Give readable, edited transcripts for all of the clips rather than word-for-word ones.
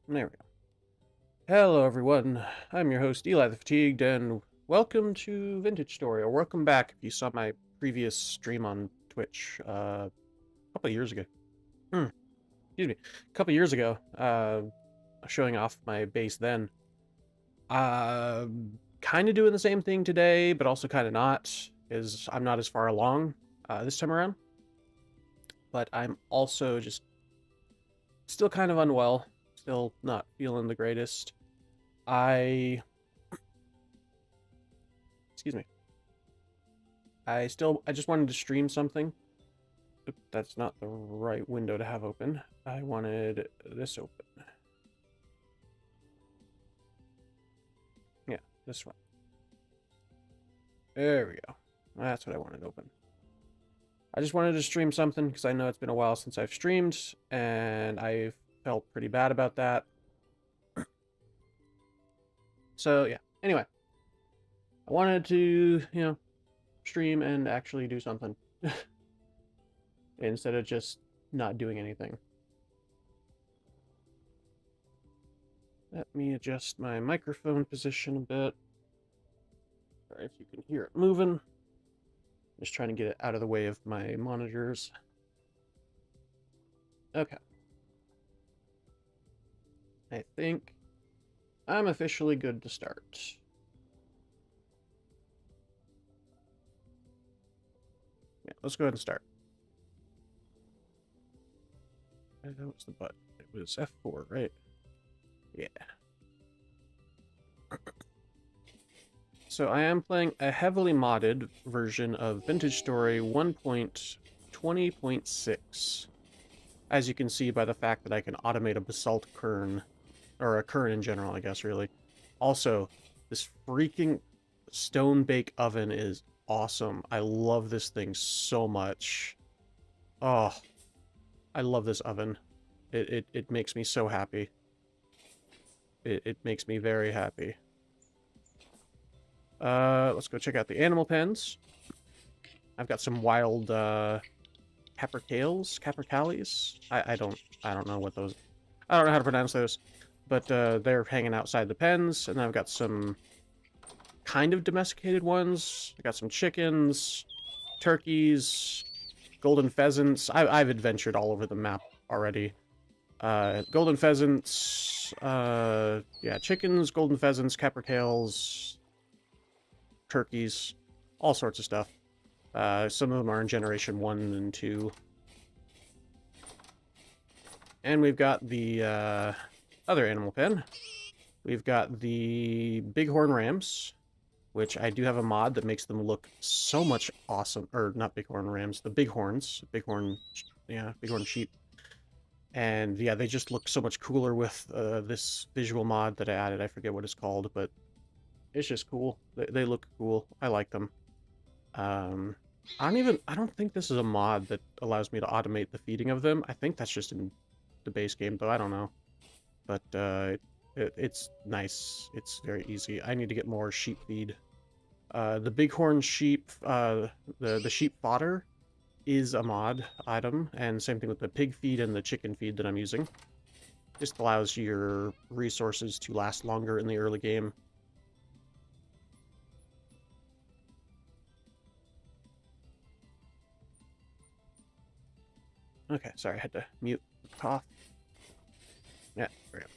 There we go. Hello, everyone. I'm your host, Eli the Fatigued, and welcome to Vintage Story, or welcome back if you saw my previous stream on Twitch a couple of years ago. Excuse me. A couple of years ago, showing off my base then. Uh, kind of doing the same thing today, but also kind of not, because I'm not as far along this time around. But I'm also just still kind of unwell, still not feeling the greatest. Excuse me. I just wanted to stream something. Oop, that's not the right window to have open. I wanted this open. Yeah, this one. There we go. That's what I wanted open. I just wanted to stream something because I know it's been a while since I've streamed, and I felt pretty bad about that. So, yeah. Anyway, I wanted to, stream and actually do something instead of just not doing anything. Let me adjust my microphone position a bit. Sorry if you can hear it moving. Just trying to get it out of the way of my monitors. Okay. I think I'm officially good to start. Yeah, let's go ahead and start. That was the button. It was F4, right? Yeah. So I am playing a heavily modded version of Vintage Story 1.20.6. As you can see by the fact that I can automate a basalt kern, or a kern in general, I guess, really. Also, this freaking stone bake oven is awesome. I love this thing so much. Oh, I love this oven. It makes me so happy. It makes me very happy. Let's go check out the animal pens. I've got some wild capercaillies. I don't know what those. I don't know how to pronounce those, but they're hanging outside the pens, and I've got some kind of domesticated ones. I got some chickens, turkeys, golden pheasants. I've adventured all over the map already. Golden pheasants, yeah, chickens, golden pheasants, capercaillies, turkeys, all sorts of stuff. Some of them are in Generation 1 and 2. And we've got the other animal pen. We've got the bighorn rams, which I do have a mod that makes them look so much awesome. Or not bighorn rams, the bighorns. Bighorn sheep. And yeah, they just look so much cooler with this visual mod that I added. I forget what it's called, but it's just cool. They look cool. I like them. I don't think this is a mod that allows me to automate the feeding of them. I think that's just in the base game, though. I don't know. But it's nice. It's very easy. I need to get more sheep feed. The bighorn sheep, the sheep fodder is a mod item, and same thing with the pig feed and the chicken feed that I'm using. Just allows your resources to last longer in the early game. Okay, sorry, I had to mute the cough. Yeah, there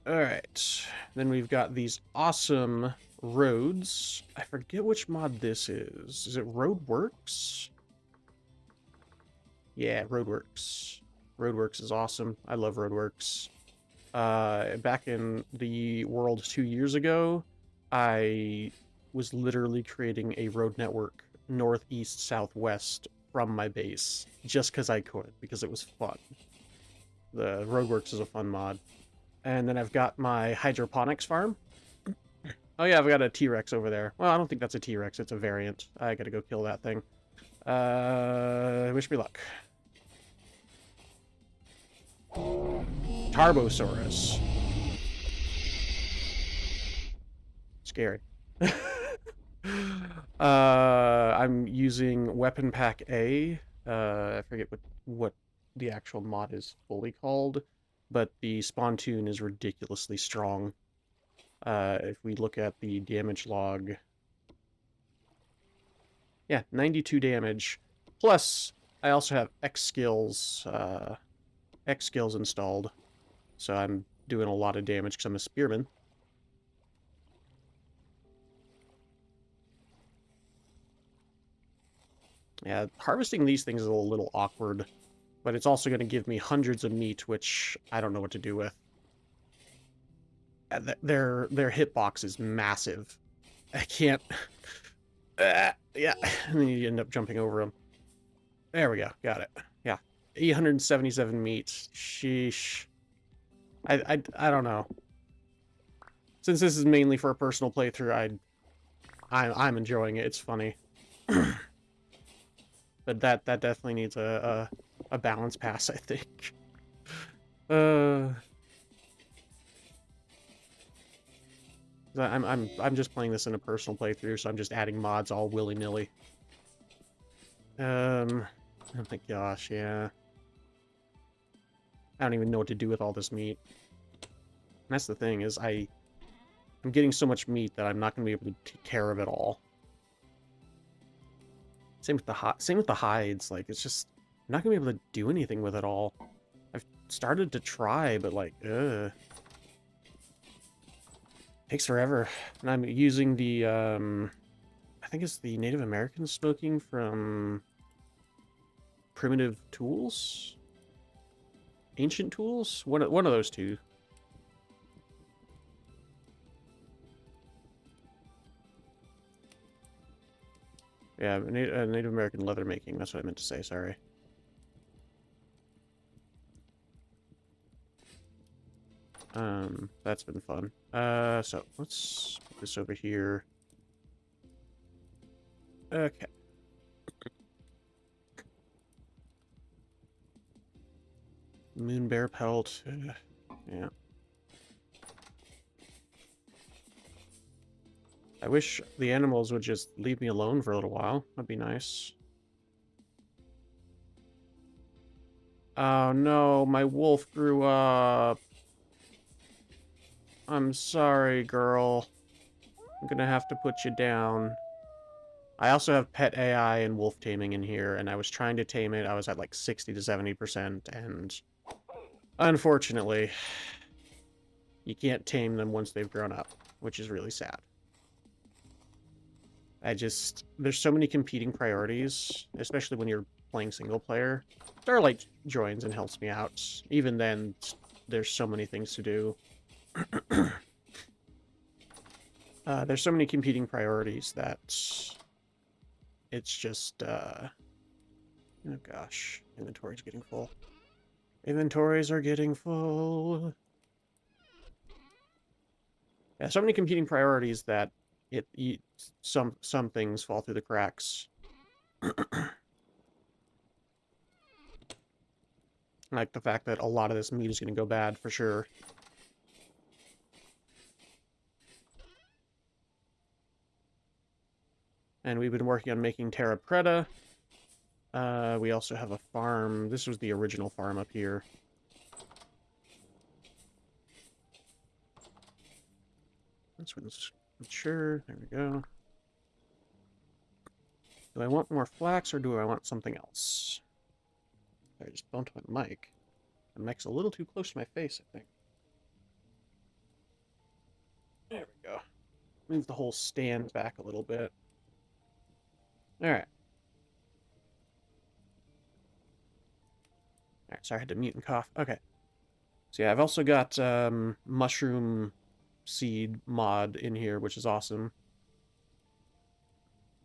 we go. Alright, then we've got these awesome roads. I forget which mod this is. Is it Roadworks? Yeah, Roadworks. Roadworks is awesome. I love Roadworks. Back in the world 2 years ago, I was literally creating a road network northeast, southwest from my base just because I could, because it was fun. The Roadworks is a fun mod. And then I've got my hydroponics farm. Oh yeah, I've got a T-Rex over there. Well, I don't think that's a T-Rex, it's a variant. I gotta go kill that thing. Wish me luck. Tarbosaurus. Scary. I'm using Weapon Pack A I forget what the actual mod is fully called, but the Spontoon is ridiculously strong. If we look at the damage log, yeah, 92 damage. Plus, I also have X skills installed, so I'm doing a lot of damage because I'm a spearman. Yeah, harvesting these things is a little awkward, but it's also going to give me hundreds of meat, which I don't know what to do with. Their hitbox is massive. I can't. Yeah, and then you end up jumping over them. There we go, got it. Yeah, 877 meat. Sheesh. I don't know. Since this is mainly for a personal playthrough, I'm enjoying it. It's funny. But that definitely needs a balance pass, I think. I'm just playing this in a personal playthrough, so I'm just adding mods all willy-nilly. Oh my gosh, yeah. I don't even know what to do with all this meat. And that's the thing, is I'm getting so much meat that I'm not going to be able to take care of it all. Same with the hides. Like, it's just, I'm not going to be able to do anything with it all. I've started to try, but like, takes forever. And I'm using the, I think it's the Native American smoking from Primitive Tools? Ancient Tools? One of those two. Yeah, Native American leather making. That's what I meant to say, sorry. That's been fun. So let's put this over here. Okay. Moon bear pelt. Yeah. I wish the animals would just leave me alone for a little while. That'd be nice. Oh no, my wolf grew up. I'm sorry, girl. I'm gonna have to put you down. I also have pet AI and wolf taming in here, and I was trying to tame it. I was at like 60 to 70%, and unfortunately, you can't tame them once they've grown up, which is really sad. There's so many competing priorities, especially when you're playing single player. Starlight joins and helps me out. Even then, there's so many things to do. There's so many competing priorities that it's just, oh gosh, inventory's getting full. Inventories are getting full. Yeah, so many competing priorities that some things fall through the cracks. Like the fact that a lot of this meat is going to go bad for sure. And we've been working on making Terra Preta. We also have a farm. This was the original farm up here. This one's mature. There we go. Do I want more flax or do I want something else? I just bumped my mic. The mic's a little too close to my face, I think. There we go. Move the whole stand back a little bit. Alright. Alright, sorry, I had to mute and cough. Okay. So yeah, I've also got mushroom seed mod in here, which is awesome.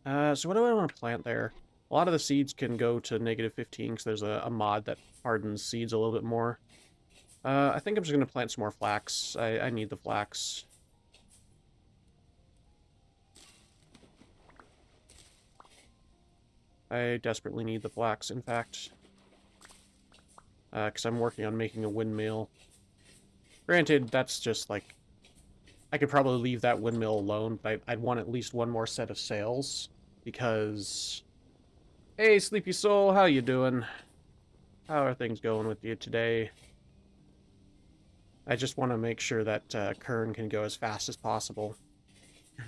So what do I want to plant there? A lot of the seeds can go to -15 because there's a mod that hardens seeds a little bit more. I think I'm just going to plant some more flax. I need the flax. I desperately need the flax, in fact. Because I'm working on making a windmill. Granted, that's just like... I could probably leave that windmill alone, but I'd want at least one more set of sails. Because Hey, Sleepy Soul, how you doing? How are things going with you today? I just want to make sure that Kern can go as fast as possible. The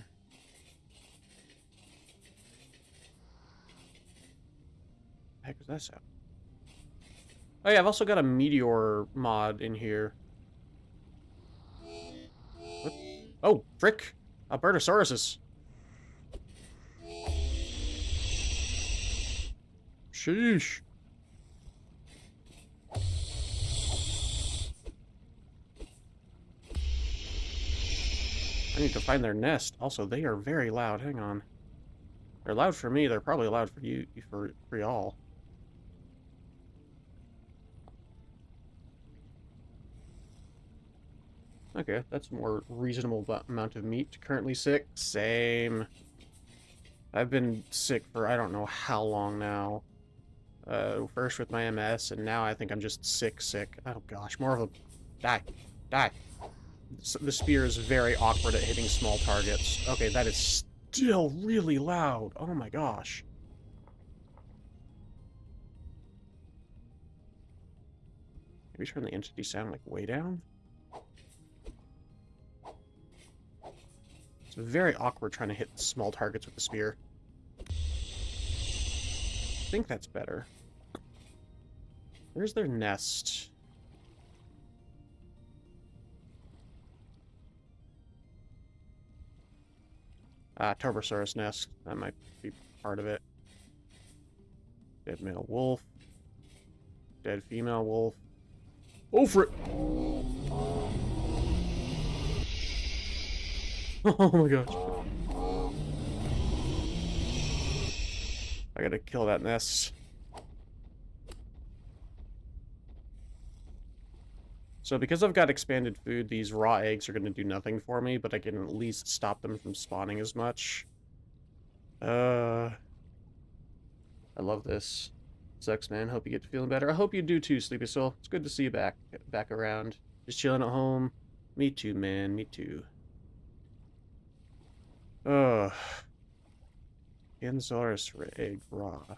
heck was that sound? Oh yeah, I've also got a meteor mod in here. What? Oh, frick! Albertosauruses. Sheesh. I need to find their nest. Also, they are very loud. Hang on. They're loud for me. They're probably loud for you, for y'all. Okay, that's a more reasonable amount of meat. Currently sick. Same. I've been sick for I don't know how long now. First with my MS, and now I think I'm just sick. Oh gosh, more of a... Die. Die. The spear is very awkward at hitting small targets. Okay, that is still really loud. Oh my gosh. Maybe turn the entity sound like way down? It's very awkward trying to hit small targets with the spear. I think that's better. Where's their nest? Turbosaurus nest. That might be part of it. Dead male wolf. Dead female wolf. Oh, for it! Oh my gosh. I gotta kill that nest. So because I've got expanded food, these raw eggs are going to do nothing for me, but I can at least stop them from spawning as much. I love this. Sucks, man. Hope you get to feeling better. I hope you do too, Sleepy Soul. It's good to see you back around. Just chilling at home. Me too, man. Me too. Ugh. Ansaurus egg raw. I'm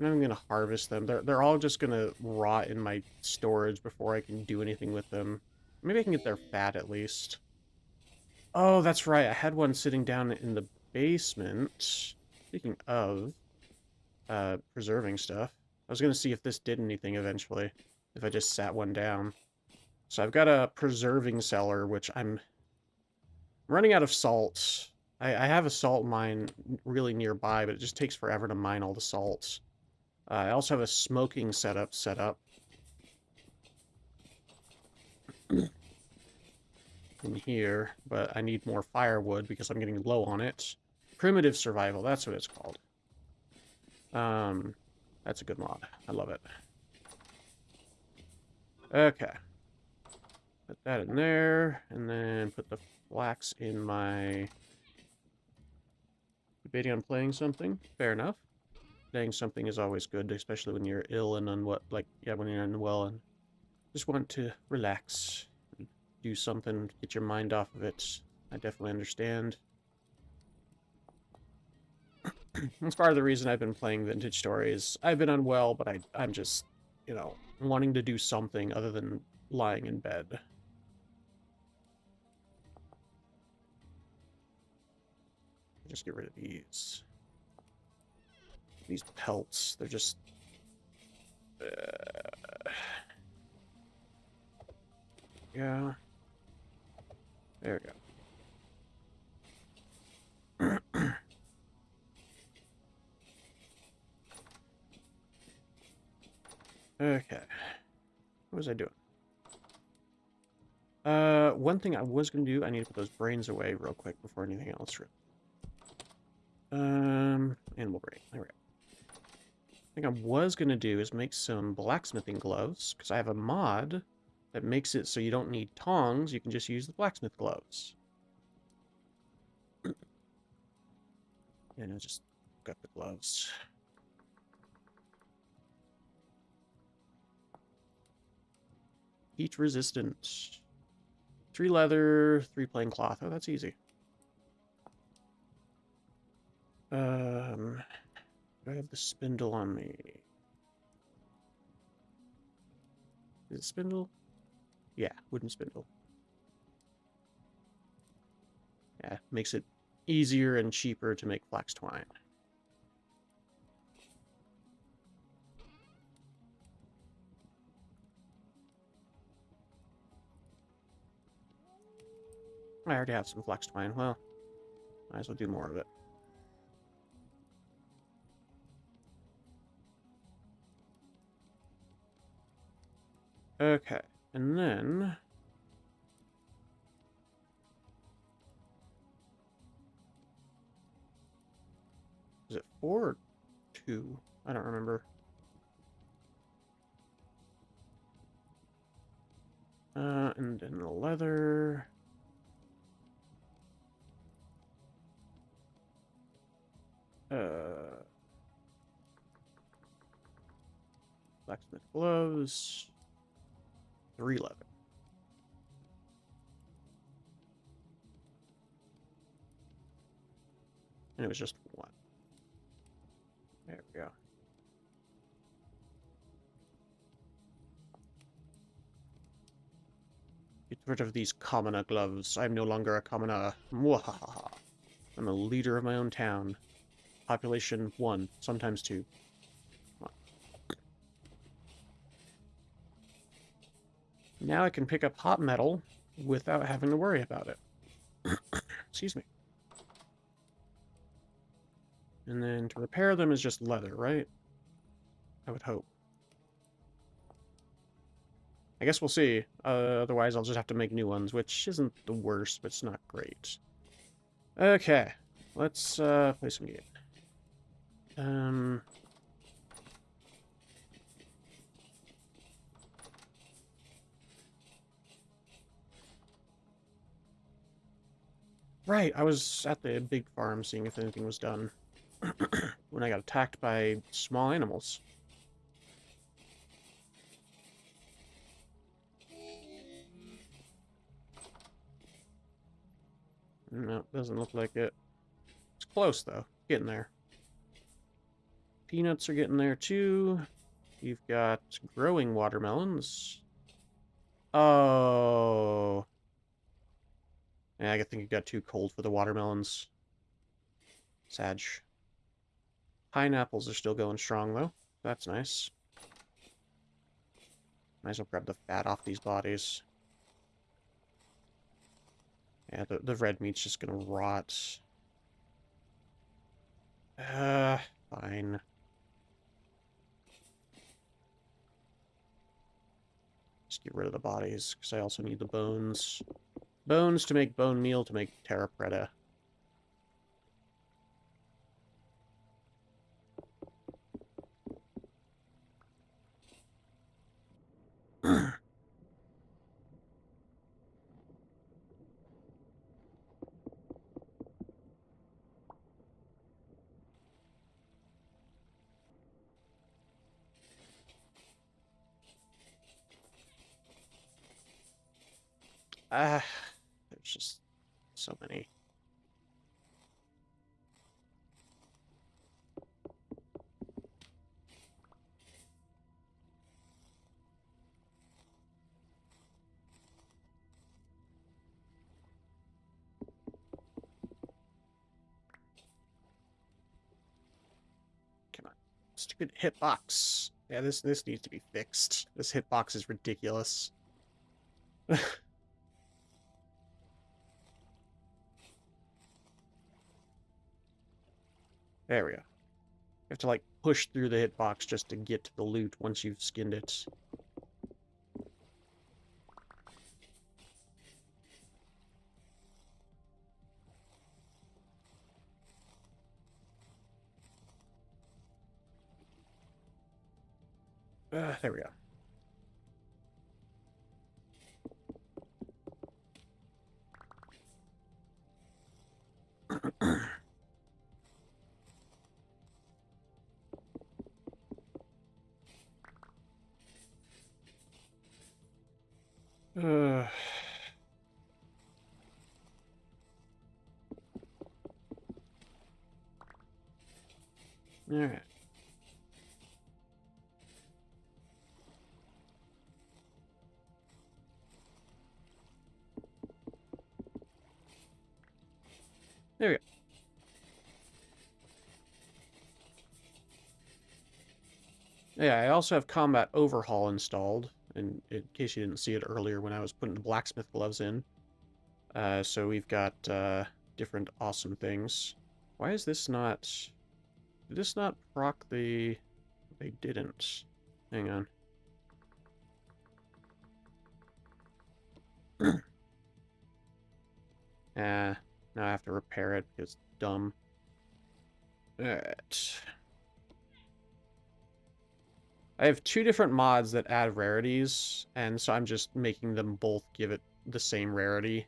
not even gonna harvest them. They're all just gonna rot in my storage before I can do anything with them. Maybe I can get their fat at least. Oh, that's right. I had one sitting down in the basement. Speaking of preserving stuff, I was gonna see if this did anything eventually. If I just sat one down. So I've got a preserving cellar, which I'm running out of salt. I have a salt mine really nearby, but it just takes forever to mine all the salts. I also have a smoking setup set up. In here, but I need more firewood because I'm getting low on it. Primitive survival, that's what it's called. That's a good mod. I love it. Okay. Put that in there, and then put the flax in my... Debating on playing something? Fair enough. Playing something is always good, especially when you're ill and unwell, when you're unwell and just want to relax. Do something, get your mind off of it. I definitely understand. That's part of the reason I've been playing Vintage Stories. I've been unwell, but I'm just, you know, wanting to do something other than lying in bed. Just get rid of these. These pelts, they're just... yeah. There we go. Okay. What was I doing? One thing I was going to do, I need to put those brains away real quick before anything else. Animal brain. There we go. I think I was going to do is make some blacksmithing gloves, because I have a mod that makes it so you don't need tongs, you can just use the blacksmith gloves. And I just got the gloves. Heat resistant. 3 leather, 3 plain cloth. Oh, that's easy. Do I have the spindle on me? Is it spindle? Yeah, wooden spindle. Yeah, makes it easier and cheaper to make flax twine. I already have some flax twine. Well, might as well do more of it. Okay, and then... Is it 4 or 2? I don't remember. And then the leather... Blacksmith gloves... 3 leather. And it was just 1. There we go. Get rid of these commoner gloves. I'm no longer a commoner. Mwahaha. I'm a leader of my own town. Population 1, sometimes 2. Now I can pick up hot metal without having to worry about it. Excuse me. And then to repair them is just leather, right? I would hope. I guess we'll see. Otherwise, I'll just have to make new ones, which isn't the worst, but it's not great. Okay, let's play some game. Right, I was at the big farm seeing if anything was done when I got attacked by small animals. No, doesn't look like it. It's close, though. Getting there. Peanuts are getting there, too. You've got growing watermelons. Oh. Yeah, I think it got too cold for the watermelons. Sag. Pineapples are still going strong, though. That's nice. Might as well grab the fat off these bodies. Yeah, the red meat's just gonna rot. Fine. Just get rid of the bodies, because I also need the bones. Bones to make bone meal to make terra preta. There's just so many. Come on. Stupid hitbox. Yeah, this needs to be fixed. This hitbox is ridiculous. There we go. You have to, like, push through the hitbox just to get to the loot once you've skinned it. There we go. uh... Alright. There we go. Yeah, I also have Combat Overhaul installed, in case you didn't see it earlier when I was putting the blacksmith gloves in. So we've got different awesome things. Why is this not... Did this not proc the... They didn't. Hang on. Now I have to repair it because it's dumb. Alright. I have two different mods that add rarities, and so I'm just making them both give it the same rarity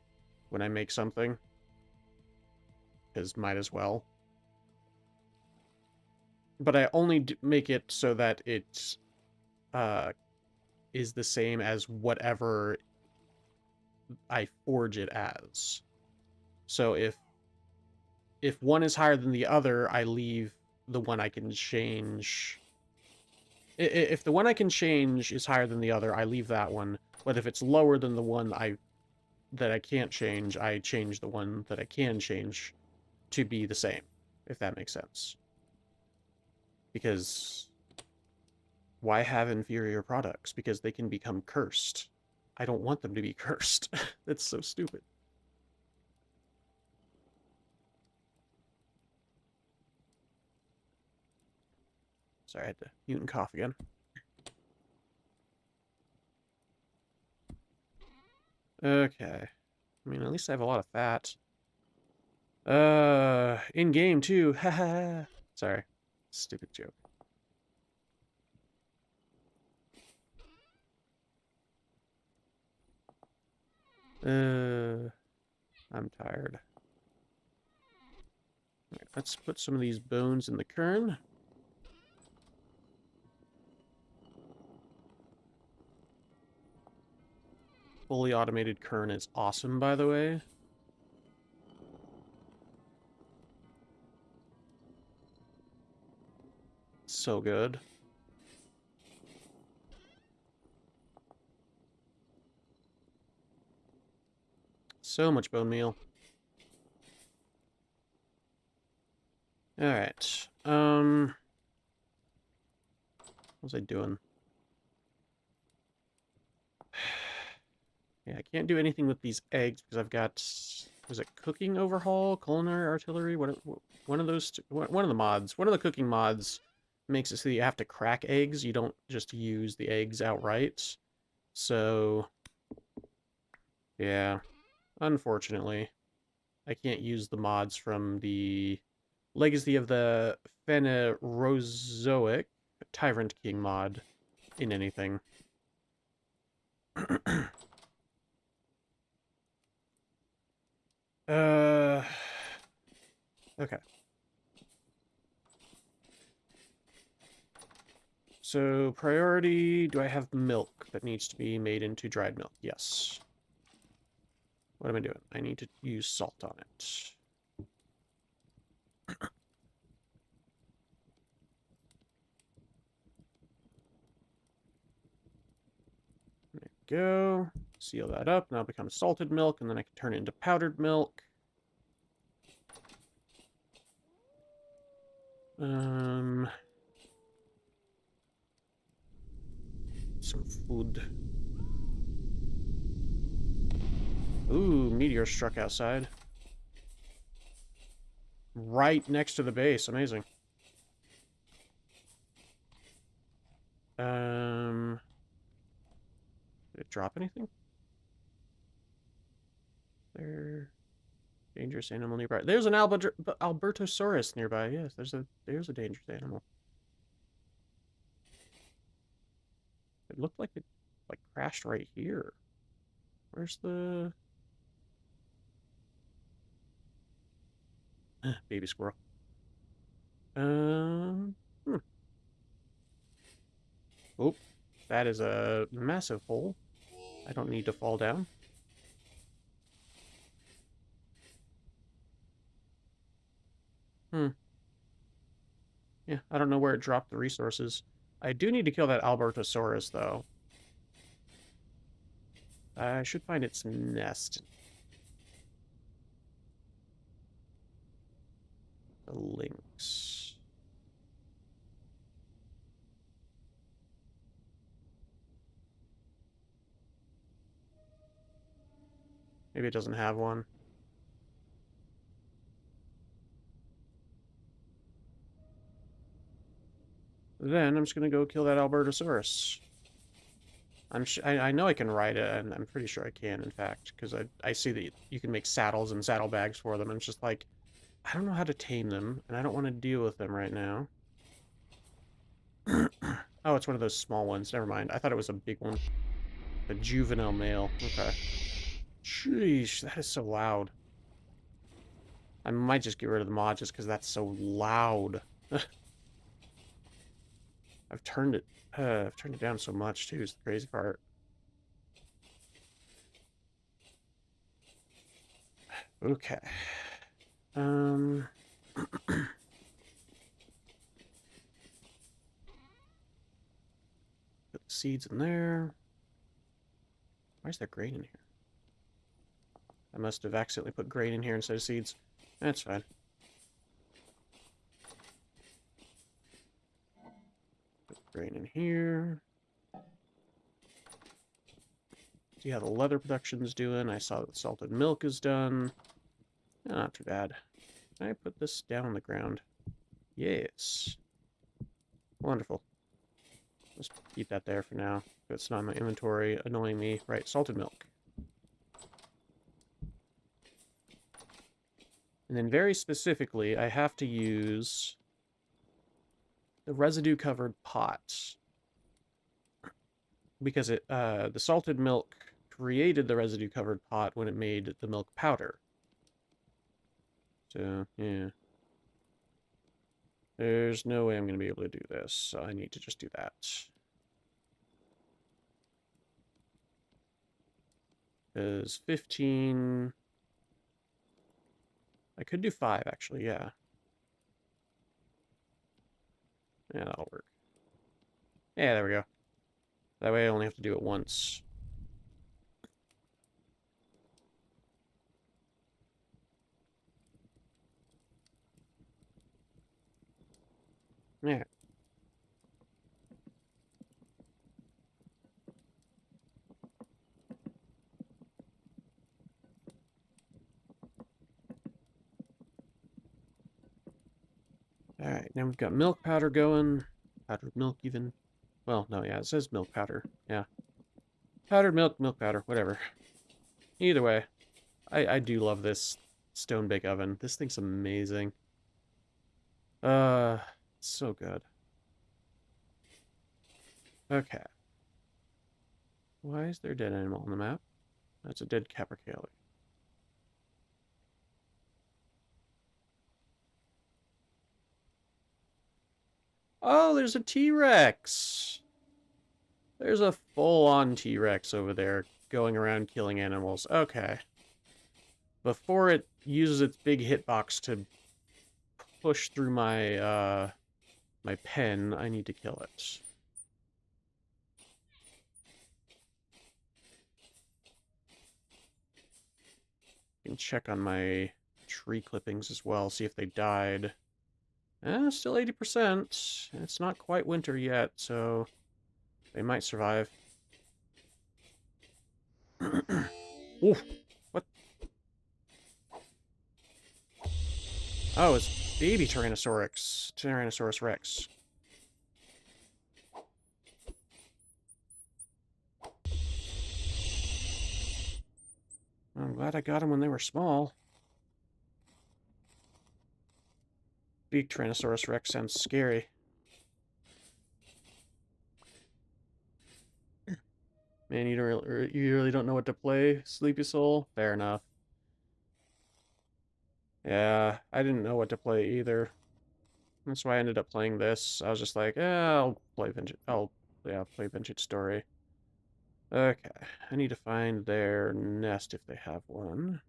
when I make something. Because might as well. But I only make it so that it is the same as whatever I forge it as. So if one is higher than the other, I leave the one I can change. If the one I can change is higher than the other, I leave that one. But if it's lower than the one that I can't change, I change the one that I can change to be the same, if that makes sense. Because why have inferior products? Because they can become cursed. I don't want them to be cursed. That's so stupid. Sorry, I had to mute and cough again. Okay. I mean, at least I have a lot of fat. In-game too. Haha. Sorry. Stupid joke. I'm tired. Right, let's put some of these bones in the kern. Fully automated kern is awesome, by the way. So good. So much bone meal. Alright. What was I doing? Yeah, I can't do anything with these eggs because I've got... Was it cooking overhaul? Culinary artillery? One of those... One of the mods. One of the cooking mods makes it so you have to crack eggs. You don't just use the eggs outright. So... Yeah. Unfortunately. I can't use the mods from the Legacy of the Phanerozoic Tyrant King mod in anything. Okay. So, priority, do I have milk that needs to be made into dried milk? Yes. What am I doing? I need to use salt on it. There we go. Seal that up. Now it becomes salted milk, and then I can turn it into powdered milk. Some food. Ooh, meteor struck outside. Right next to the base. Amazing. Did it drop anything? There. Dangerous animal nearby. There's an Albertosaurus nearby. Yes, there's a dangerous animal. It looked like it crashed right here. Where's the baby squirrel? Hmm. Oh, that is a massive hole. I don't need to fall down. Yeah, I don't know where it dropped the resources. I do need to kill that Albertosaurus, though. I should find its nest. The links. Maybe it doesn't have one. Then I'm just gonna go kill that Albertosaurus. I know I can ride it, and I'm pretty sure I can, in fact, because I see that you can make saddles and saddlebags for them, and it's just like, I don't know how to tame them, and I don't want to deal with them right now. Oh, it's one of those small ones. Never mind. I thought it was a big one. A juvenile male. Okay. Sheesh, that is so loud. I might just get rid of the mod just because that's so loud. I've turned it down so much too, is the crazy part. Okay. Put the seeds in there. Why is there grain in here? I must have accidentally put grain in here instead of seeds. That's fine. Put grain in here. See how the leather production's doing. I saw that salted milk is done. Not too bad. Can I put this down on the ground? Yes. Wonderful. Let's keep that there for now. It's not in my inventory, annoying me. Right, salted milk. And then very specifically, I have to use the residue-covered pot. Because the salted milk created the residue-covered pot when it made the milk powder. So, yeah. There's no way I'm going to be able to do this, so I need to just do that. Because 15... I could do 5, actually, yeah. Yeah, that'll work. Yeah, there we go. That way I only have to do it once. Yeah. Alright, now we've got milk powder going. Powdered milk, even. Well, no, yeah, it says milk powder. Yeah. Powdered milk, milk powder, whatever. Either way, I do love this stone bake oven. This thing's amazing. So good. Okay. Why is there a dead animal on the map? That's a dead capercaillie. Oh, there's a T-Rex! There's a full-on T-Rex over there going around killing animals. Okay. Before it uses its big hitbox to push through my, my pen, I need to kill it. I can check on my tree clippings as well, see if they died. Still 80%. It's not quite winter yet, so they might survive. Ooh, what? Oh, it's baby Tyrannosaurus Rex. I'm glad I got them when they were small. Big Tyrannosaurus Rex sounds scary. Man, you really don't know what to play, Sleepy Soul? Fair enough. Yeah, I didn't know what to play either. That's why I ended up playing this. I was just like, I'll play play Vintage Story. Okay, I need to find their nest if they have one.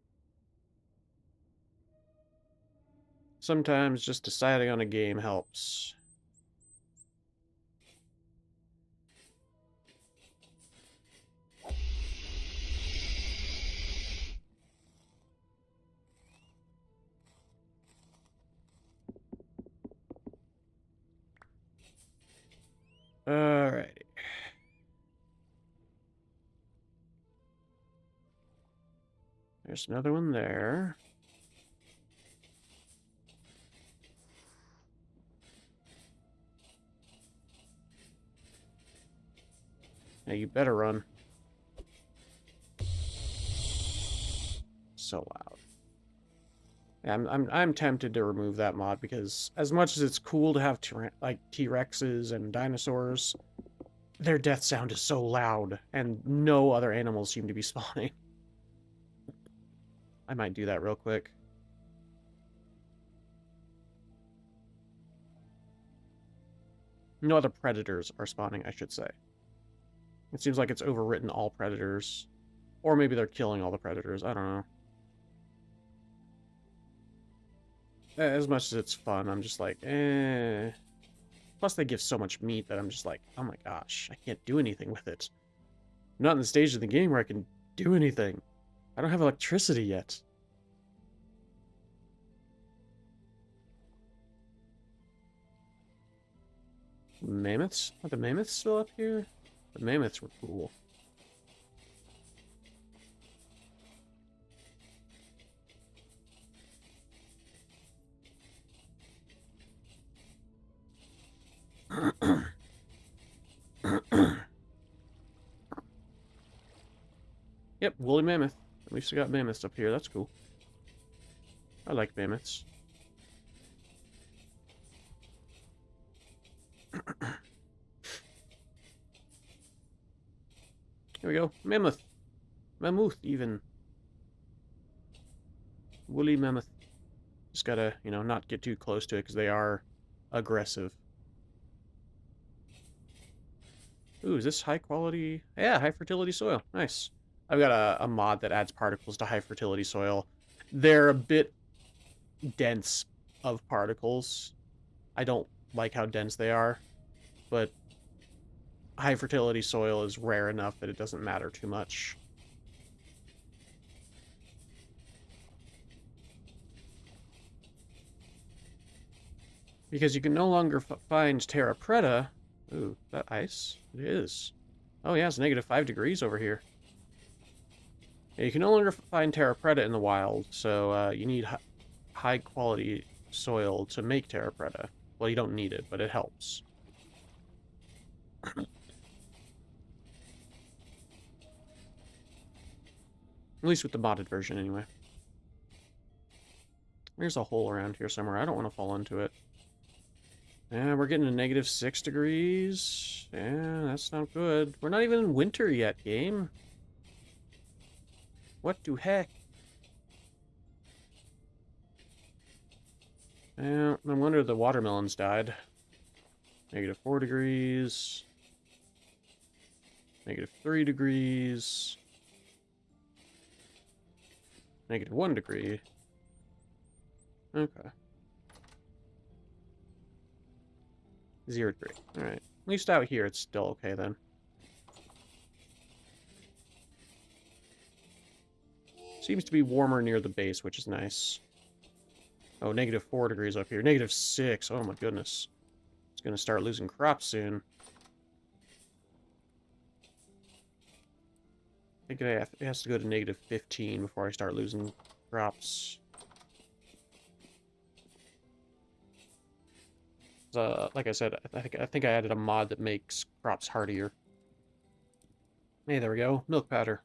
Sometimes just deciding on a game helps. Alrighty. There's another one there. Yeah, you better run. So loud. Yeah, I'm tempted to remove that mod because as much as it's cool to have like T-Rexes and dinosaurs, their death sound is so loud, and no other animals seem to be spawning. I might do that real quick. No other predators are spawning, I should say. It seems like it's overwritten all predators. Or maybe they're killing all the predators, I don't know. As much as it's fun, I'm just like, eh. Plus they give so much meat that I'm just like, oh my gosh, I can't do anything with it. I'm not in the stage of the game where I can do anything. I don't have electricity yet. Mammoths? Are the mammoths still up here? The mammoths were cool. Yep, woolly mammoth. At least we got mammoths up here. That's cool. I like mammoths. Here we go. Mammoth. Mammoth, even. Woolly mammoth. Just gotta, you know, not get too close to it because they are aggressive. Ooh, is this high quality? Yeah, high fertility soil. Nice. I've got a mod that adds particles to high fertility soil. They're a bit dense of particles. I don't like how dense they are, but high fertility soil is rare enough that it doesn't matter too much. Because you can no longer find Terra Preta. Ooh, that ice? It is. Oh yeah, it's -5 degrees over here. Yeah, you can no longer find Terra Preta in the wild, so you need high quality soil to make Terra Preta. Well, you don't need it, but it helps. At least with the modded version, anyway. There's a hole around here somewhere. I don't want to fall into it. Yeah, we're getting to -6 degrees. Yeah, that's not good. We're not even in winter yet, game. What the heck? Yeah, no wonder the watermelons died. -4 degrees. -3 degrees. -1 degree. Okay. 0 degree. Alright. At least out here it's still okay then. Seems to be warmer near the base, which is nice. Oh, -4 degrees up here. -6. Oh my goodness. It's gonna start losing crops soon. I think it has to go to -15 before I start losing crops. Like I said, I think I added a mod that makes crops hardier. Hey, there we go. Milk powder.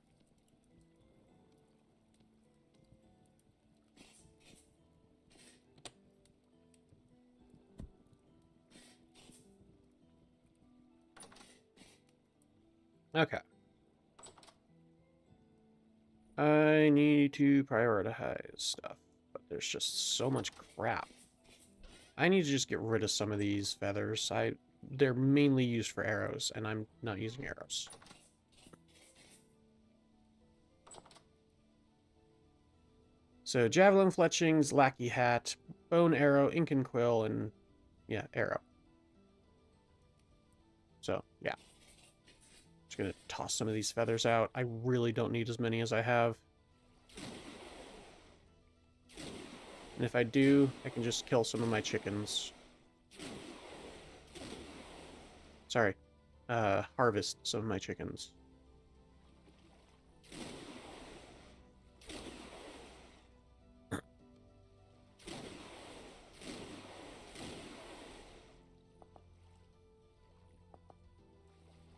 Okay. I need to prioritize stuff, but there's just so much crap. I need to just get rid of some of these feathers. They're mainly used for arrows, and I'm not using arrows. So javelin fletchings, lackey hat, bone arrow, Incan quill, and yeah, arrow. So yeah, just gonna toss some of these feathers out. I really don't need as many as I have. And if I do, I can just kill some of my chickens. Sorry, harvest some of my chickens.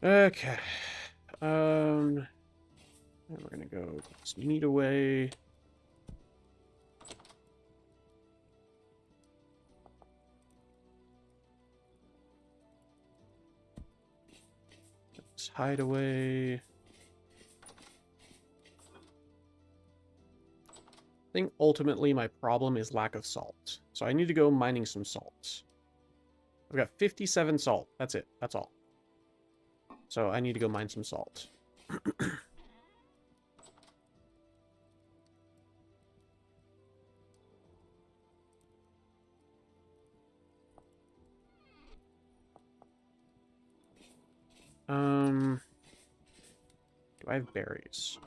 Okay. And we're gonna go get some meat away. Let's hide away. I think ultimately my problem is lack of salt. So I need to go mining some salt. I've got 57 salt. That's it. That's all. So I need to go mine some salt. Do I have berries?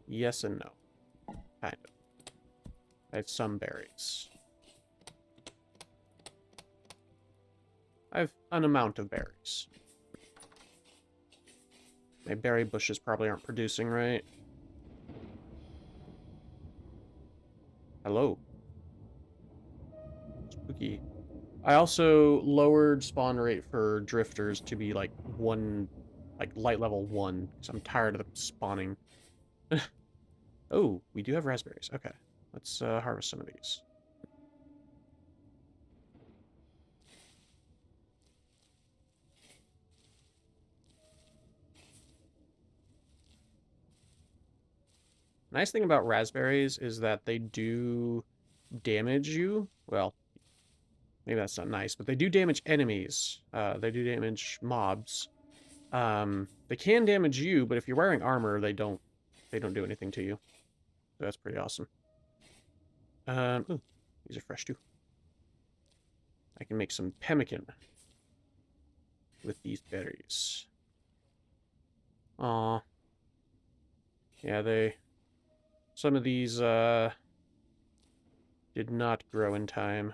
Yes and no. Kind of. I have some berries. I have an amount of berries. My berry bushes probably aren't producing right. Hello. Spooky. I also lowered spawn rate for drifters to be like light level 1, because I'm tired of them spawning. Oh, we do have raspberries. Okay, let's harvest some of these. Nice thing about raspberries is that they do damage you. Well, maybe that's not nice, but they do damage enemies. They do damage mobs. They can damage you, but if you're wearing armor, they don't do anything to you. So that's pretty awesome. Ooh, these are fresh too. I can make some pemmican with these berries. Aw. Yeah, some of these, did not grow in time.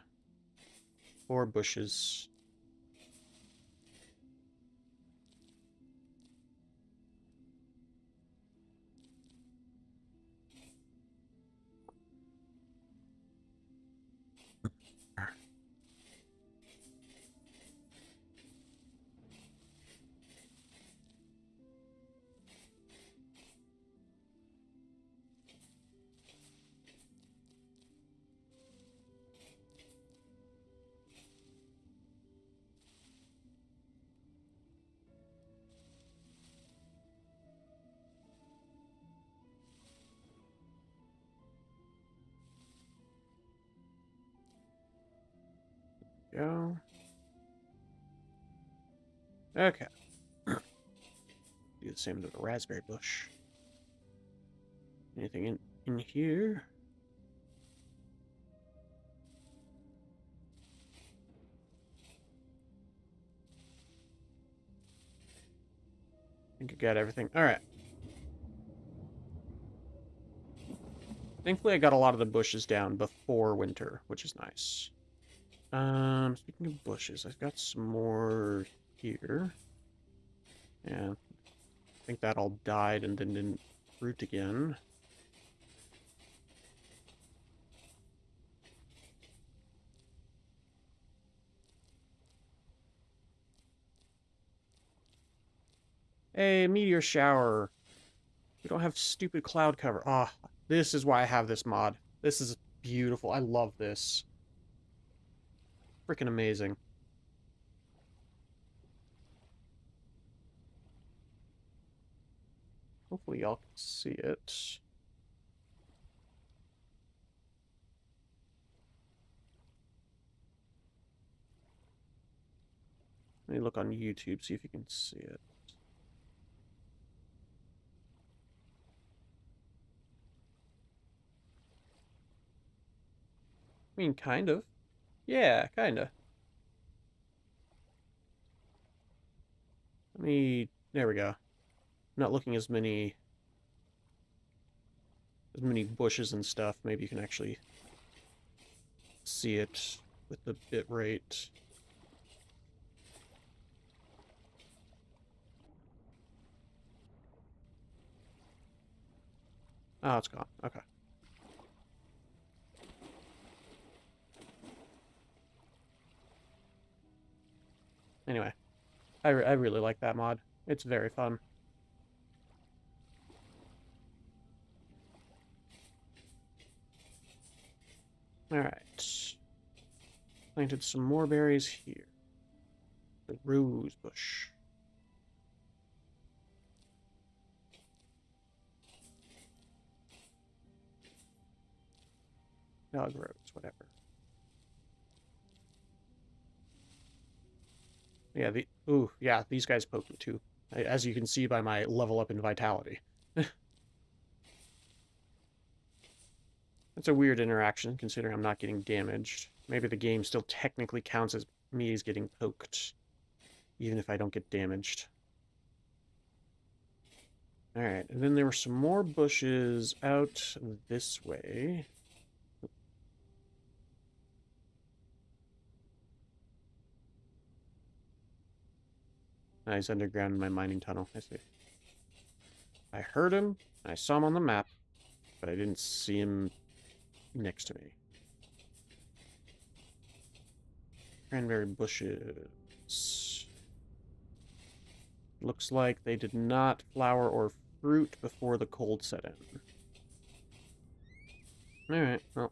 Poor bushes. Go. Okay. Do the same to the raspberry bush. Anything in here? I think I got everything. Alright. Thankfully, I got a lot of the bushes down before winter, which is nice. Speaking of bushes, I've got some more here. Yeah, I think that all died and then didn't root again. Hey, meteor shower. We don't have stupid cloud cover. Ah, this is why I have this mod. This is beautiful. I love this. Freaking amazing. Hopefully y'all can see it. Let me look on YouTube, see if you can see it. I mean, kind of. Yeah, kind of. There we go. Not looking as many bushes and stuff. Maybe you can actually see it with the bit rate. Oh, it's gone. Okay. Anyway, I really like that mod. It's very fun. Alright. Planted some more berries here. The rose bush. Dog rose, whatever. Yeah, yeah, these guys poke me too. As you can see by my level up in vitality. It's a weird interaction, considering I'm not getting damaged. Maybe the game still technically counts as me as getting poked, even if I don't get damaged. Alright, and then there were some more bushes out this way. He's underground in my mining tunnel. I see. I heard him, I saw him on the map, but I didn't see him next to me. Cranberry bushes. Looks like they did not flower or fruit before the cold set in. Alright, well.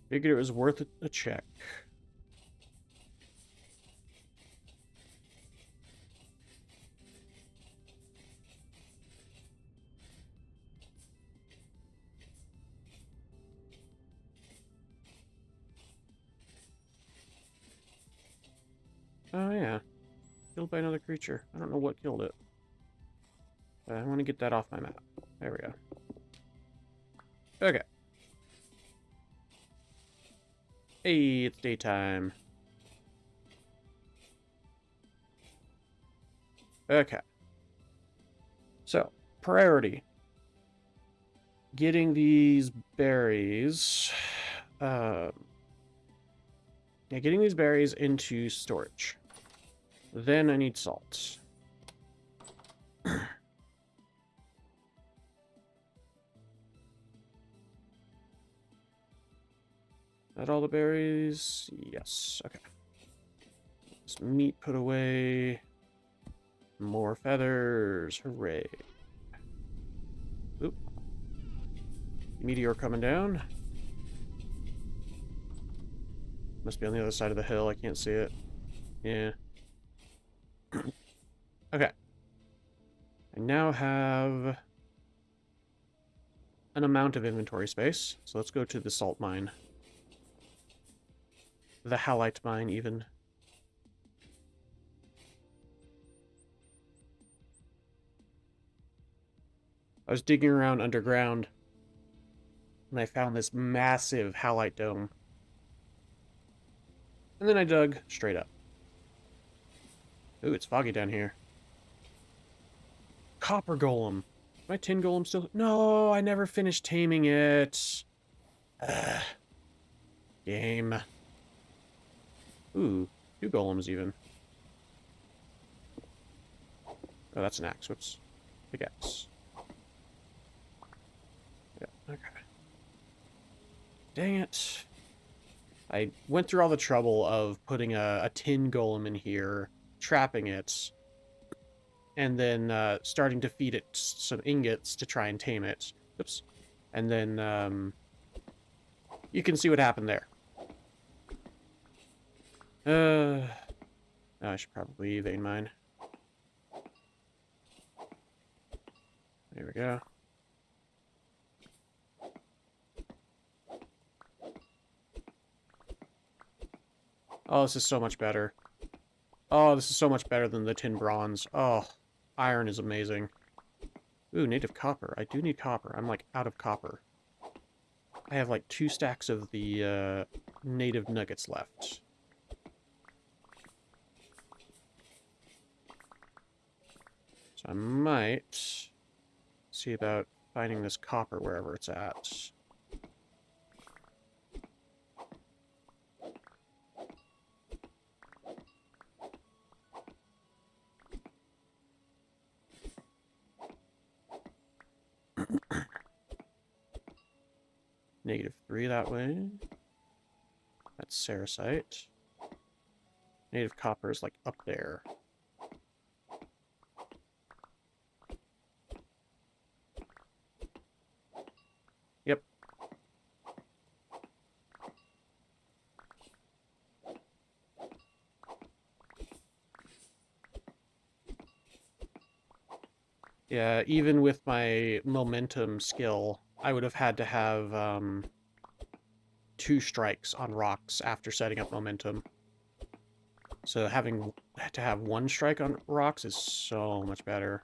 Figured it was worth a check. Oh yeah. Killed by another creature. I don't know what killed it. I want to get that off my map. There we go. Okay. Hey, it's daytime. Okay. So, priority. Getting these berries. Yeah, getting these berries into storage. Then I need salt. That all the berries? Yes. Okay. Some meat put away. More feathers. Hooray. Oop. Meteor coming down. Must be on the other side of the hill. I can't see it. Yeah. Okay. I now have an amount of inventory space. So let's go to the salt mine. The halite mine, even. I was digging around underground, and I found this massive halite dome. And then I dug straight up. Ooh, it's foggy down here. Copper golem. My tin golem still... No, I never finished taming it. Ugh. Game. Ooh, 2 golems even. Oh, that's an axe. Whoops. Pickaxe. Yeah, okay. Dang it. I went through all the trouble of putting a tin golem in here, trapping it, and then starting to feed it some ingots to try and tame it. Oops. And then you can see what happened there. Oh, I should probably vein mine. There we go. Oh, this is so much better. Oh, this is so much better than the tin bronze. Oh, iron is amazing. Ooh, native copper. I do need copper. I'm, like, out of copper. I have, like, 2 stacks of the native nuggets left. So I might see about finding this copper wherever it's at. -3 that way. That's sericite. Native copper is like up there. Yep. Yeah, even with my momentum skill, I would have had to have 2 strikes on rocks after setting up momentum. So having to have 1 strike on rocks is so much better.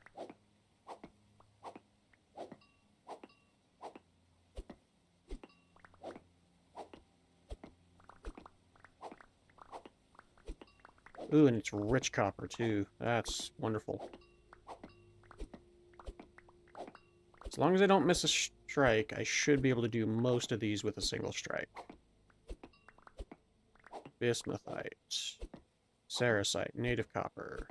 Ooh, and it's rich copper too. That's wonderful. As long as I don't miss a strike, I should be able to do most of these with a single strike. Bismuthite. Sericite. Native copper.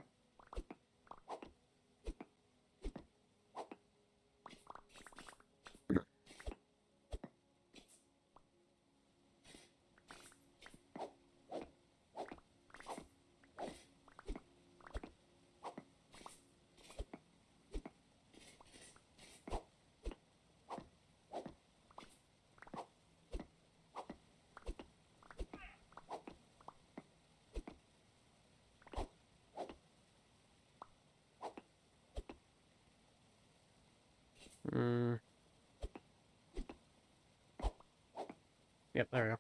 Yep, there we go.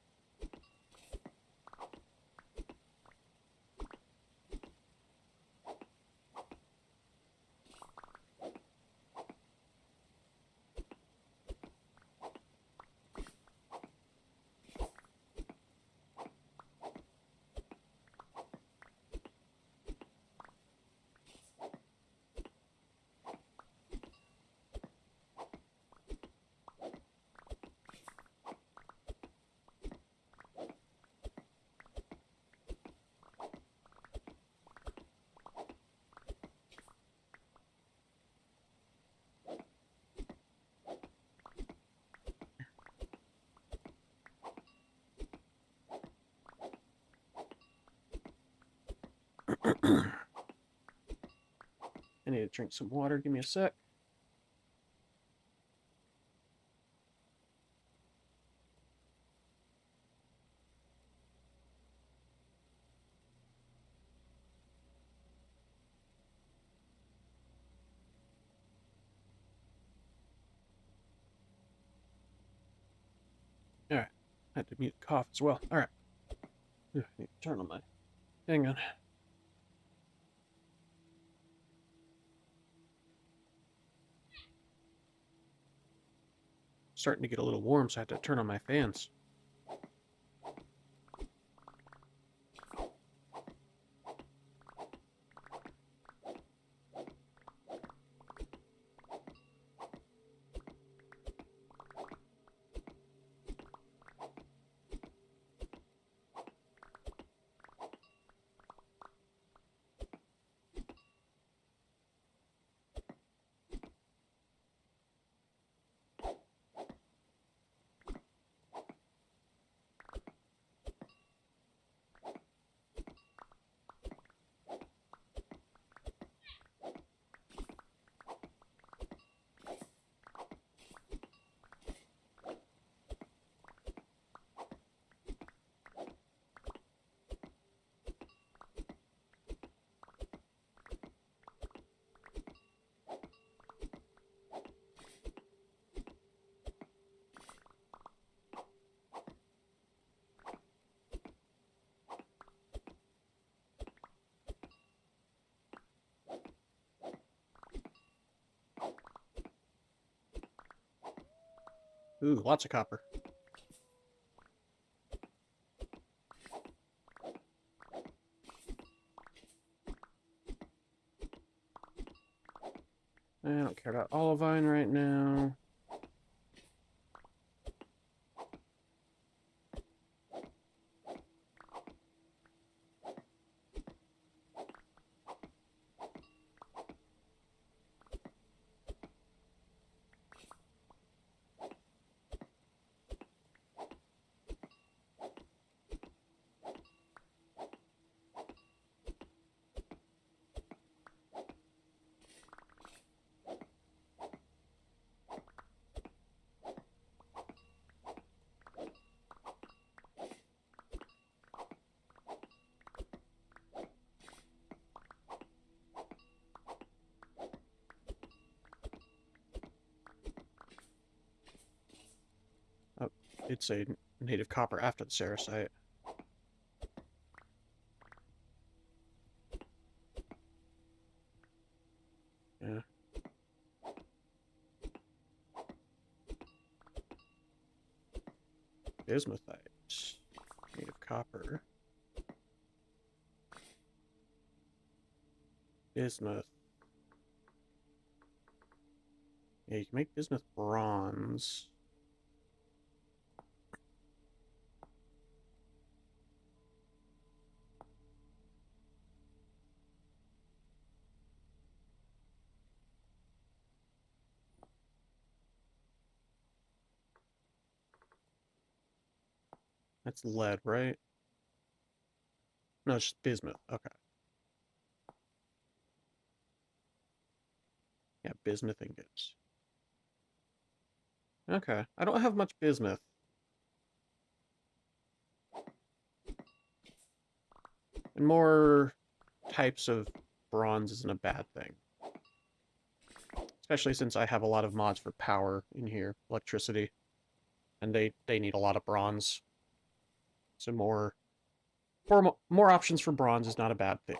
I need to drink some water. Give me a sec. Alright. I had to mute the cough as well. Alright. I need to turn on my... Hang on. Starting to get a little warm, so I had to turn on my fans. Ooh, lots of copper. I don't care about olivine right now. did say native copper after the Saracite. Yeah. Bismuthite. Native copper. Bismuth. Yeah, you can make bismuth bronze. That's lead, right? No, it's just bismuth. Okay. Yeah, bismuth ingots. Okay. I don't have much bismuth. And more types of bronze isn't a bad thing. Especially since I have a lot of mods for power in here, electricity. And they need a lot of bronze. So more options for bronze is not a bad thing.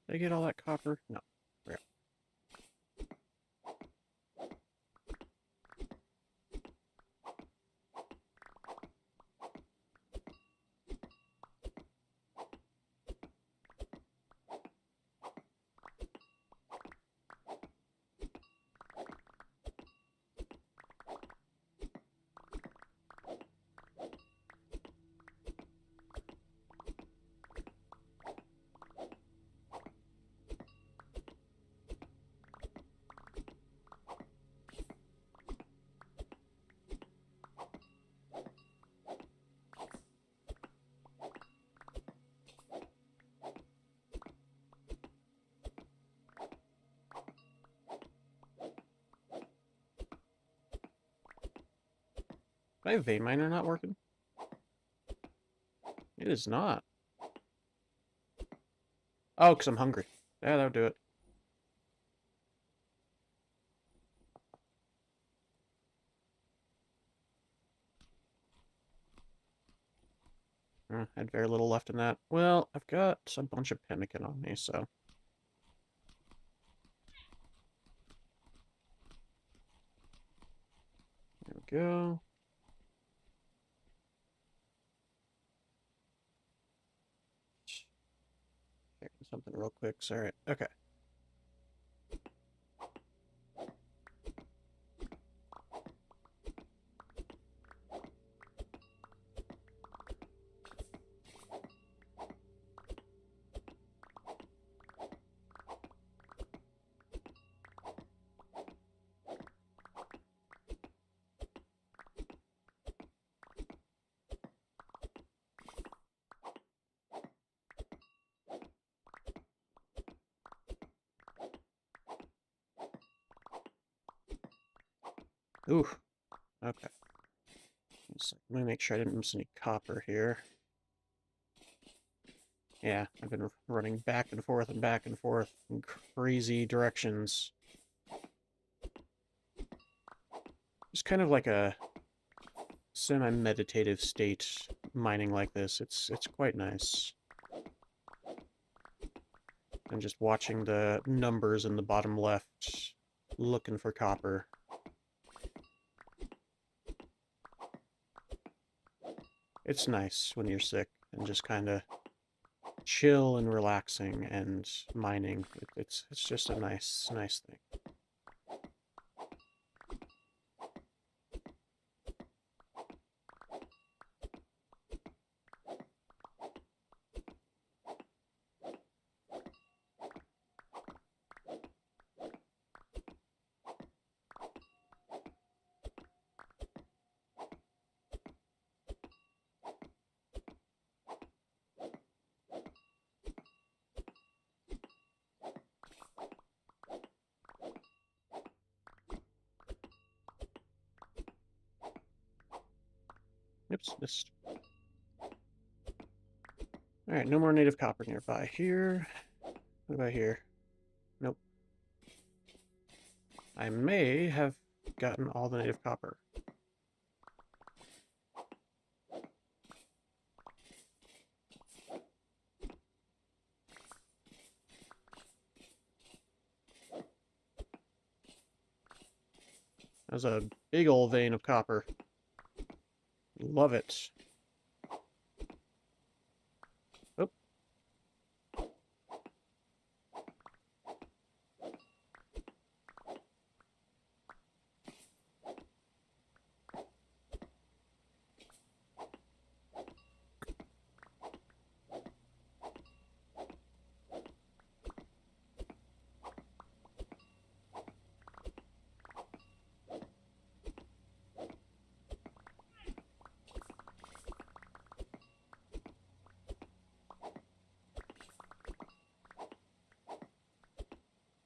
Did I get all that copper? No. Yeah. My vein miner not working? It is not. Oh, because I'm hungry. Yeah, that'll do it. I had very little left in that. Well, I've got a bunch of pemmican on me, so... There we go. Checking something real quick. Sorry. Okay. Ooh. Okay. Let me make sure I didn't miss any copper here. Yeah, I've been running back and forth in crazy directions. It's kind of like a semi-meditative state mining like this. It's quite nice. I'm just watching the numbers in the bottom left, looking for copper. It's nice when you're sick and just kind of chill and relaxing and mining. It's just a nice thing. Oops, missed. Alright, no more native copper nearby here. What about here? Nope. I may have gotten all the native copper. There's a big old vein of copper. Love it. Oh.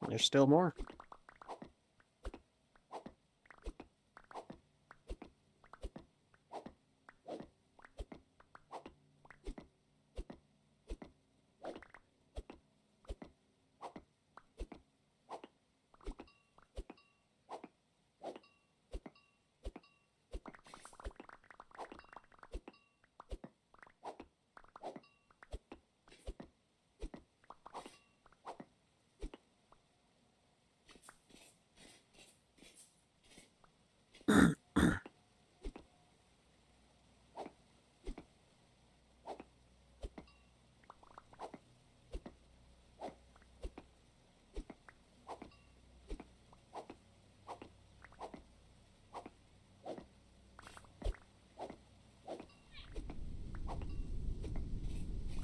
There's still more.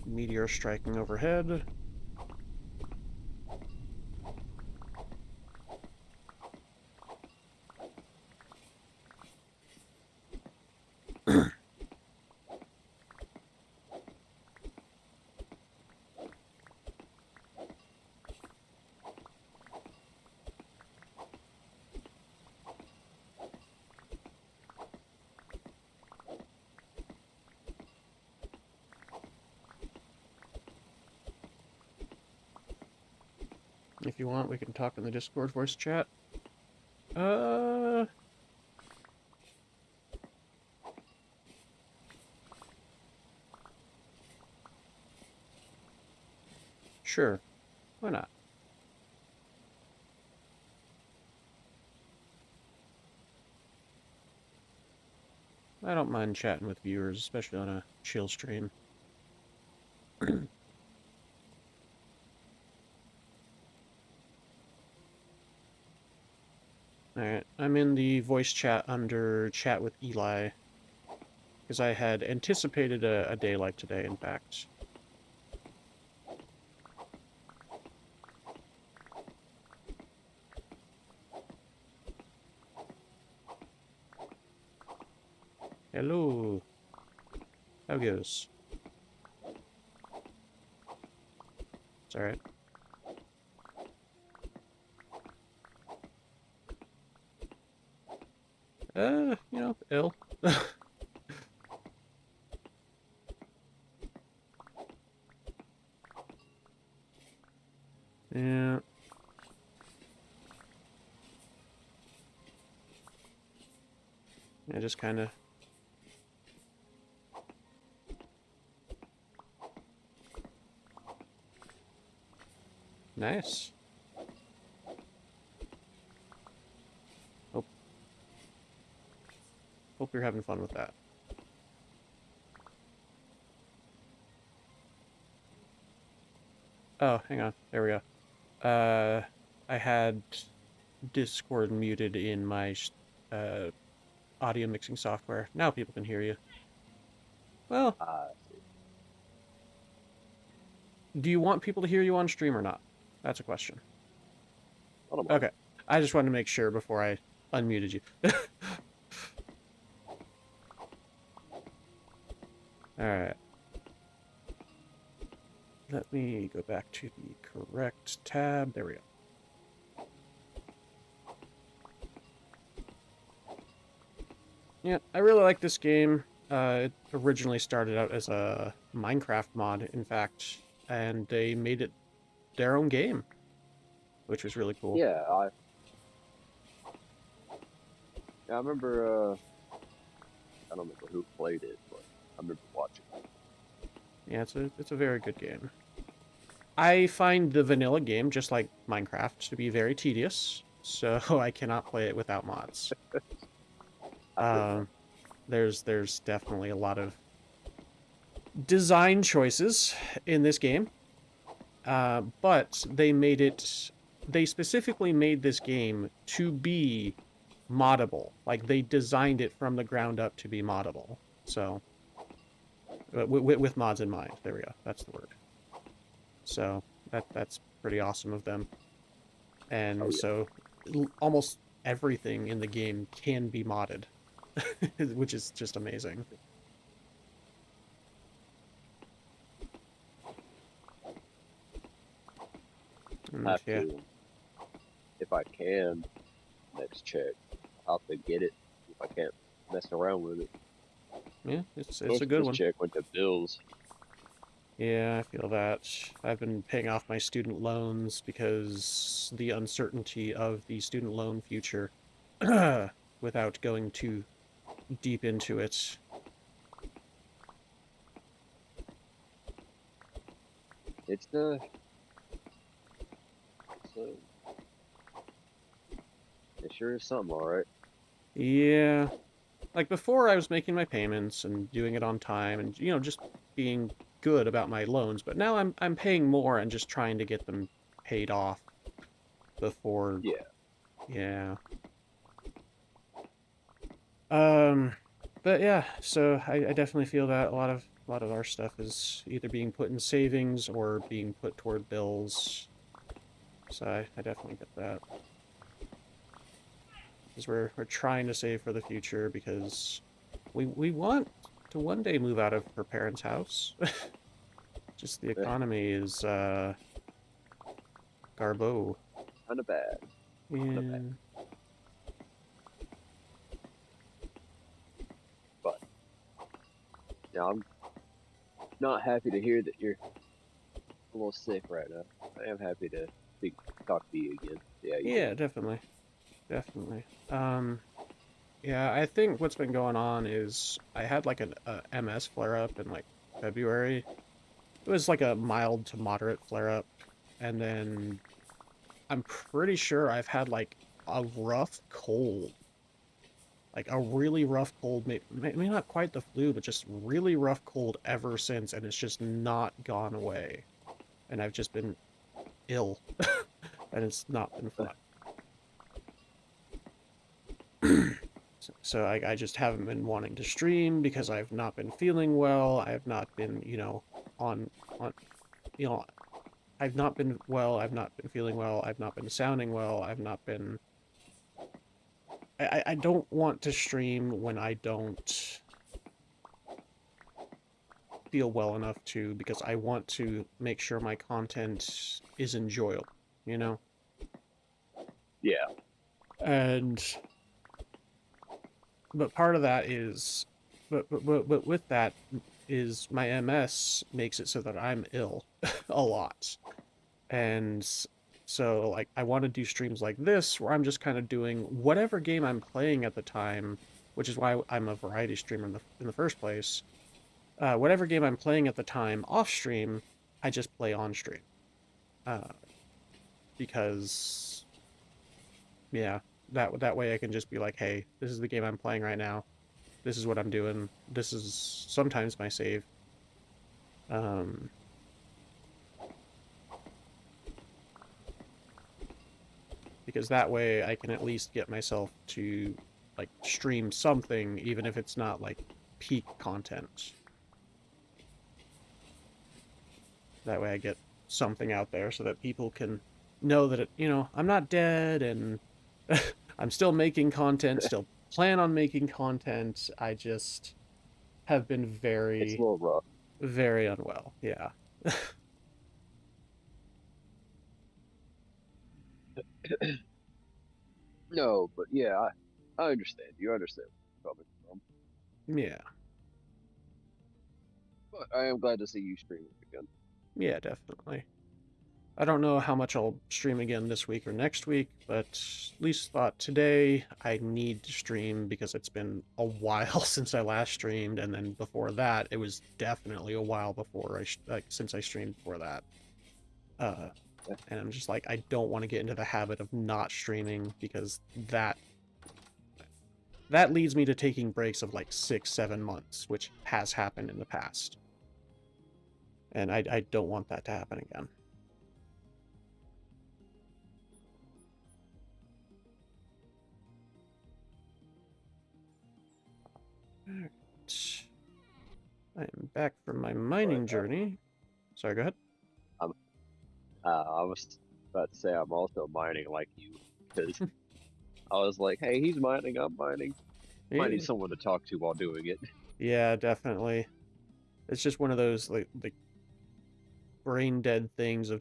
Meteor striking overhead. If you want, we can talk in the Discord voice chat. Sure. Why not? I don't mind chatting with viewers, especially on a chill stream. Alright, I'm in the voice chat under chat with Eli, because I had anticipated a day like today, in fact. Hello. How goes? It's alright. You know, ill. Yeah. Yeah, just kind of... Nice. Hope you're having fun with that. Oh, hang on. There we go. I had Discord muted in my audio mixing software. Now people can hear you. Well, do you want people to hear you on stream or not? That's a question. Okay. I just wanted to make sure before I unmuted you. Alright. Let me go back to the correct tab. There we go. Yeah, I really like this game. It originally started out as a Minecraft mod, in fact, and they made it their own game, which was really cool. Yeah, I remember. I don't remember who played it, but I remember watching it. Yeah, it's a very good game. I find the vanilla game, just like Minecraft, to be very tedious, so I cannot play it without mods. I feel that. Um, there's definitely a lot of design choices in this game, but they specifically made this game to be moddable. Like they designed it from the ground up to be moddable. So with mods in mind, there we go. That's the word. So that's pretty awesome of them. Oh And yeah. so almost everything in the game can be modded, which is just amazing. And Have yeah, to if I can next check. I'll have to get it if I can't mess around with it. yeah, it's Most a of good this one. check went to bills. Yeah, I feel that. I've been paying off my student loans because the uncertainty of the student loan future without going too deep into it. It's the so it sure is something, all right. Yeah, like before I was making my payments and doing it on time and just being good about my loans, but now I'm paying more and just trying to get them paid off before Yeah, yeah. Um but yeah, so I definitely feel that a lot of our stuff is either being put in savings or being put toward bills. So I definitely get that. Because we're trying to save for the future because we want to one day move out of her parents' house. Just the economy is garbo. kind of bad, kind of bad. Yeah. But yeah, I'm not happy to hear that you're a little sick right now. I am happy to speak, talk to you again. Yeah, you Yeah, doing? definitely. Definitely. Yeah, I think what's been going on is I had like a MS flare up in like February. It was like a mild to moderate flare up, and then I'm pretty sure I've had like a rough cold, like a really rough cold, maybe not quite the flu, but just really rough cold ever since, and it's just not gone away. And I've just been ill, and it's not been fun. So I just haven't been wanting to stream because I've not been feeling well. I have not been, on, you know, I've not been well. I've not been feeling well. I've not been sounding well. I've not been. I don't want to stream when I don't feel well enough to because I want to make sure my content is enjoyable, you know? Yeah, And but part of that is but with that is my MS makes it so that I'm ill a lot. And so like I want to do streams like this where I'm just kind of doing whatever game I'm playing at the time, which is why I'm a variety streamer in the first place. Whatever game I'm playing at the time off stream, I just play on stream. Uh, because yeah, that way I can just be like, hey, this is the game I'm playing right now. This is what I'm doing. This is sometimes my save. Um, because that way I can at least get myself to like stream something, even if it's not like peak content. That way I get something out there so that people can know that I'm not dead and I'm still making content, still plan on making content. I just have been it's a very, little rough. very unwell. Yeah. No, but yeah, I understand. You understand where I'm coming from. Yeah. But I am glad to see you streaming again. Yeah, definitely. I don't know how much I'll stream again this week or next week, but at least thought today I need to stream because it's been a while since I last streamed, and then before that, it was definitely a while before since I streamed before that. Uh, and I'm just like, I don't want to get into the habit of not streaming because that leads me to taking breaks of like 6-7 months, which has happened in the past. And I don't want that to happen again. Alright. I am back from my mining But journey. Sorry, go ahead. I'm, I was about to say I'm also mining like you because I was like, hey, he's mining, I'm mining. Might need Yeah, someone to talk to while doing it. yeah, definitely. It's just one of those like brain dead things of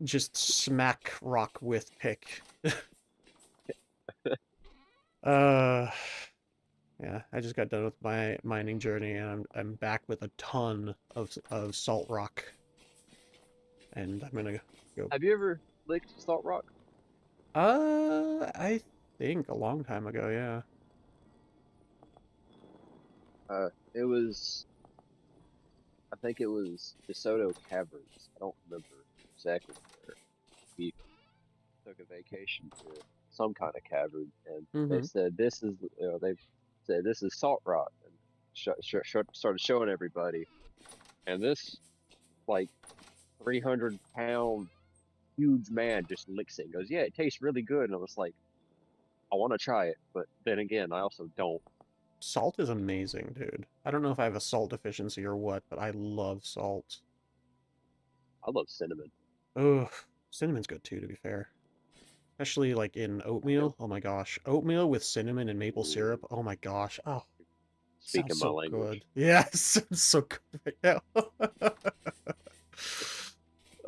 just smack rock with pick. uh yeah, I just got done with my mining journey and I'm back with a ton of salt rock. And I'm gonna go. Have you ever licked Salt Rock? I think a long time ago, yeah. It was, I think it was DeSoto Caverns. I don't remember exactly where. We took a vacation to some kind of cavern, and they Mm-hmm. said this is, they said this is Salt Rock, and started showing everybody, and this like 300-pound huge man just licks it and goes, yeah, it tastes really good, and I was like, I want to try it, but then again, I also don't. Salt is amazing, dude. I don't know if I have a salt deficiency or what, but I love salt. I love cinnamon. Ugh, cinnamon's good too, to be fair. Especially like in Yeah. oatmeal. Oh my gosh. Oatmeal with cinnamon and maple Ooh, syrup. Oh my gosh. Oh, sounds speaking my so language. good. Yes, it's so good right now.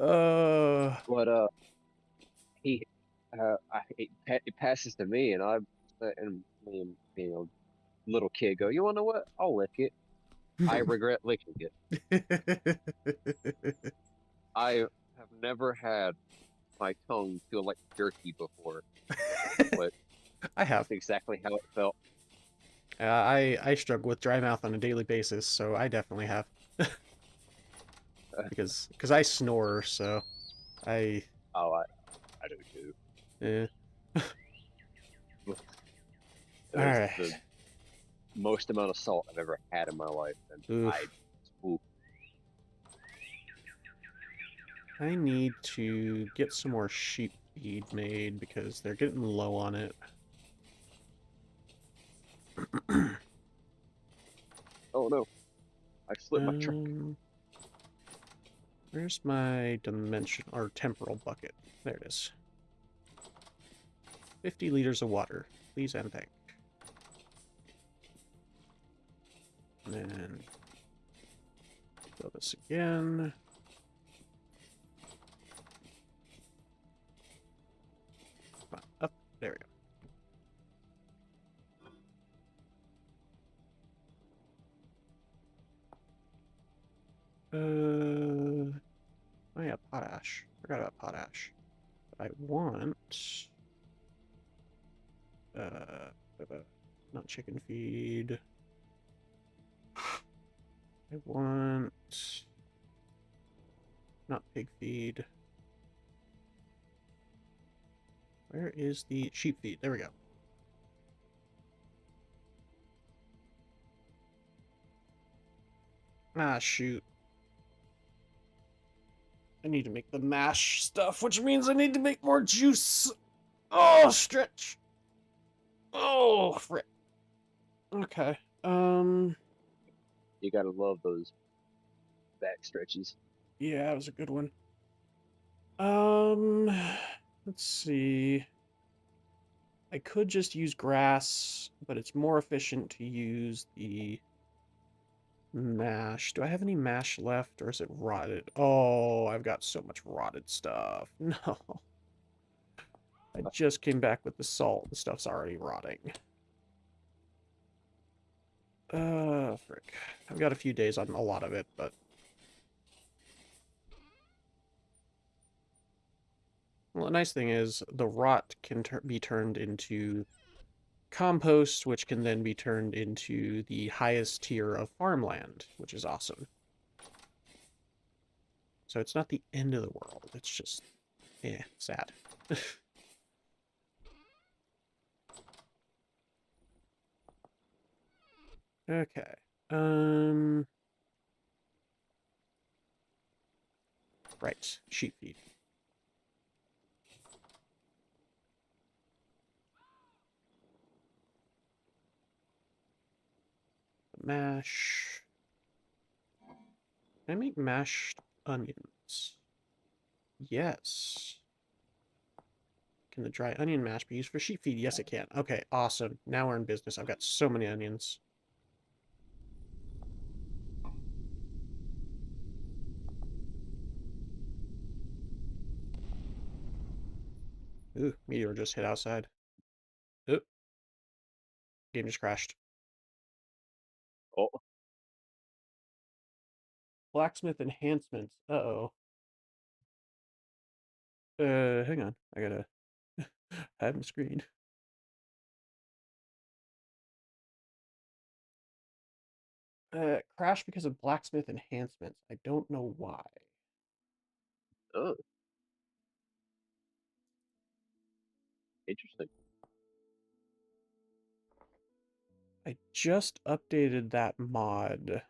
uh, But he it passes to me, and me and little kid go, you want to know what? I'll lick it. I regret licking it. I have never had my tongue feel like jerky before, but I have. that's exactly how it felt. I struggle with dry mouth on a daily basis, so I definitely have. Uh, Because I snore, so I oh, I do too. eh. It All is right. the most amount of salt I've ever had in my life, and Oof. ooh, I need to get some more sheep feed made because they're getting low on it. oh no, I slipped my truck. Um, where's my dimension or temporal bucket? There it is. 50 liters of water, please and thank. And then fill this again. Come on, up. There we go. Oh yeah, potash. Forgot about potash. I want uh, not chicken feed. I want not pig feed. Where is the sheep feed? There we go. Ah, shoot. I need to make the mash stuff, which means I need to make more juice. Oh, stretch. Oh, frick. Okay. You gotta love those back stretches. Yeah, it was a good one. Um, let's see. I could just use grass, but it's more efficient to use the mash. Do I have any mash left, or is it rotted? Oh, I've got so much rotted stuff. No. I just came back with the salt. The stuff's already rotting. Frick. I've got a few days on a lot of it, but... Well, the nice thing is the rot can be turned into compost, which can then be turned into the highest tier of farmland, which is awesome. So it's not the end of the world. It's just, sad. Okay. Um, right. Sheep feed. Mash. Can I make mashed onions? Yes. Can the dry onion mash be used for sheep feed? Yes, it can. Okay, awesome. Now we're in business. I've got so many onions. Ooh, meteor just hit outside. Ooh, game just crashed. Oh, Blacksmith enhancements. Uh-oh. Hang on. I gotta hide my screen. Crashed because of blacksmith enhancements. I don't know why. oh, interesting. I just updated that mod.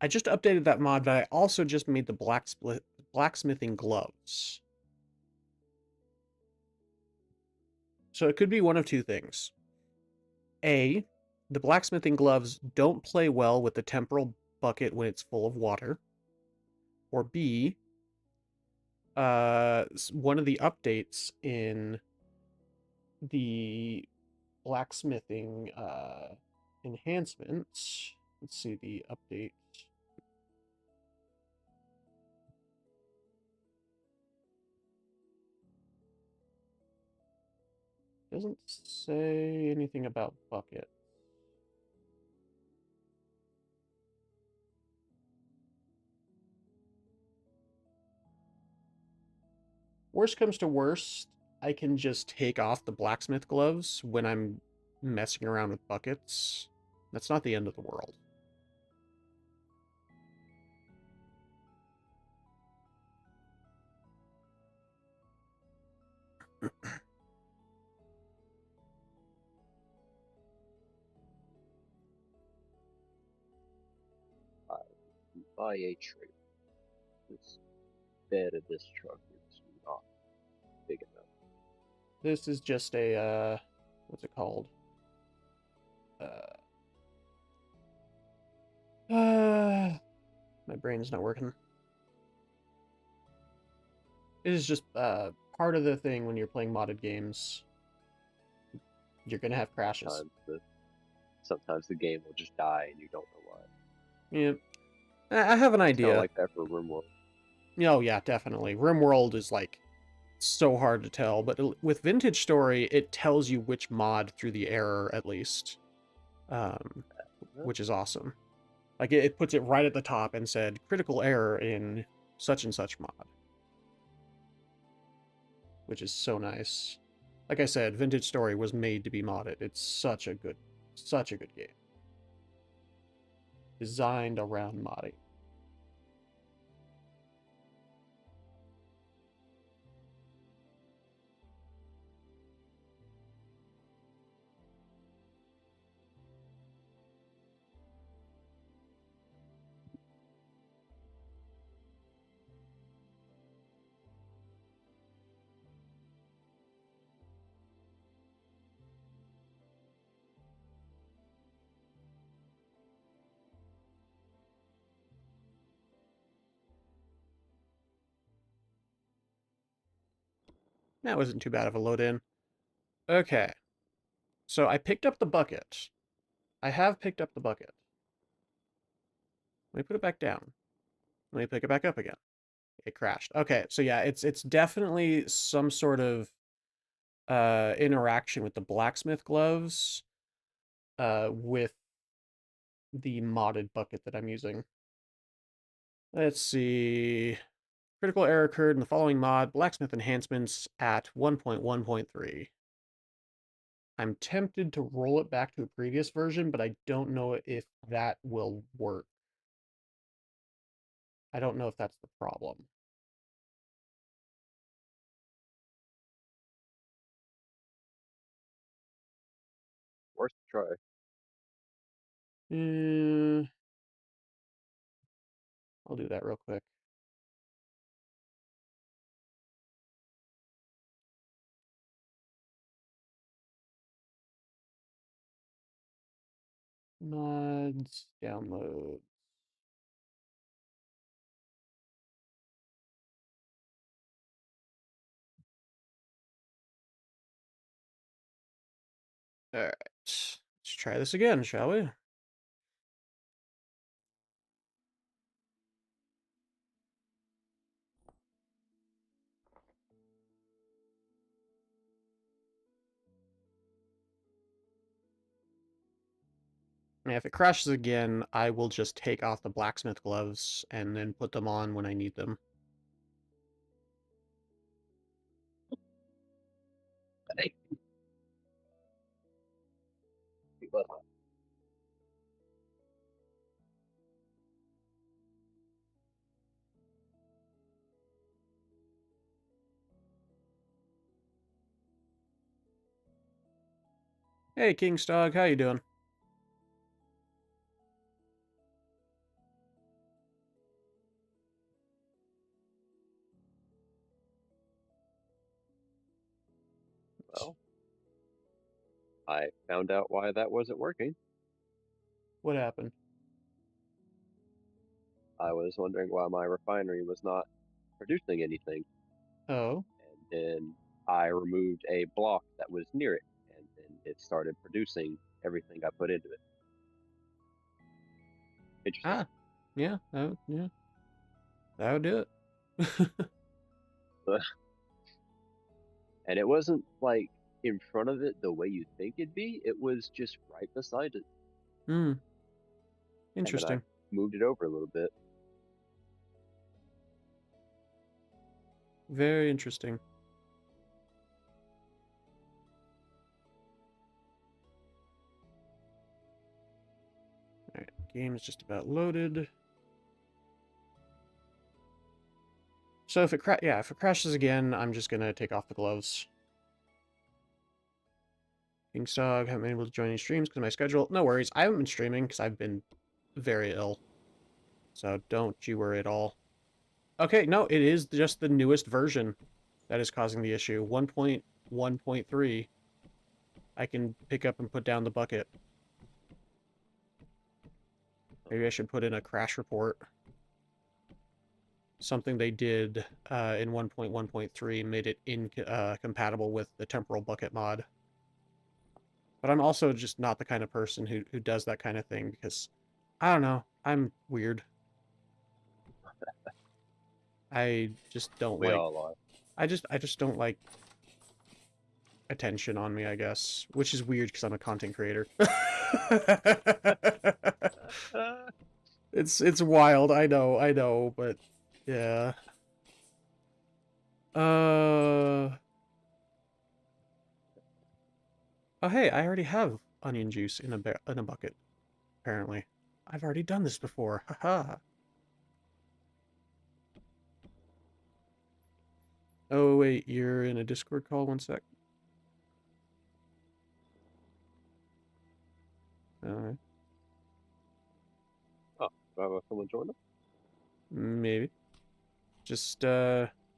I just updated that mod, but I also just made the blacksmithing gloves. So it could be one of two things. A, the blacksmithing gloves don't play well with the temporal bucket when it's full of water. Or B, one of the updates in the blacksmithing enhancements. Let's see the update. Doesn't say anything about bucket. Worst comes to worst, I can just take off the blacksmith gloves when I'm messing around with buckets. That's not the end of the world. I buy a trailer. This bed of this truck is not big enough. This is just a, what's it called? Uh, my brain's not working. It is just, part of the thing when you're playing modded games. You're gonna have crashes. Sometimes the game will just die and you don't know why. Yeah. I have an It's kind of idea. like that for RimWorld. Oh, yeah, definitely. RimWorld is, like, so hard to tell, but with Vintage Story, it tells you which mod through the error, at least. Um, which is awesome. Like, it puts it right at the top and said, critical error in such and such mod. Which is so nice. Like I said, Vintage Story was made to be modded. It's such a good game. Designed around modding. That wasn't too bad of a load in. Okay. So I picked up the bucket. I have picked up the bucket. Let me put it back down. Let me pick it back up again. It crashed. Okay, so yeah, it's definitely some sort of interaction with the blacksmith gloves with the modded bucket that I'm using. Let's see. Critical error occurred in the following mod, blacksmith enhancements at 1.1.3. I'm tempted to roll it back to a previous version, but I don't know if that will work. I don't know if that's the problem. Worth a try. I'll do that real quick. Mods, download. All right, let's try this again, shall we? And if it crashes again, I will just take off the blacksmith gloves and then put them on when I need them. Hey, Hey, Kingstog, how you doing? well, I found out why that wasn't working. What happened? I was wondering why my refinery was not producing anything. Oh, And then I removed a block that was near it, and then it started producing everything I put into it. Interesting. ah, yeah, yeah, that would do it. And it wasn't like in front of it the way you think it'd be. It was just right beside it. Hmm, And then I interesting. moved it over a little bit. Very interesting. All right, game is just about loaded. So if it crashes again, I'm just gonna take off the gloves. Kingstog, haven't been able to join any streams because of my schedule. No worries, I haven't been streaming because I've been very ill. So don't you worry at all. Okay, no, it is just the newest version that is causing the issue. 1.1.3. I can pick up and put down the bucket. Maybe I should put in a crash report. Something they did in 1.1.3 made it incompatible with the temporal bucket mod. But I'm also just not the kind of person who does that kind of thing because, I don't know, I'm weird. I just don't We like, all are. I just don't like attention on me, I guess, which is weird because I'm a content creator. It's wild, I know, but yeah. Uh oh, hey, I already have onion juice in a bucket. Apparently, I've already done this before. Haha. Oh wait, you're in a Discord call. One sec. All right, Oh, do I have someone join us? maybe. Just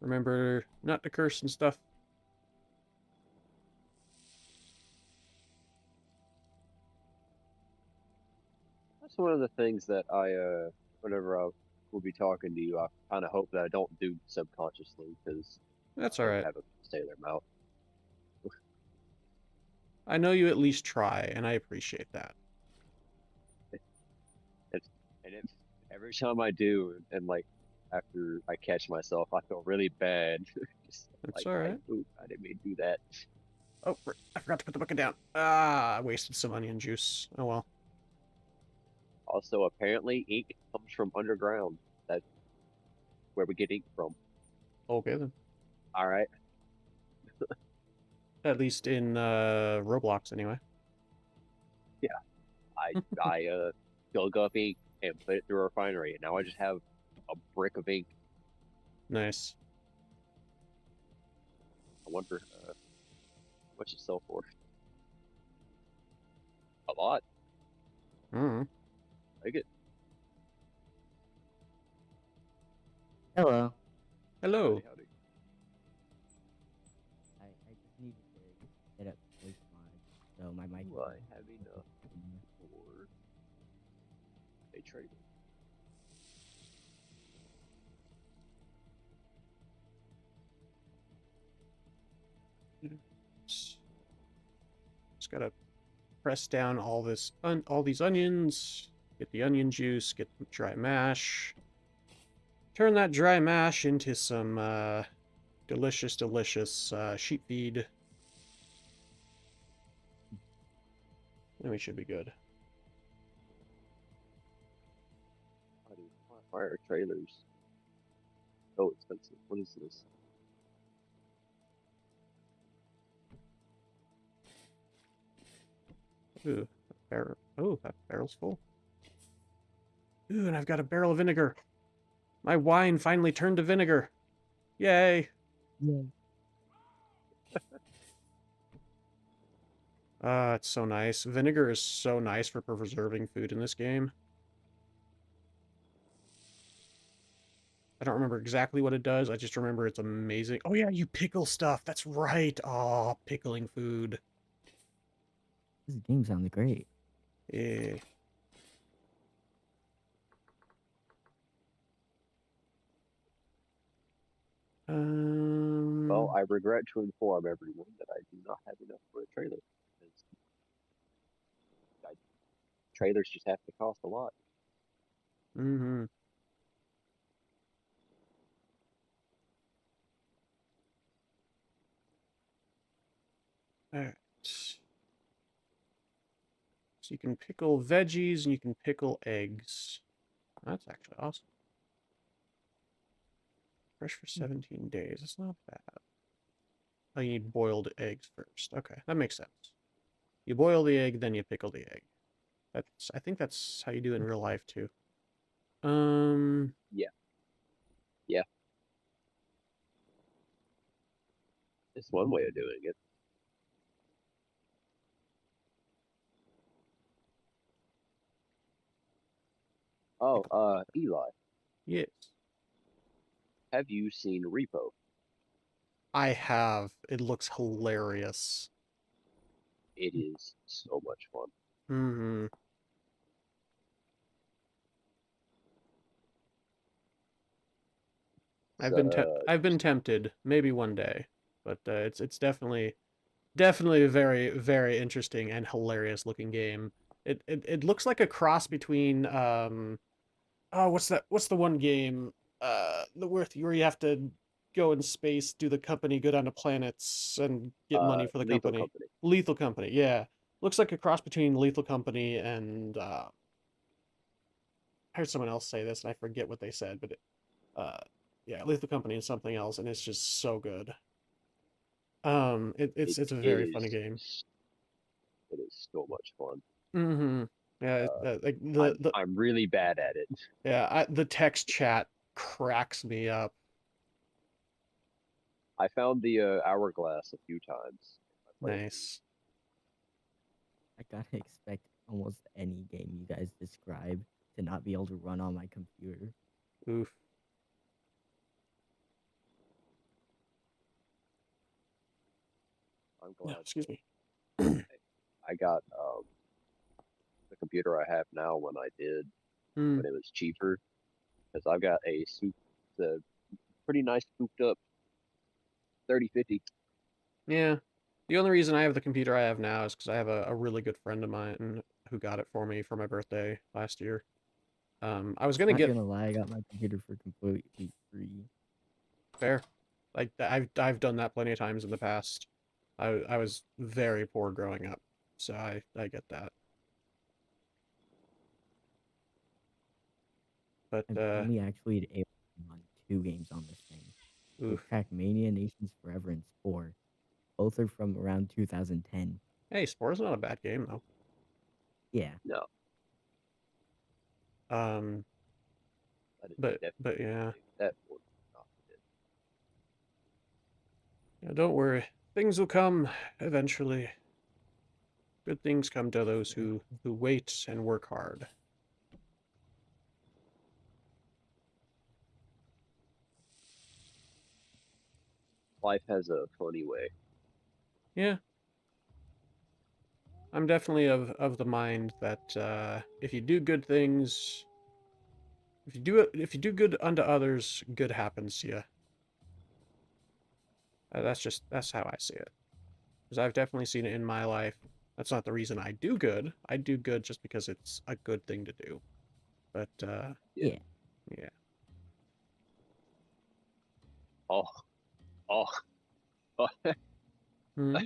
remember not to curse and stuff. That's one of the things that whenever I will be talking to you, I kind of hope that I don't do subconsciously because That's I all hate right. having to stay in their mouth. I know you at least try, and I appreciate that. It's, and it's every time I do, and like after I catch myself, I feel really bad. Just That's like, all I, right. ooh, I didn't mean to do that. Oh, I forgot to put the bucket down. Ah, I wasted some onion juice. Oh well. Also, apparently, ink comes from underground. That's where we get ink from. Okay then. All right. At least in Roblox anyway. Yeah. I dug up ink and put it through a refinery, and now I just have a brick of ink. Nice. I wonder how much it sell for. A lot. Mm. I get Hello. Hello. howdy howdy. I just needed to set up voice mod so my mic Do is I have enough for a trailer? Just gotta press down all these onions, get the onion juice, get the dry mash, turn that dry mash into some delicious, delicious sheep feed, and we should be good. Why are trailers so expensive? What is this? Ooh, barrel. Oh, that barrel's full. Ooh, and I've got a barrel of vinegar. My wine finally turned to vinegar. Yay! Yeah. It's so nice. Vinegar is so nice for preserving food in this game. I don't remember exactly what it does. I just remember it's amazing. Oh yeah, you pickle stuff. That's right. Oh, pickling food. This game sounds great. Yeah. Well, I regret to inform everyone that I do not have enough for a trailer. Because trailers just have to cost a lot. Mm-hmm. All right. So you can pickle veggies and you can pickle eggs. That's actually awesome. Fresh for 17 days. That's not bad. Oh, you need boiled eggs first. Okay, that makes sense. You boil the egg, then you pickle the egg. I think that's how you do it in real life too. Um, Yeah, yeah. It's one way of doing it. Oh, Eli, yes. have you seen Repo? I have. It looks hilarious. It is so much fun. Mm-hmm. It's I've been just tempted, maybe one day, but it's definitely a very very interesting and hilarious looking game. It looks like a cross between oh what's the one game the where you have to go in space, do the company, go down to planets and get money for the Lethal company. Company. Lethal Company, yeah. Looks like a cross between Lethal Company and I heard someone else say this and I forget what they said, but uh yeah, Lethal Company and something else, and it's just so good. It It's a it very funny is game. it is so much fun. Mm-hmm. Yeah, Uh, like the I'm really bad at it. the text chat cracks me up. I found the hourglass a few times in my playthrough. Nice. I gotta expect almost any game you guys describe to not be able to run on my computer. Oof. I'm No, glad excuse me. I got the computer I have now when I did Hmm. when it was cheaper because I've got the pretty nice souped up 3050. Yeah. The only reason I have the computer I have now is because I have a really good friend of mine who got it for me for my birthday last year. I was gonna Not get gonna lie, I got my computer for completely free. fair. Like I've done that plenty of times in the past. I was very poor growing up, so I get that. But I've only actually able to run 2 games on this thing. So oof. Trackmania, Nations Forever, and Spore. Both are from around 2010. Hey, Spore's not a bad game though. Yeah. No, Um, that is but definitely yeah, that was not it. yeah, don't worry, things will come eventually. Good things come to those Yeah. who wait and work hard. Life has a funny way. Yeah, I'm definitely of the mind that if you do good things, if you do good unto others, good happens to you. That's how I see it. Because I've definitely seen it in my life. That's not the reason I do good. I do good just because it's a good thing to do. But Yeah. Yeah. yeah. Oh, oh, oh. Hmm?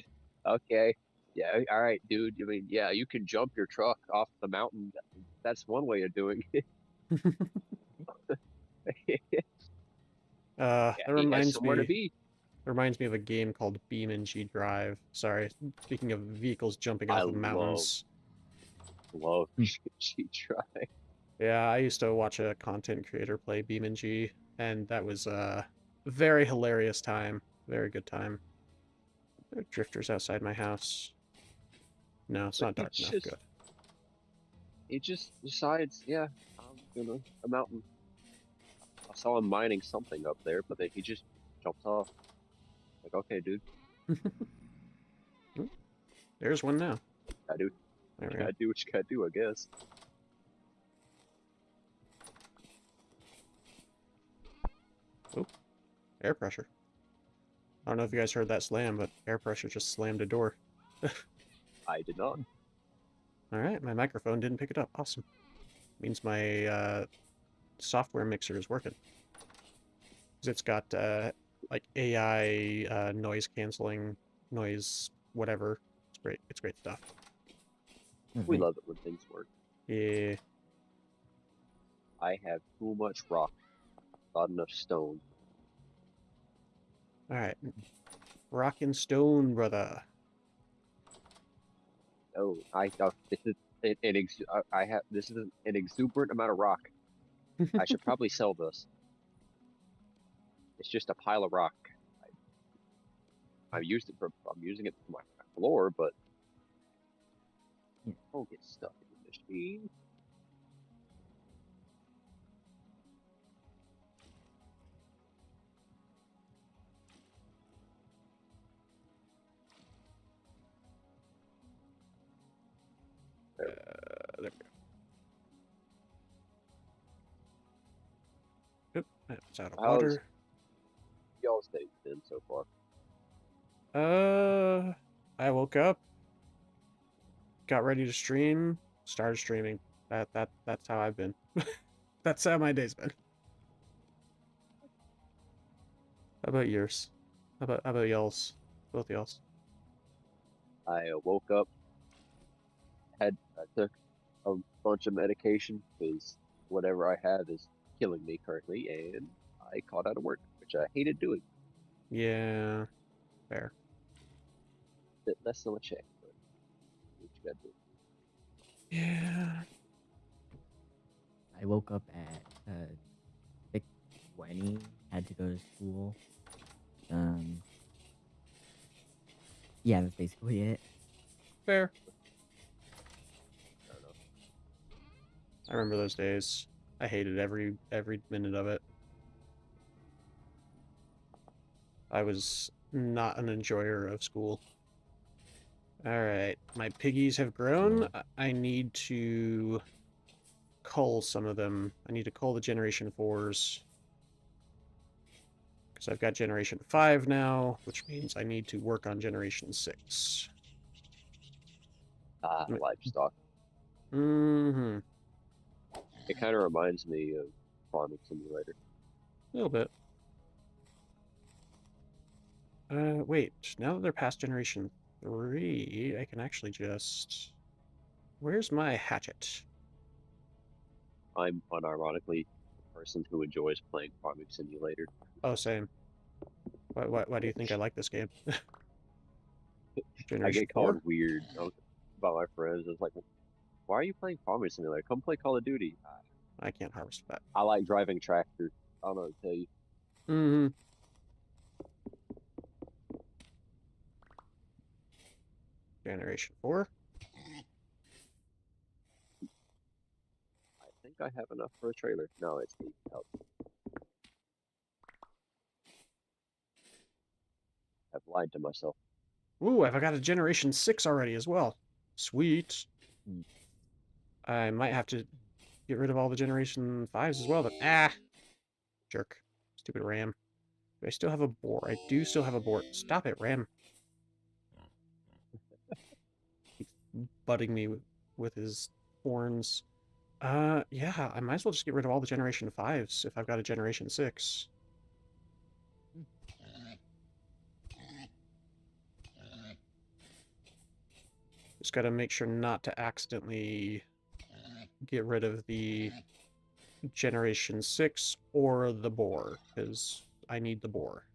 Okay. Yeah. All right, dude. I mean, yeah, you can jump your truck off the mountain. That's one way of doing it. Yeah, That he has reminds somewhere to me be. of a game called BeamNG Drive. Sorry, speaking of vehicles jumping I off of mountains. love Hmm. she try. Yeah, I used to watch a content creator play BeamNG, and that was a very hilarious time. Very good time. There are drifters outside my house. No, it's But not dark enough. Good. he just decides, yeah, I'm gonna a mountain. I saw him mining something up there, but then he just jumps off. Like, okay, dude, There's one now. I do, There we go. gotta do what you gotta do, I guess. Oh, air pressure. I don't know if you guys heard that slam, but air pressure just slammed a door. I did not. All right, my microphone didn't pick it up. Awesome. Means my software mixer is working. 'Cause it's got like AI noise canceling, noise whatever. It's great. It's great stuff. All We right. love it when things work. Yeah. I have too much rock, not enough stone. All right. Rock and stone, brother. Oh, this is I have this is an exuberant amount of rock. I should probably sell this. It's just a pile of rock. I'm using it for my floor, but Yeah. don't get stuck in the machine. There we There we go. Oop, that's out of go. How's water. y'all's day been so far? I woke up, got ready to stream, started streaming. That's how I've been. That's how my day's been. How about yours? How about y'all's? Both y'all's. I woke up, I took a bunch of medication because whatever I have is killing me currently, and I called out of work, which I hated doing. Yeah, fair. Bit less than a check, but what you gotta do. Yeah. I woke up at 6:20. Had to go to school. Um. Yeah, that's basically it. Fair. I don't know. I remember those days. I hated every minute of it. I was not an enjoyer of school. Alright, my piggies have grown. Yeah. I need to cull some of them. I need to cull the Generation 4s. Because I've got Generation 5 now, which means I need to work on Generation 6. Livestock. Mm-hmm. It kind of reminds me of Farming Simulator. A little bit. Wait, now that they're past Generation 3, I can actually just... Where's my hatchet? I'm unironically person who enjoys playing Farming Simulator. Oh, same. Why do you think I like this game? I Generation get 4? called weird by my friends. It's like, why are you playing Farming Simulator? Come play Call of Duty. I can't harvest that. I like driving tractors. I don't know what to tell you. Mm-hmm. Generation 4? I think I have enough for a trailer. No, it's 8,000. I've lied to myself. Ooh, I've got a Generation 6 already as well. Sweet. Mm. I might have to get rid of all the Generation 5s as well, but jerk. Stupid RAM. Do I still have a boar? I do still have a boar. Stop it, RAM. Keeps butting me with his horns. Yeah, I might as well just get rid of all the Generation 5s if I've got a Generation 6. Just gotta make sure not to accidentally get rid of the Generation 6 or the boar, because I need the boar.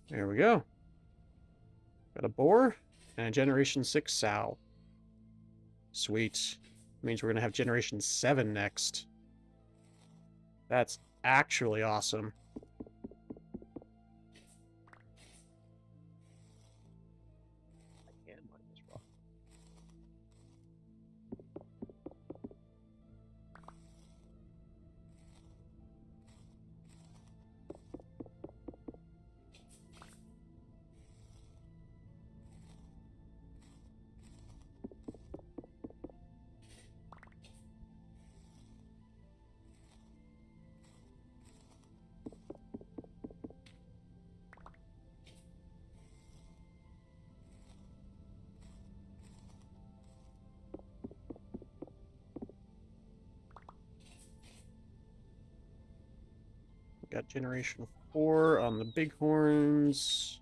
There we go. Got a boar and a Generation 6 sow. Sweet. Means we're gonna have Generation 7 next. That's actually awesome. I can mine this rock. Got Generation 4 on the bighorns.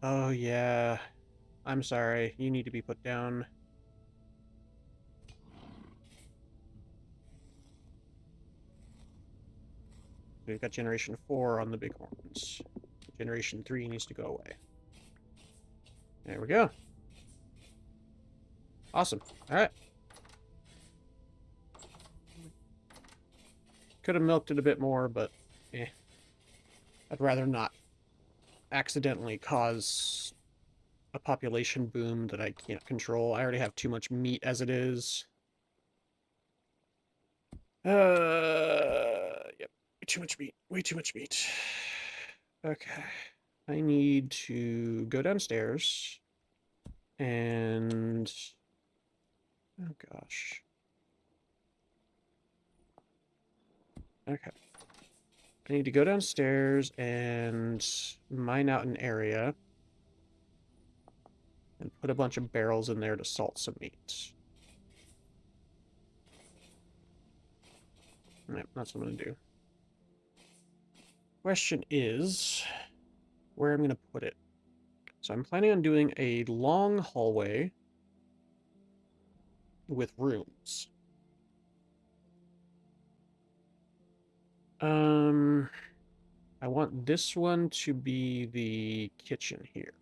Oh, yeah. I'm sorry. You need to be put down. We've got Generation 4 on the bighorns. Generation 3 needs to go away. There we go. Awesome. Alright. Could have milked it a bit more, but I'd rather not accidentally cause a population boom that I can't control. I already have too much meat as it is. Yep. Way too much meat. Way too much meat. Okay. I need to go downstairs and... Oh, gosh. Okay. I need to go downstairs and mine out an area and put a bunch of barrels in there to salt some meat. Yep, that's what I'm going to do. Question is where I'm going to put it. So I'm planning on doing a long hallway with rooms. I want this one to be the kitchen here.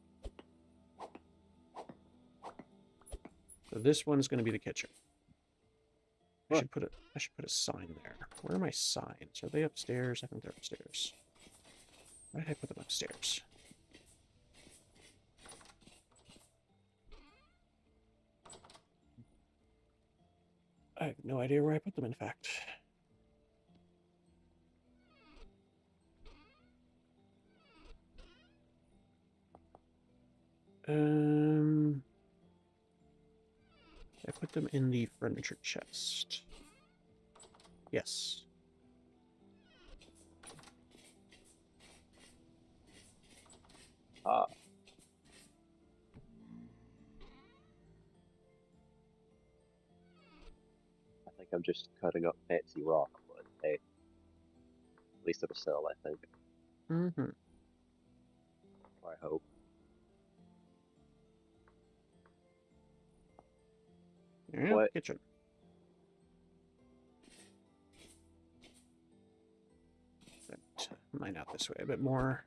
So this one's going to be the kitchen. I should put a sign there. Where are my signs? Are they upstairs? I think they're upstairs. Why did I put them upstairs? I have no idea where I put them, in fact. I put them in the furniture chest. Yes. Ah. I think I'm just cutting up fancy rock, but hey, at least it'll sell, I think. Mm-hmm. Or I hope. Yeah, What? kitchen. But, mine out this way a bit more.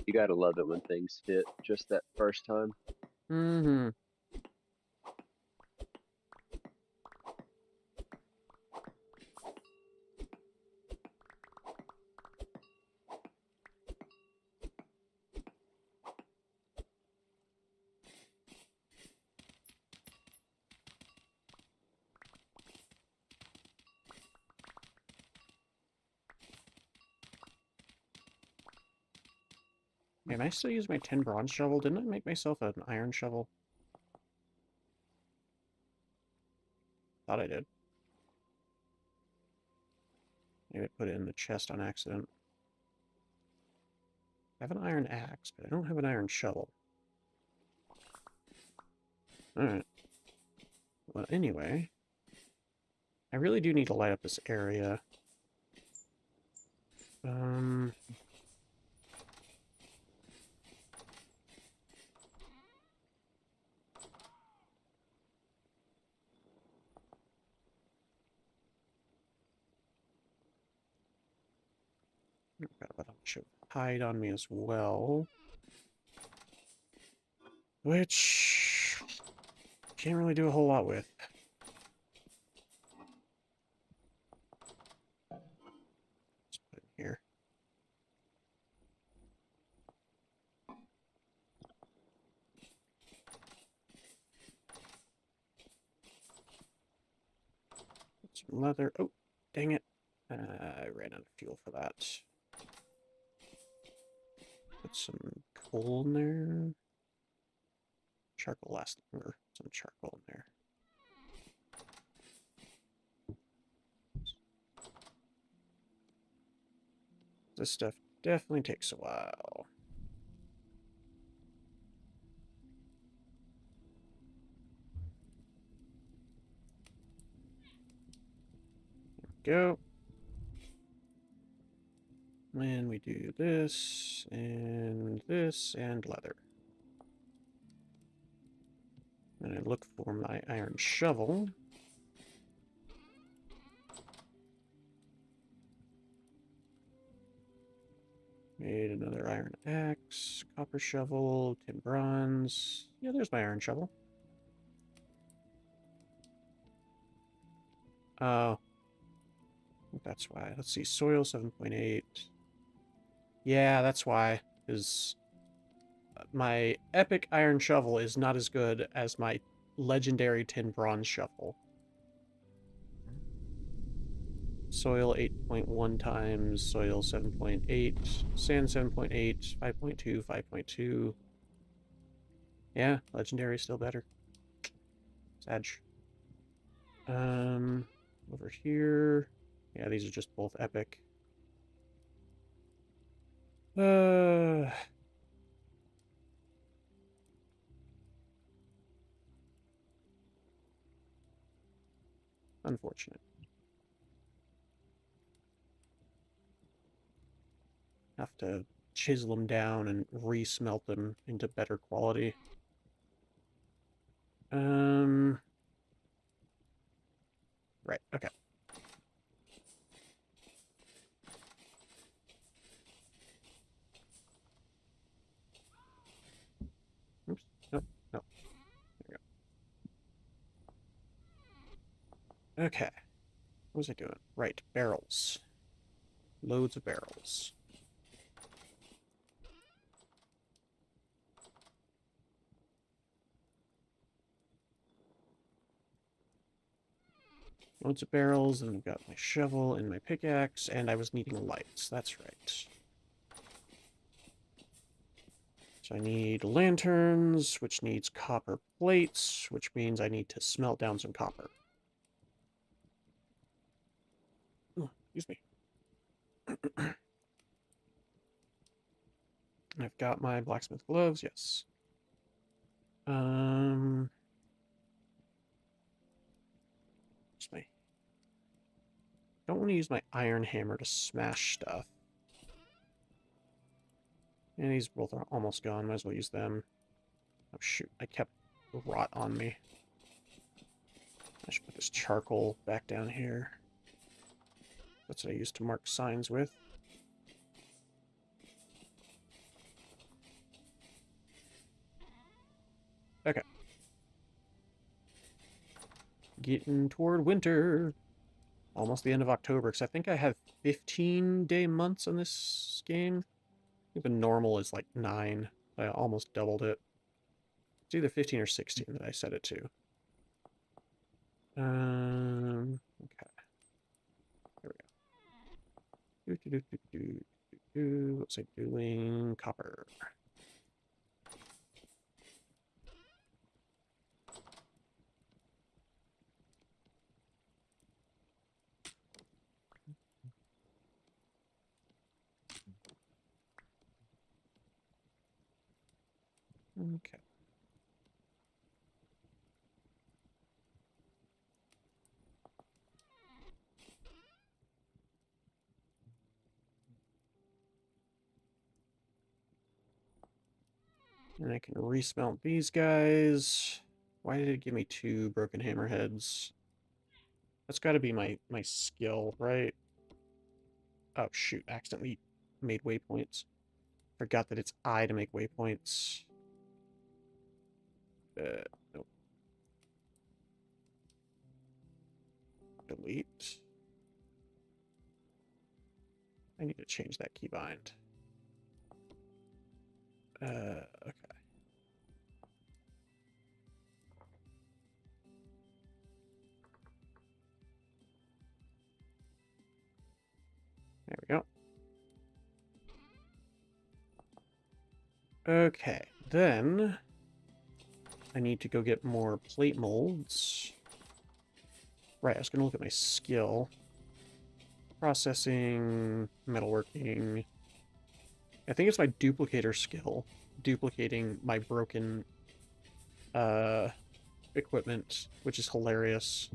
You gotta love it when things fit just that first time. Mm-hmm. Man, I still use my tin bronze shovel. Didn't I make myself an iron shovel? Thought I did. Maybe I put it in the chest on accident. I have an iron axe, but I don't have an iron shovel. Alright. Well, anyway. I really do need to light up this area. Um... I've got a bunch of hide on me as well. Which... can't really do a whole lot with. Let's put it in here. Put some leather. Oh, dang it. I ran out of fuel for that. Put some coal in there. Charcoal lasts longer. Some charcoal in there. This stuff definitely takes a while. Go. And we do this, and leather. And I look for my iron shovel. Made another iron axe, copper shovel, tin bronze. Yeah, there's my iron shovel. Oh. That's why. Let's see, soil 7.8. Yeah, that's why. Is my epic iron shovel is not as good as my legendary tin bronze shovel. Soil 8.1 times, soil 7.8, sand 7.8, 5.2, 5.2. Yeah, legendary is still better. Sag. Over here. Yeah, these are just both epic. Unfortunate. Have to chisel them down and re-smelt them into better quality. Right, okay. Oops, nope, nope. There we go. Okay. What was I doing? Right, barrels. Loads of barrels. Loads of barrels, and I've got my shovel and my pickaxe, and I was needing lights. That's right. So I need lanterns, which needs copper plates, which means I need to smelt down some copper. Ooh, excuse me. I've got my blacksmith gloves, yes. Just my... Don't want to use my iron hammer to smash stuff. And these both are almost gone. Might as well use them. Oh, shoot. I kept rot on me. I should put this charcoal back down here. That's what I used to mark signs with. Okay. Getting toward winter. Almost the end of October, because I think I have 15-day months on this game. I think the normal is like 9. I almost doubled it. It's either 15 or 16 that I set it to. Okay. There we go. What's it doing? Copper. Okay. And I can resmelt these guys. Why did it give me 2 broken hammer heads? That's got to be my skill, right? Oh, shoot. Accidentally made waypoints. Forgot that it's I to make waypoints. Nope. Delete. I need to change that keybind. Okay. There we go. Okay, then I need to go get more plate molds. Right, I was going to look at my skill. Processing, metalworking. I think it's my duplicator skill. Duplicating my broken equipment, which is hilarious.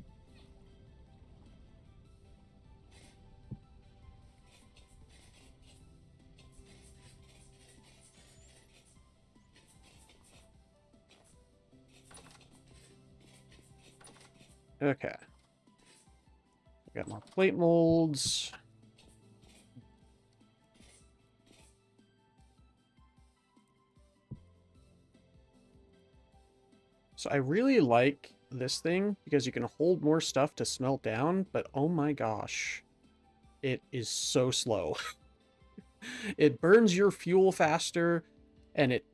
Okay. I got more plate molds. So I really like this thing because you can hold more stuff to smelt down, but oh my gosh, it is so slow. It burns your fuel faster, and it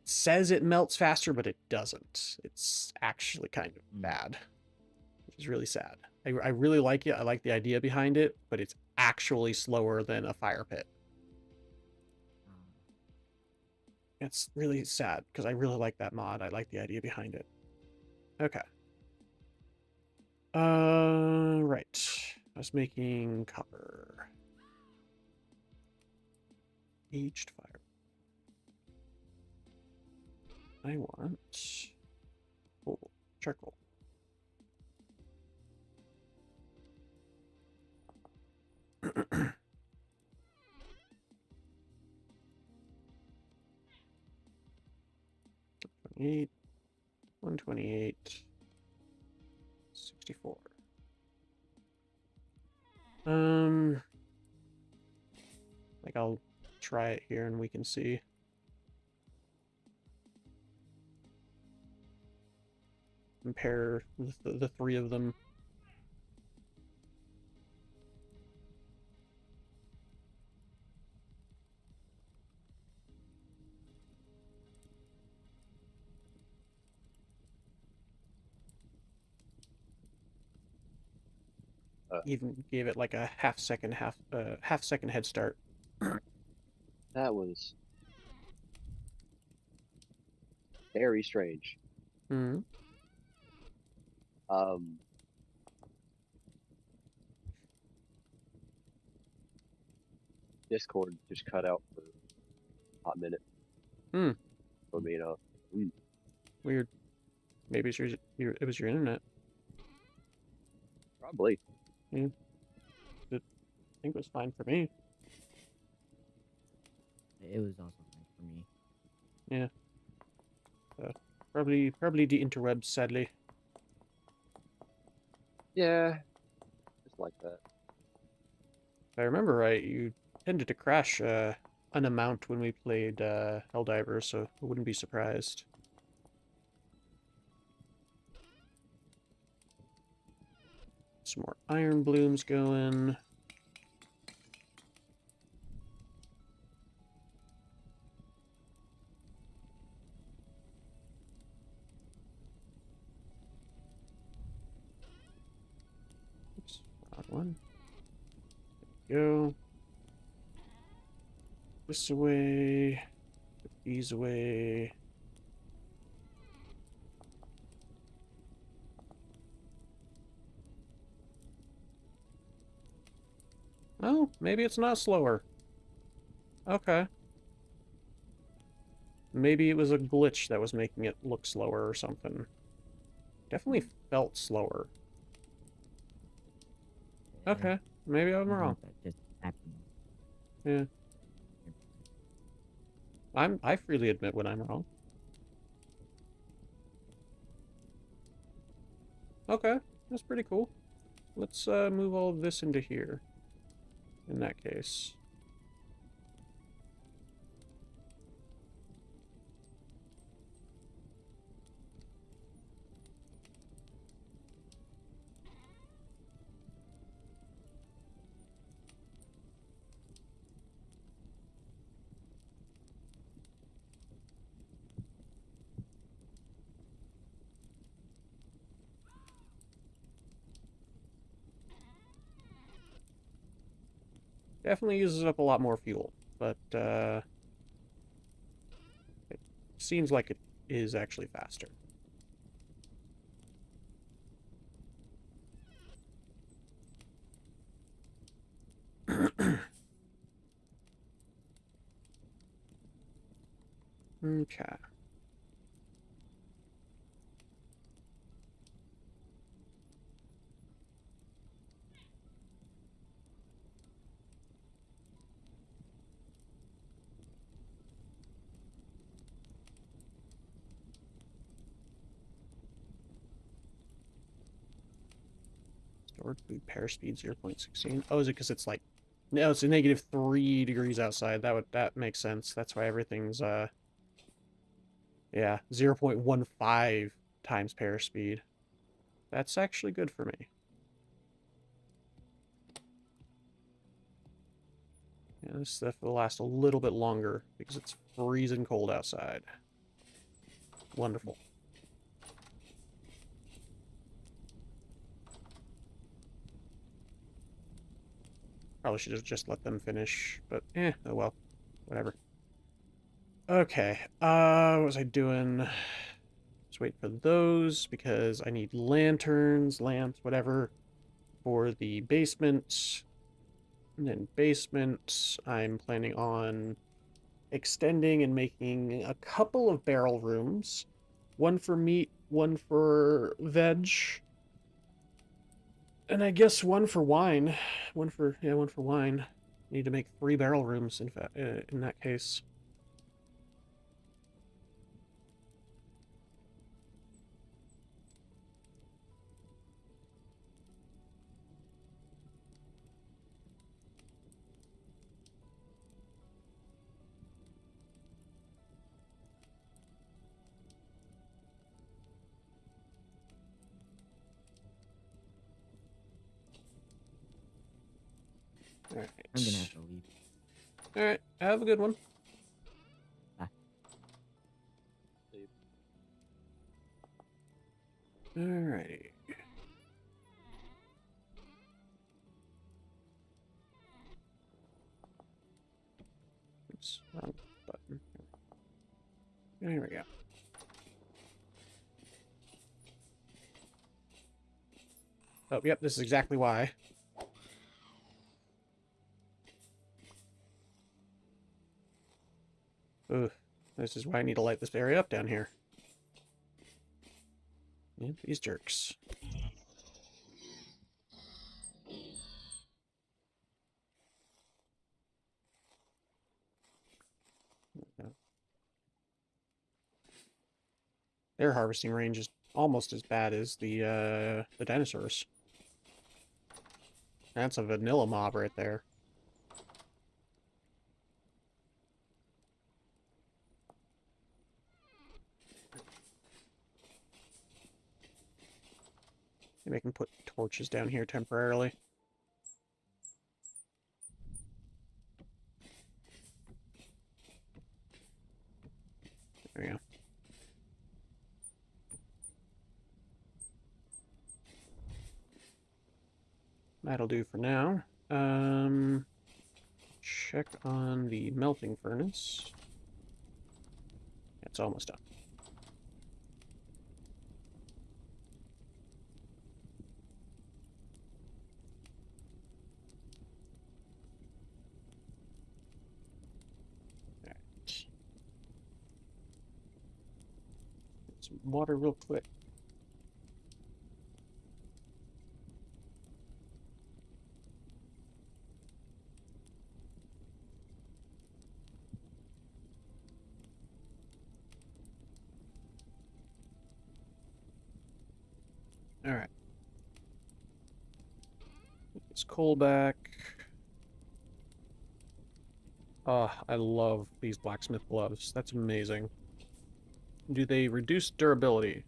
says it melts faster, but it doesn't. It's actually kind of bad, which is really sad. I really like it. I like the idea behind it, but it's actually slower than a fire pit. It's really sad because I really like that mod. I like the idea behind it. Okay. Right. I was making copper. Aged fire. I want charcoal. $128, 128, 64. Like I'll try it here and we can see. Compare the 3 of them. Even gave it like a half second head start. That was very strange. Hmm. Um, Discord just cut out for a hot minute. Hmm. For me, Weird. Maybe it's it was your internet. probably. Yeah. I think it was fine for me. It was also fine for me. Yeah. Probably the interwebs, sadly. Yeah, just like that. If I remember right, you tended to crash an amount when we played Helldivers, so I wouldn't be surprised. Some more iron blooms going. Oops, wrong one. There we go. This away. Put these away. Oh, maybe it's not slower. Okay. Maybe it was a glitch that was making it look slower or something. Definitely felt slower. Yeah, Okay, maybe I'm wrong. sometimes that just happens. Yeah, I freely admit when I'm wrong. Okay, that's pretty cool. Let's move all of this into here. In that case. Definitely uses up a lot more fuel, but it seems like it is actually faster. Okay. Stored food pair speed 0.16. Oh, is it because it's like no, it's a -3 degrees outside. That makes sense. That's why everything's yeah, 0.15 times pair speed. That's actually good for me. Yeah, this stuff will last a little bit longer because it's freezing cold outside. Wonderful. Probably should have just let them finish, but oh well. Whatever. Okay, what was I doing? Just wait for those because I need lanterns, lamps, whatever, for the basement. And then basement, I'm planning on extending and making a couple of barrel rooms. One for meat, one for veg, and I guess one for wine. One for wine. Need to make 3 barrel rooms in fact in that case. All right. I'm gonna have to leave. All right. Have a good one. Bye. Alrighty. Oops, wrong button. There we go. Oh, yep, this is exactly why. Ugh, this is why I need to light this area up down here. Yep, these jerks. Their harvesting range is almost as bad as the dinosaurs. That's a vanilla mob right there. Maybe I can put torches down here temporarily. There we go. That'll do for now. Check on the melting furnace. It's almost done. Alright. Get some water real quick. Alright. Get this coal back. Oh, I love these blacksmith gloves. That's amazing. Do they reduce durability?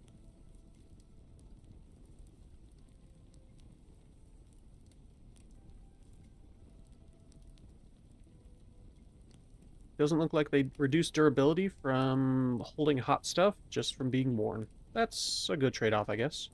Doesn't look like they reduce durability from holding hot stuff, just from being worn. That's a good trade-off, I guess.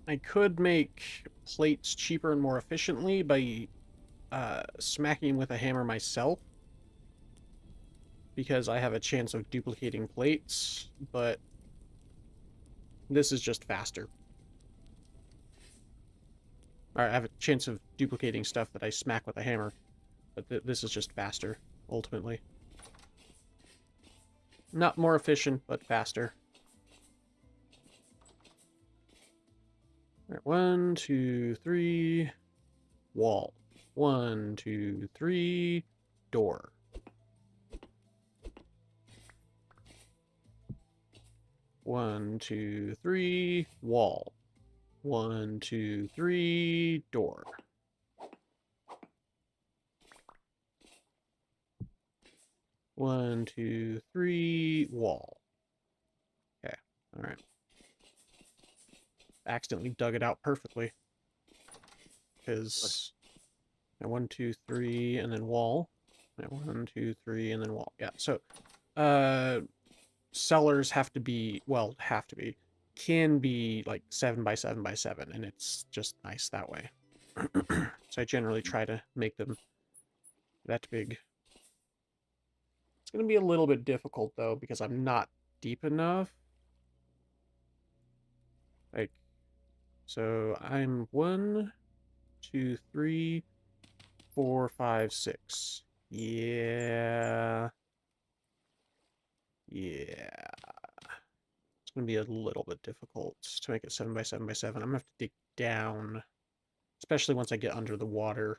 I could make plates cheaper and more efficiently by smacking with a hammer myself, because I have a chance of duplicating plates, but this is just faster. Or I have a chance of duplicating stuff that I smack with a hammer, but this is just faster, ultimately. Not more efficient, but faster. All right, 1, 2, 3, wall. 1, 2, 3, door. 1, 2, 3, wall. 1, 2, 3, door. One, two, three, wall. Okay, all right. Accidentally dug it out perfectly. Because 1, 2, 3, and then wall. 1, 2, 3, and then wall. Yeah, so cellars have to be, well, can be like 7 by 7 by 7, and it's just nice that way. So I generally try to make them that big. It's going to be a little bit difficult, though, because I'm not deep enough. Like, so I'm 1, 2, 3, 4, 5, 6. Yeah. Yeah. It's going to be a little bit difficult to make it 7 by 7 by 7. I'm going to have to dig down, especially once I get under the water.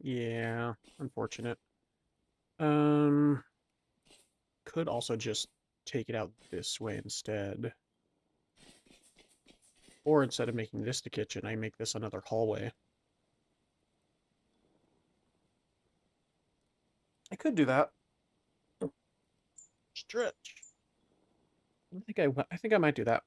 Yeah, unfortunate. Could also just take it out this way instead. Or instead of making this the kitchen, I make this another hallway. I could do that. Stretch. I think I might do that.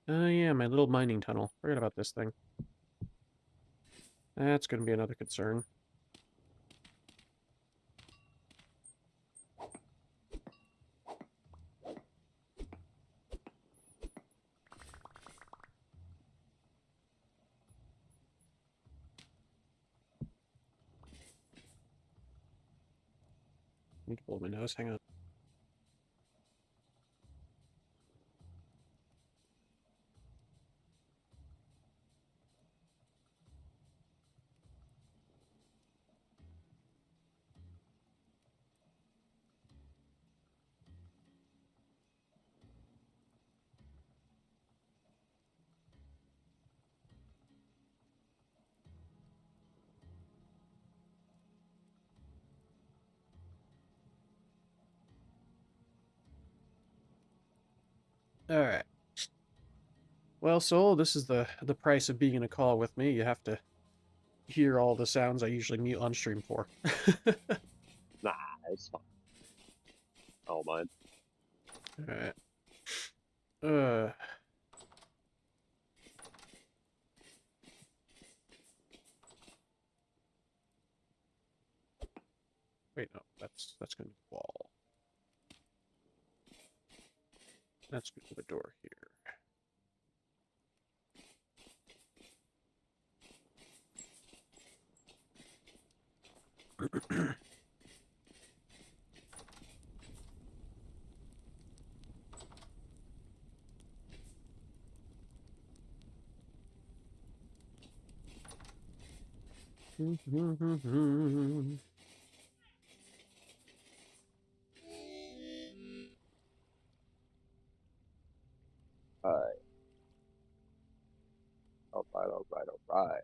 Oh yeah, my little mining tunnel. Forget about this thing. That's going to be another concern. I need to blow my nose. Hang on. All right. Well, Soul, this is the price of being in a call with me. You have to hear all the sounds I usually mute on stream for. Nah, it's fine. Oh, mine. All right. Uh. Wait, no, that's gonna be the wall. That's gonna be the door here. Alright. Alright, alright, alright.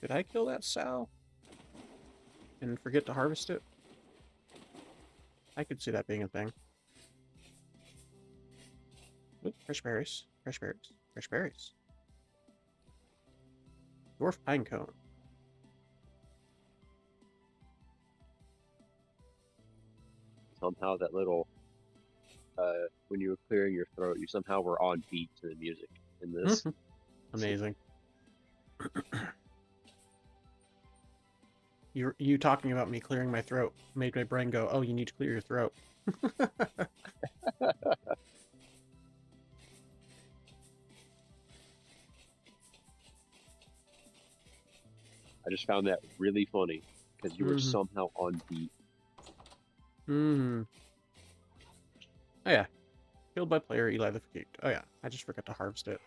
Did I kill that sow and forget to harvest it? I could see that being a thing. Ooh, fresh berries, fresh berries, fresh berries. Dwarf pine cone. Somehow that little, when you were clearing your throat, you somehow were on beat to the music in this. Amazing. You talking about me clearing my throat made my brain go, oh, you need to clear your throat. I just found that really funny because you were somehow on beat. Oh yeah. Killed by player Eli the Fatigued. Oh yeah, I just forgot to harvest it.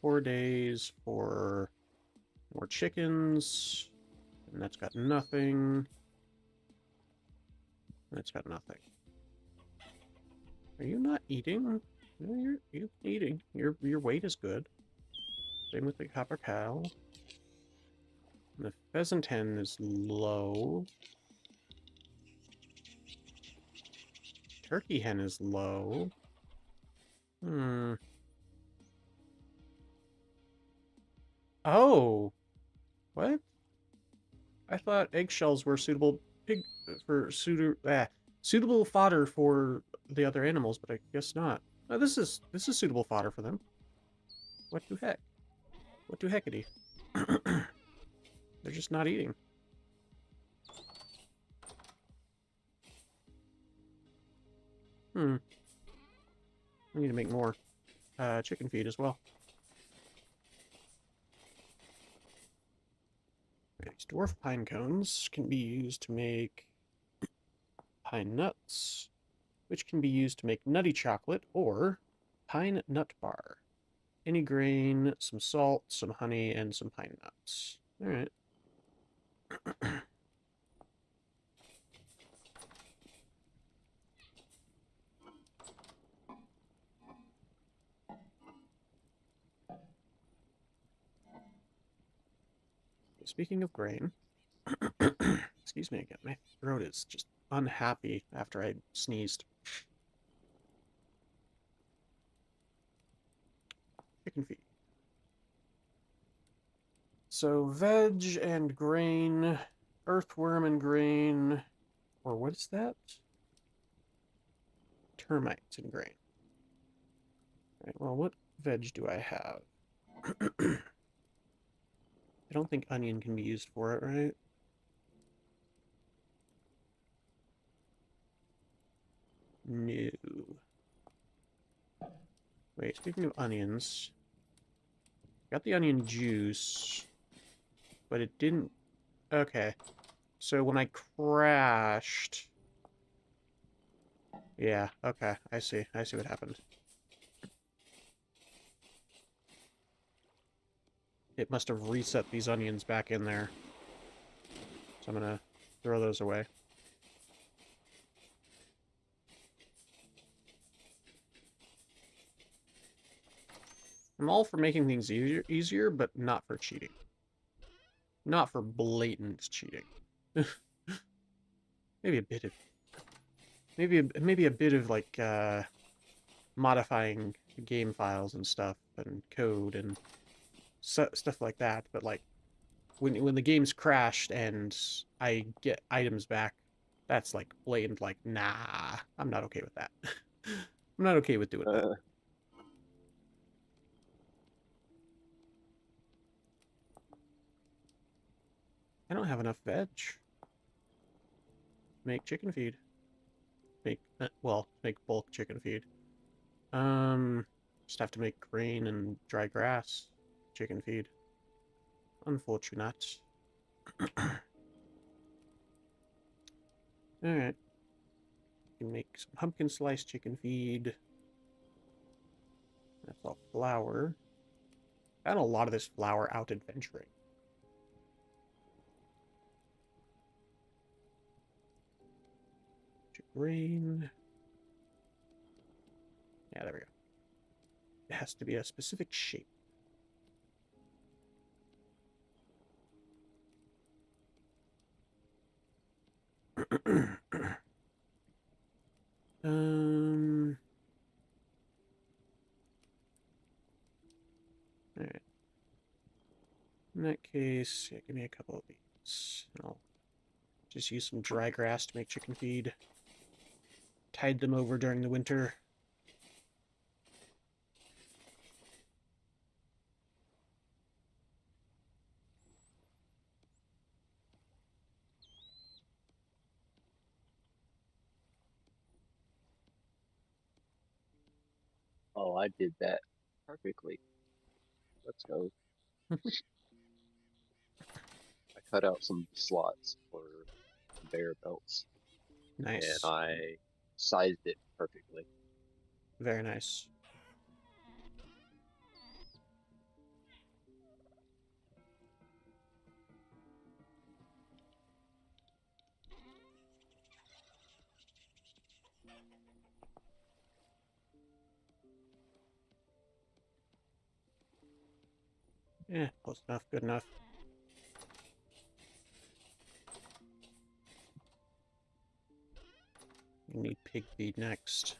4 days for more chickens. And that's got nothing. That's got nothing. Are you not eating? No, you're eating. Your weight is good. Same with the copper cow. The pheasant hen is low. Turkey hen is low. Oh! What? I thought eggshells were suitable suitable fodder for the other animals, but I guess not. Oh, this is suitable fodder for them. What the heck? What the heckity? They're just not eating. I need to make more chicken feed as well. These dwarf pine cones can be used to make pine nuts, which can be used to make nutty chocolate or pine nut bar. Any grain, some salt, some honey, and some pine nuts. All right. Speaking of grain, excuse me again, my throat is just unhappy after I sneezed. Chicken feed. So veg and grain, earthworm and grain, or what is that? Termites and grain. All right, well, what veg do I have? I don't think onion can be used for it, right? No. Wait, speaking of onions, got the onion juice, but it didn't... Okay. So when I crashed... Yeah, okay, I see. I see what happened. It must have reset these onions back in there. So I'm gonna throw those away. I'm all for making things easier, but not for cheating. Not for blatant cheating. Maybe a bit of... Maybe a bit of, like, modifying game files and stuff, and code, and stuff like that, but, like, when the game's crashed and I get items back, that's, like, blatant, like, nah, I'm not okay with that. I'm not okay with doing that. I don't have enough veg. Make chicken feed. Well, make bulk chicken feed. Just have to make grain and dry grass chicken feed. Unfortunate. Alright. Can make some pumpkin slice chicken feed. That's all flour. Got a lot of this flour out adventuring. Grain. Yeah, there we go. It has to be a specific shape. Alright. In that case, yeah, give me a couple of these. And I'll just use some dry grass to make chicken feed. Tide them over during the winter. Oh, I did that perfectly. Let's go. I cut out some slots for conveyor belts, and Nice. I sized it perfectly. Very nice. Close enough, good enough. You need pig feed next.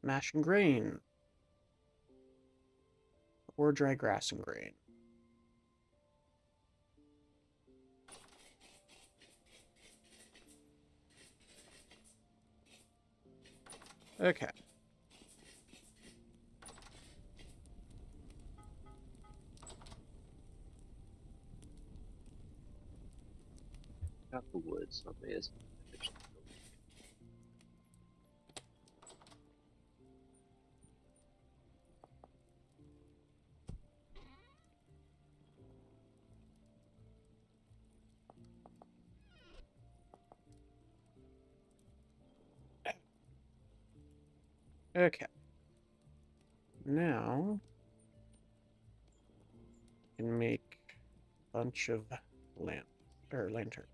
Mash and grain. Or dry grass and grain. Okay. Got the woods on this. Okay. Now, I can make a bunch of lanterns.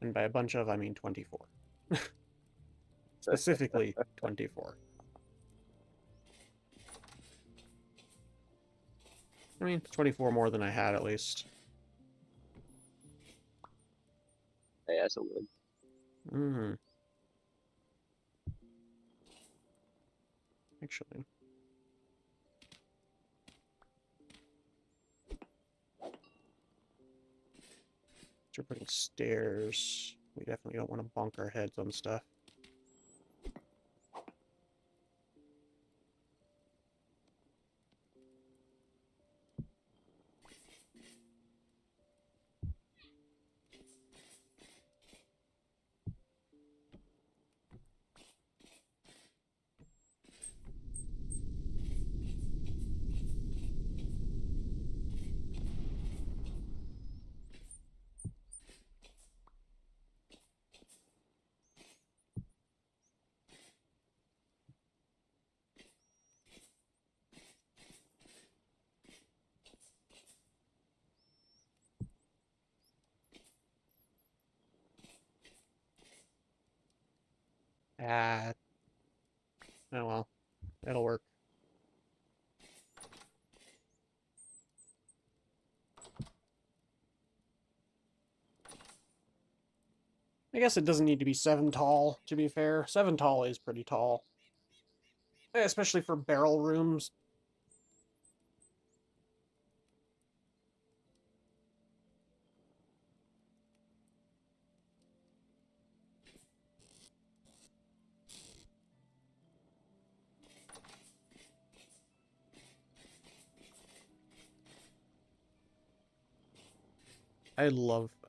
And by a bunch of, I mean 24. Specifically 24. I mean, 24 more than I had, at least. Hey, that's a win. Mm-hmm. Actually. We're putting stairs. We definitely don't want to bonk our heads on stuff. Ah. Oh well. That'll work. I guess it doesn't need to be 7 tall, to be fair. 7 tall is pretty tall. Especially for barrel rooms.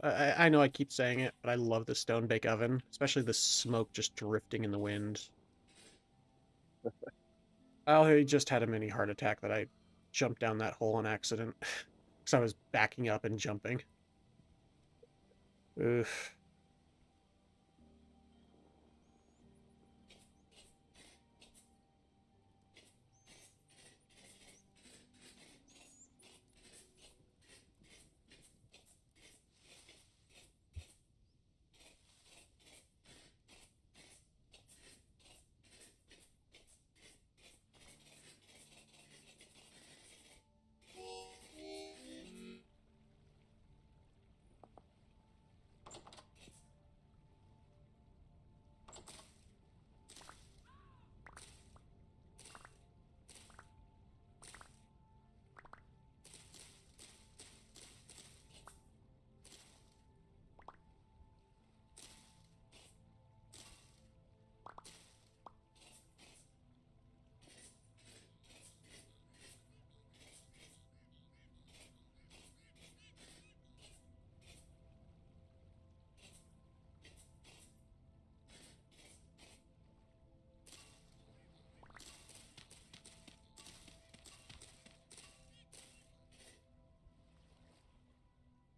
I know I keep saying it, but I love the stone bake oven, especially the smoke just drifting in the wind. I just had a mini heart attack that I jumped down that hole on accident because I was backing up and jumping. Oof.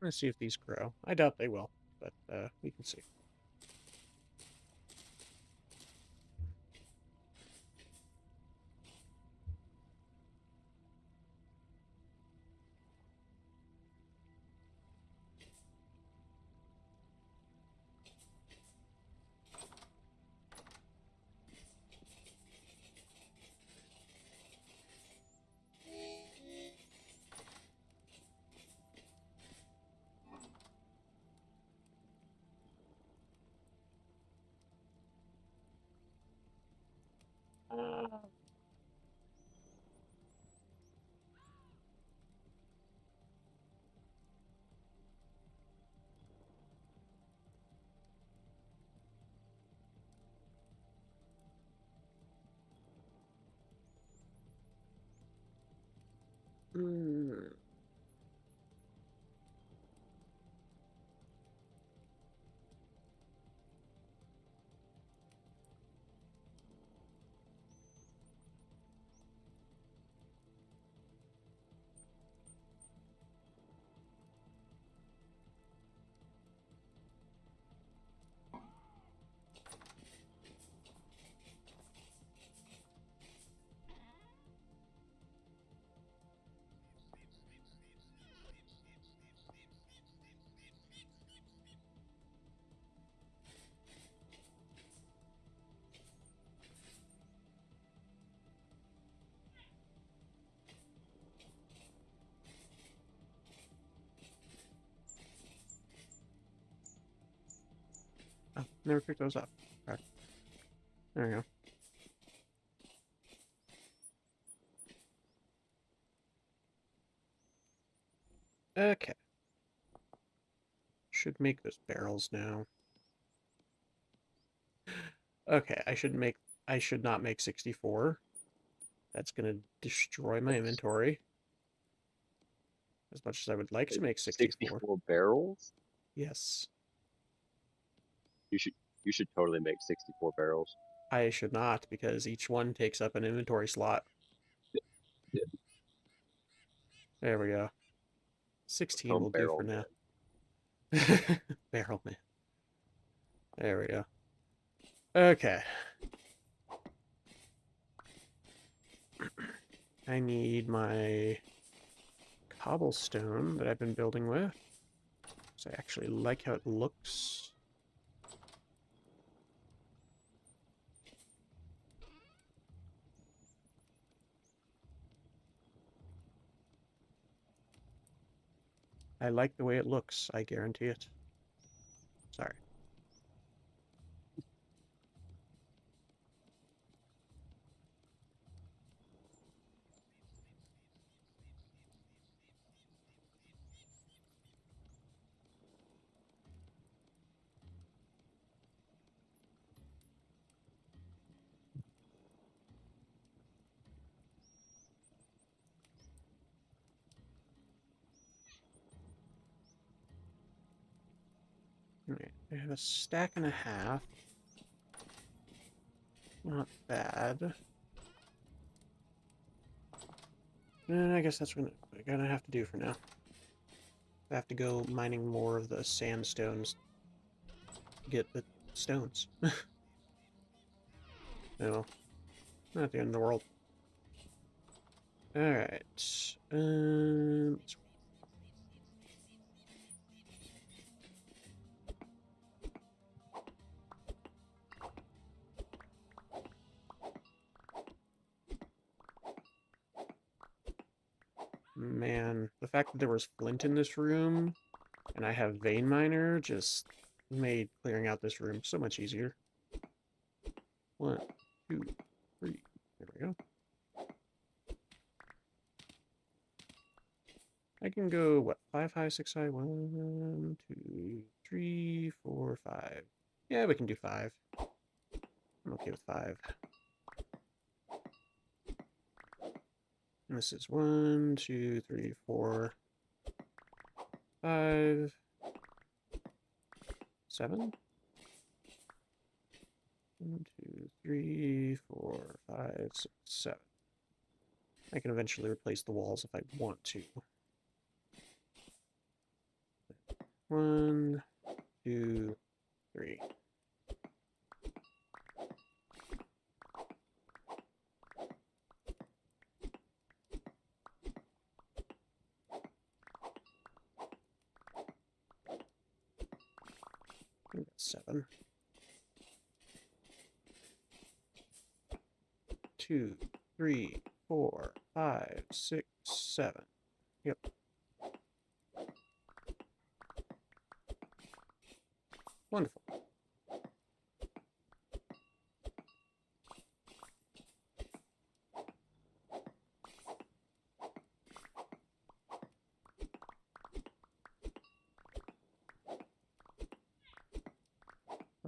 Let's see if these grow. I doubt they will, but we can see. Mm. Oh, never picked those up. Okay. There we go. Okay. Should make those barrels now. Okay, I should not make 64. That's gonna destroy my inventory. As much as I would like to make 64. 64 barrels? Yes. You should totally make 64 barrels. I should not, because each one takes up an inventory slot. Yeah. There we go. 16 Become will do for barrel now. man. Barrel man. There we go. Okay. I need my cobblestone that I've been building with. So I actually like how it looks. I like the way it looks, I guarantee it. Sorry. Alright, I have a stack and a half. Not bad. And I guess that's what we're gonna have to do for now. I have to go mining more of the sandstones to get the stones. No, not the end of the world. Alright. Man, the fact that there was flint in this room and I have vein miner just made clearing out this room so much easier. 1, 2, 3. There we go. I can go, what, 5 high, 6 high? 1, 2, 3, 4, 5. Yeah, we can do 5. I'm okay with 5. And this is 1, 2, 3, 4, 5, 7. 1, 2, 3, 4, 5, 6, 7. I can eventually replace the walls if I want to. 1, 2, 3. I think that's 7. 2, 3, 4, 5, 6, 7. Yep. Wonderful.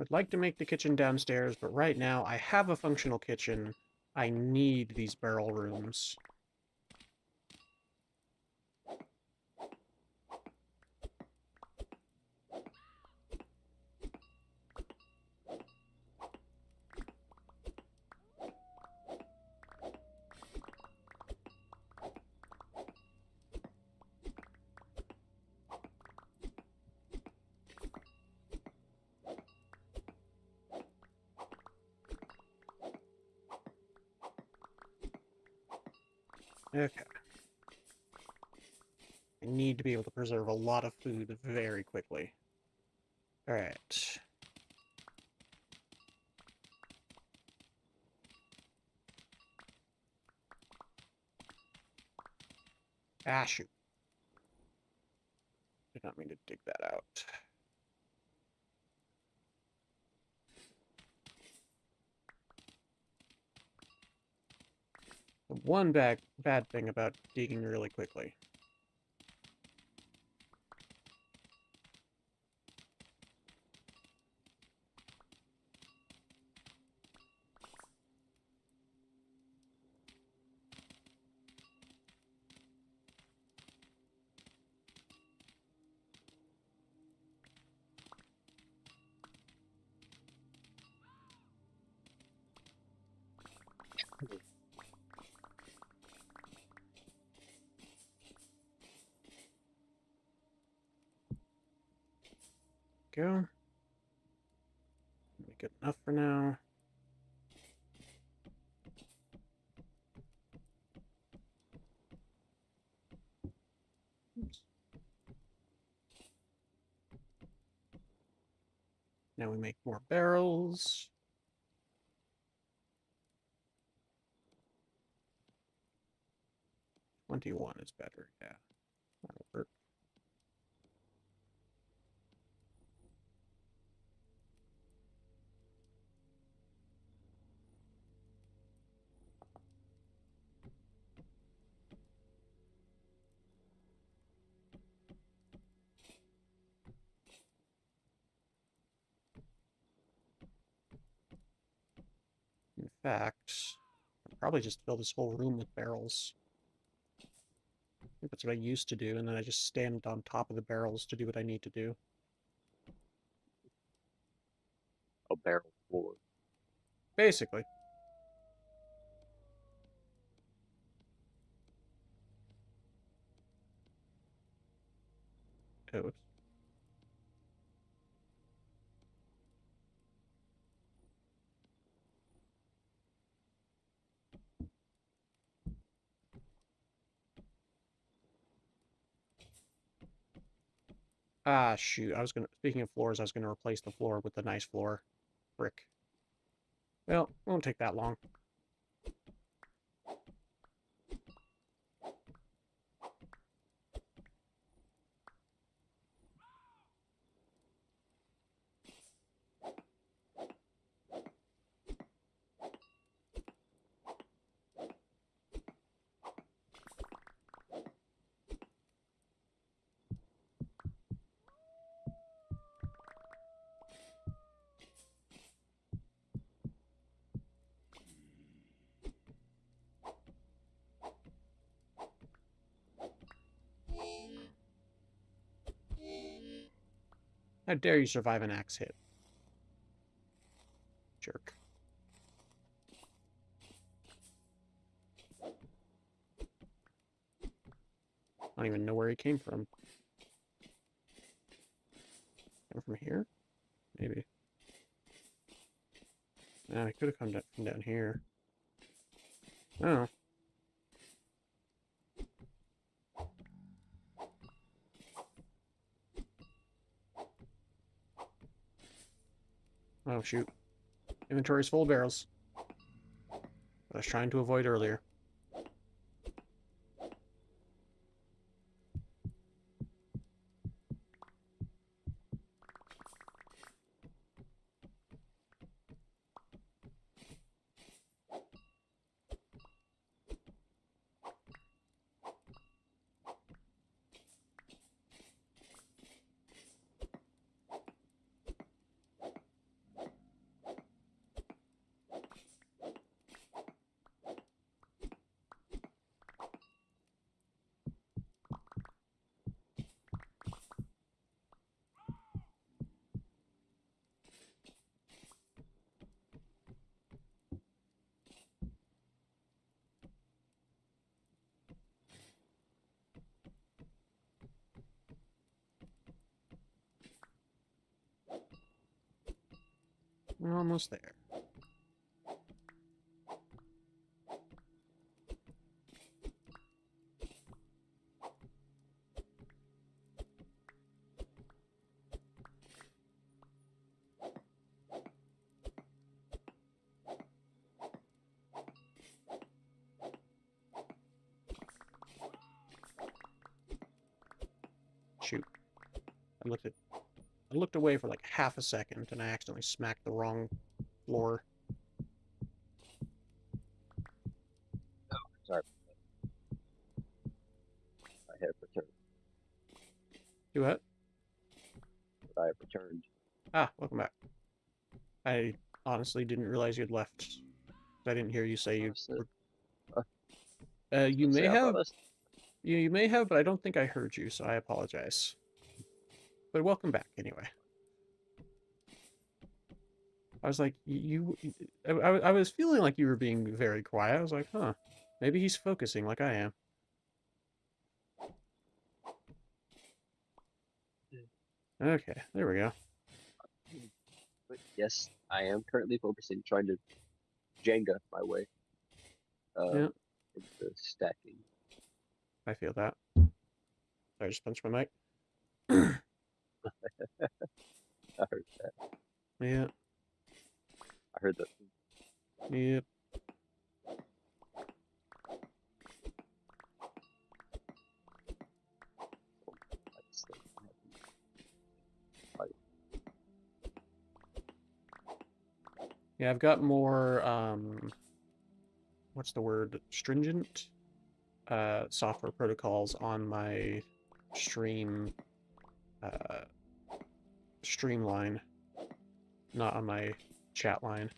would like to make the kitchen downstairs, but right now I have a functional kitchen. I need these barrel rooms. Okay. I need to be able to preserve a lot of food very quickly. Alright. Ah, shoot. Did not mean to dig that out. The one bad thing about digging really quickly. Go. Good enough for now. Oops. Now we make more barrels. $21 is better, yeah. That'll work. In fact, I'll probably just fill this whole room with barrels. I think that's what I used to do, and then I just stand on top of the barrels to do what I need to do. A barrel floor. Basically. Oh, whoops. Ah, shoot. Speaking of floors, I was gonna replace the floor with the nice floor. Brick. Well, won't take that long. How dare you survive an axe hit? Jerk. I don't even know where he came from. Come from here? Maybe. Nah, he could have come down from down here. Oh. Oh, shoot. Inventory's full of barrels. I was trying to avoid earlier. Almost there. Shoot. I looked away for like half a second and I accidentally smacked the wrong floor. Sorry, I have returned. Do what? I have returned. Ah, welcome back. I honestly didn't realize you'd left. I didn't hear you say you were... you may have. You may have, but I don't think I heard you, so I apologize. But welcome back anyway. I was like, I was feeling like you were being very quiet. I was like, huh, maybe he's focusing like I am. Okay, there we go. But yes, I am currently focusing, trying to Jenga my way Yeah. into stacking. I feel that. I just punched my mic. I heard that. Yeah. I heard that. Yep. Yeah, I've got more, what's the word? Stringent software protocols on my streamline, not on my chat line.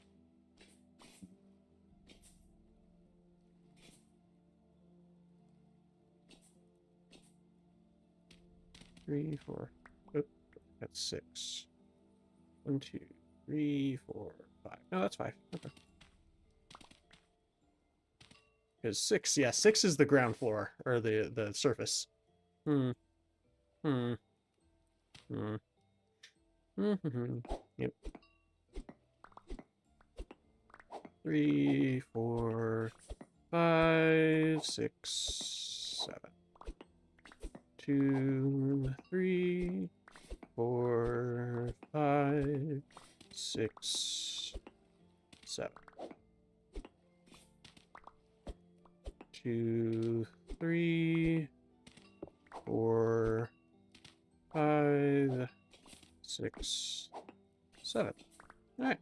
Three, four. Oop, that's 6. 1, 2, 3, 4, 5. No, that's 5. Okay. Because 6, yeah, 6 is the ground floor, or the surface. Hmm. Hmm. Hmm. Mm-hmm. Yep. 3, 4, 5, 6, 7. 2, 3, 4, 5, 6, 7. 2, 3, 4, 5, 6, 7. All right.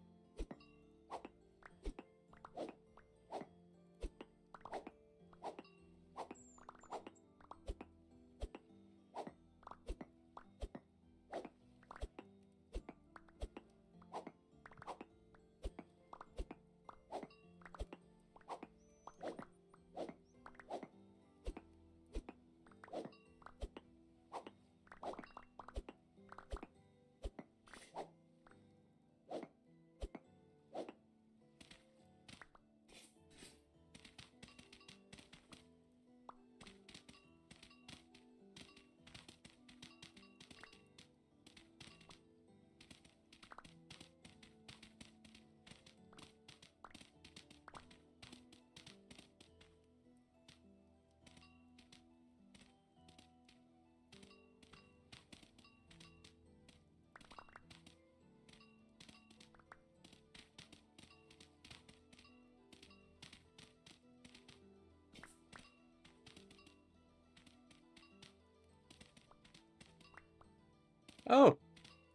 Oh,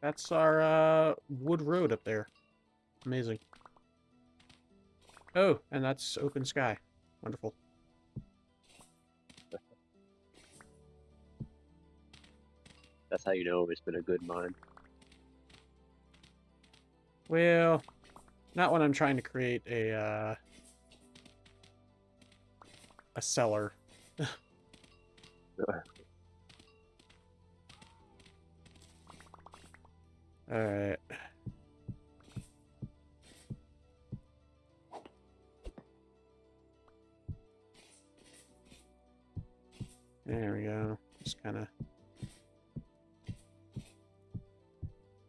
that's our wood road up there. Amazing. Oh, and that's open sky. Wonderful. That's how you know it's been a good mine. Well, not when I'm trying to create a cellar. All right. There we go. Just kind of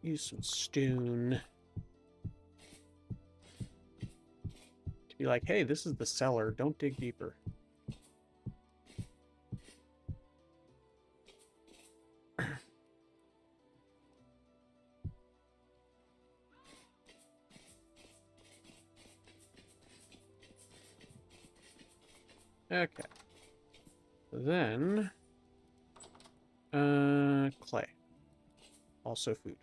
use some stone. be like, hey, this is the cellar. Don't dig deeper. Okay. Then, clay. Also food.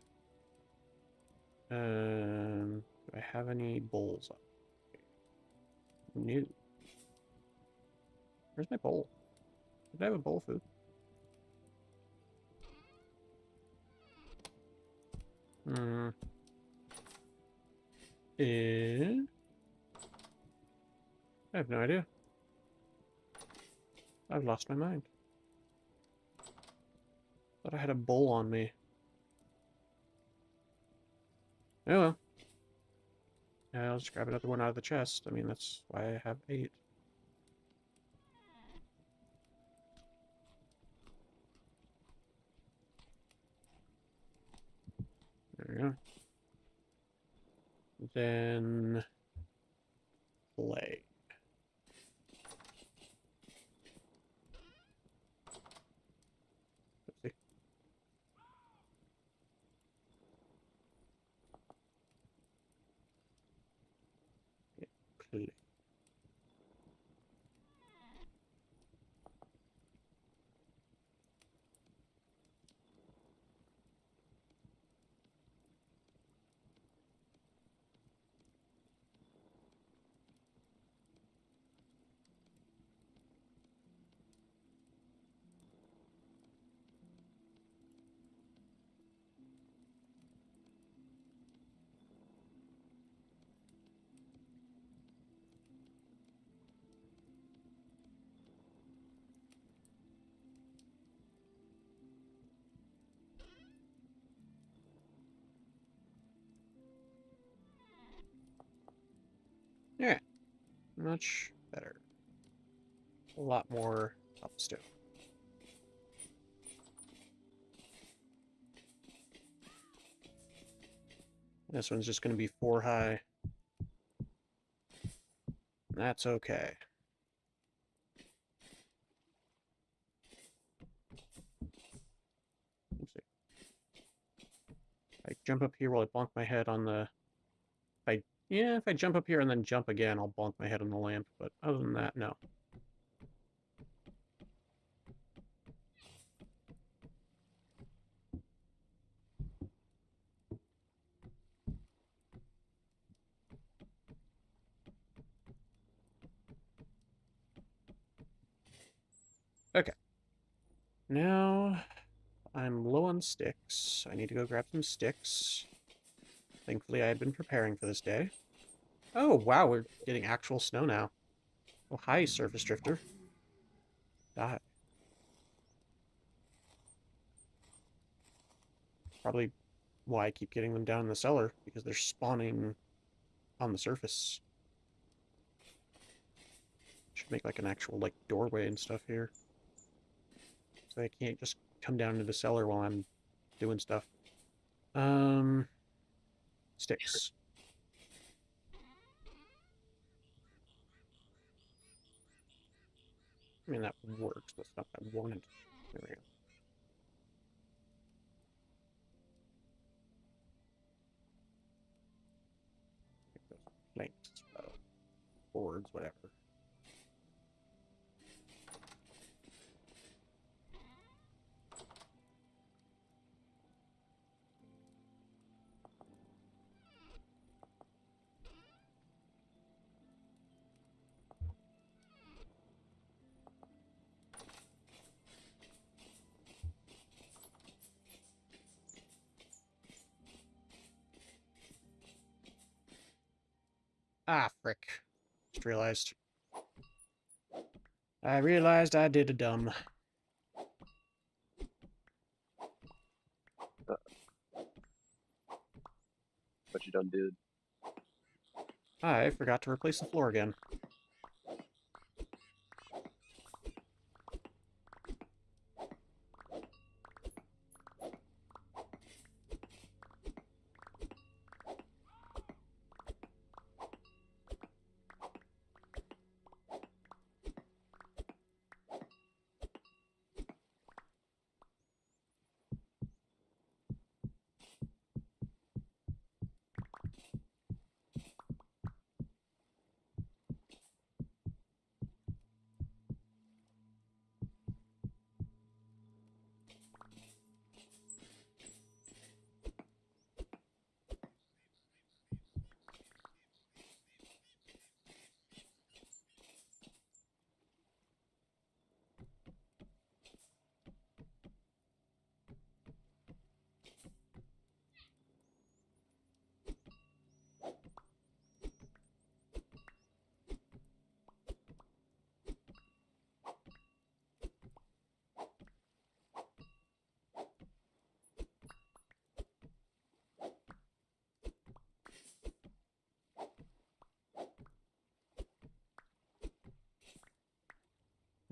Do I have any bowls up? No. Where's my bowl? Did I have a bowl of food? I have no idea. I've lost my mind. Thought I had a bowl on me. Oh well. Yeah, I'll just grab another one out of the chest. I mean, that's why I have 8. There we go. Then clay. Let's see. Yeah, clay. Yeah, much better. A lot more up still. This one's just going to be 4 high. That's okay. Let's see. I jump up here while I bonk my head on the... if I jump up here and then jump again, I'll bonk my head on the lamp. But other than that, no. Okay. Now, I'm low on sticks. I need to go grab some sticks. Thankfully, I had been preparing for this day. Oh, wow, we're getting actual snow now. Oh, hi, Surface Drifter. Die. Probably why I keep getting them down in the cellar, because they're spawning on the surface. Should make, like, an actual, like, doorway and stuff here. So they can't just come down into the cellar while I'm doing stuff. Sticks. I mean, that works. That's not what I wanted. There we go. Planks, boards, whatever. Ah, frick. Just realized. I realized I did a dumb. What you done did? I forgot to replace the floor again.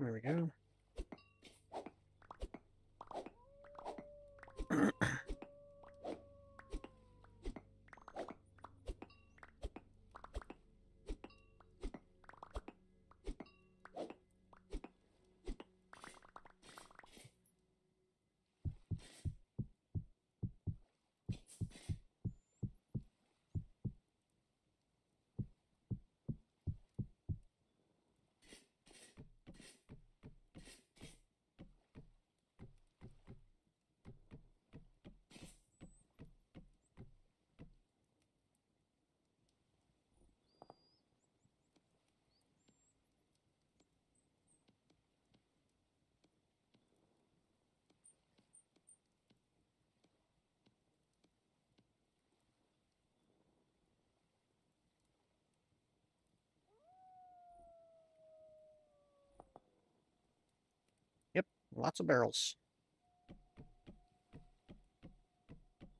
There we go. Yep, lots of barrels.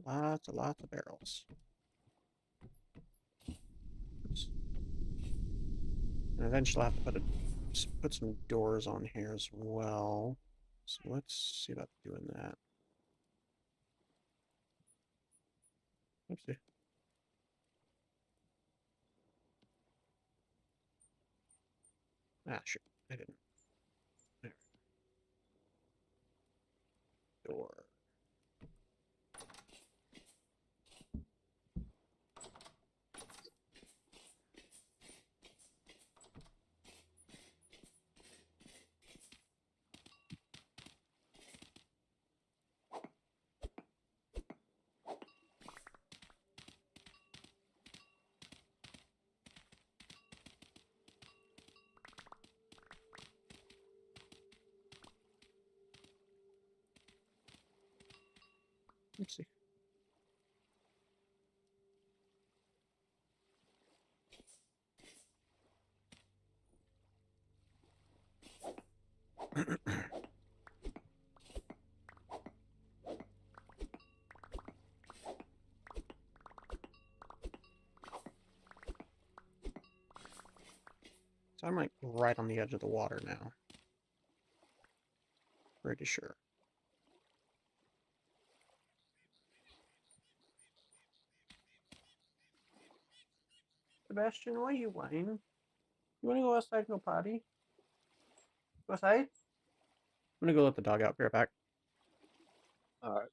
Lots of barrels. Oops. And eventually I'll have to put some doors on here as well. So let's see about doing that. Oopsie. Ah, shoot. I didn't. There. Door. Let's see. So I'm like right on the edge of the water now. Pretty sure. Sebastian, why are you whining? You wanna go outside and go potty? Go outside? I'm gonna go let the dog out. Be right back. All right.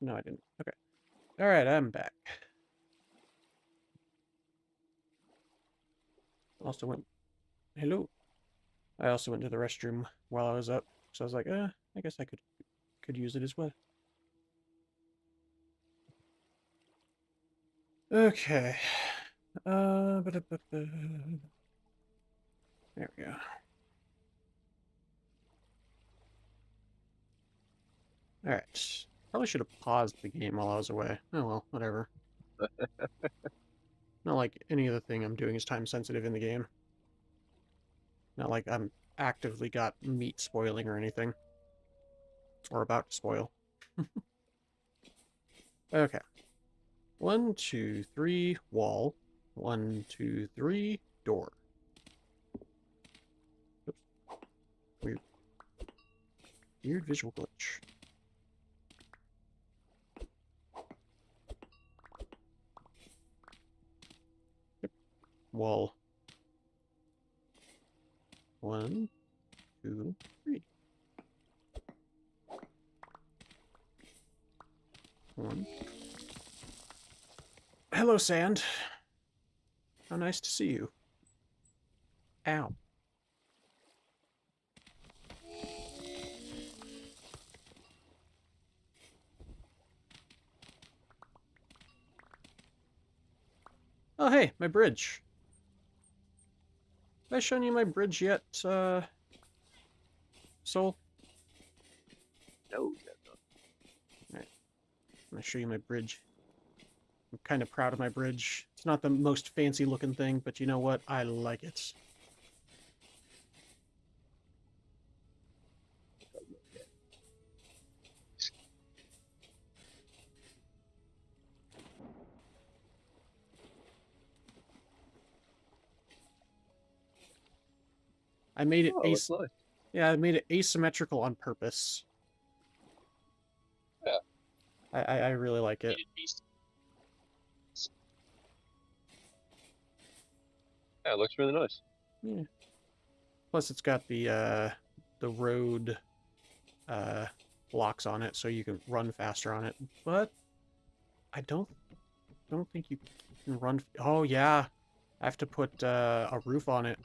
No, I didn't. Okay. All right, I'm back. Also went. Hello. I also went to the restroom while I was up, so I was like, I guess I could use it as well. Okay. There we go. All right. Probably should have paused the game while I was away. Oh well, whatever. Not like any of the thing I'm doing is time sensitive in the game. Not like I'm actively got meat spoiling or anything. Or about to spoil. Okay. 1, 2, 3, wall. 1, 2, 3, door. Oops. Weird. Weird visual glitch. Yep. Wall. 1, 2, 3. 1. Hello, sand. How nice to see you. Ow. Oh, hey, my bridge. Have I shown you my bridge yet, Soul? No. Alright. I'm gonna show you my bridge. I'm kind of proud of my bridge. It's not the most fancy looking thing, but you know what? I like it. I made it Oh, that's nice. Yeah, I made it asymmetrical on purpose. Yeah. I really like it. Yeah, it looks really nice. Yeah. Plus, it's got the road blocks on it, so you can run faster on it. But I don't think you can run. Oh yeah, I have to put a roof on it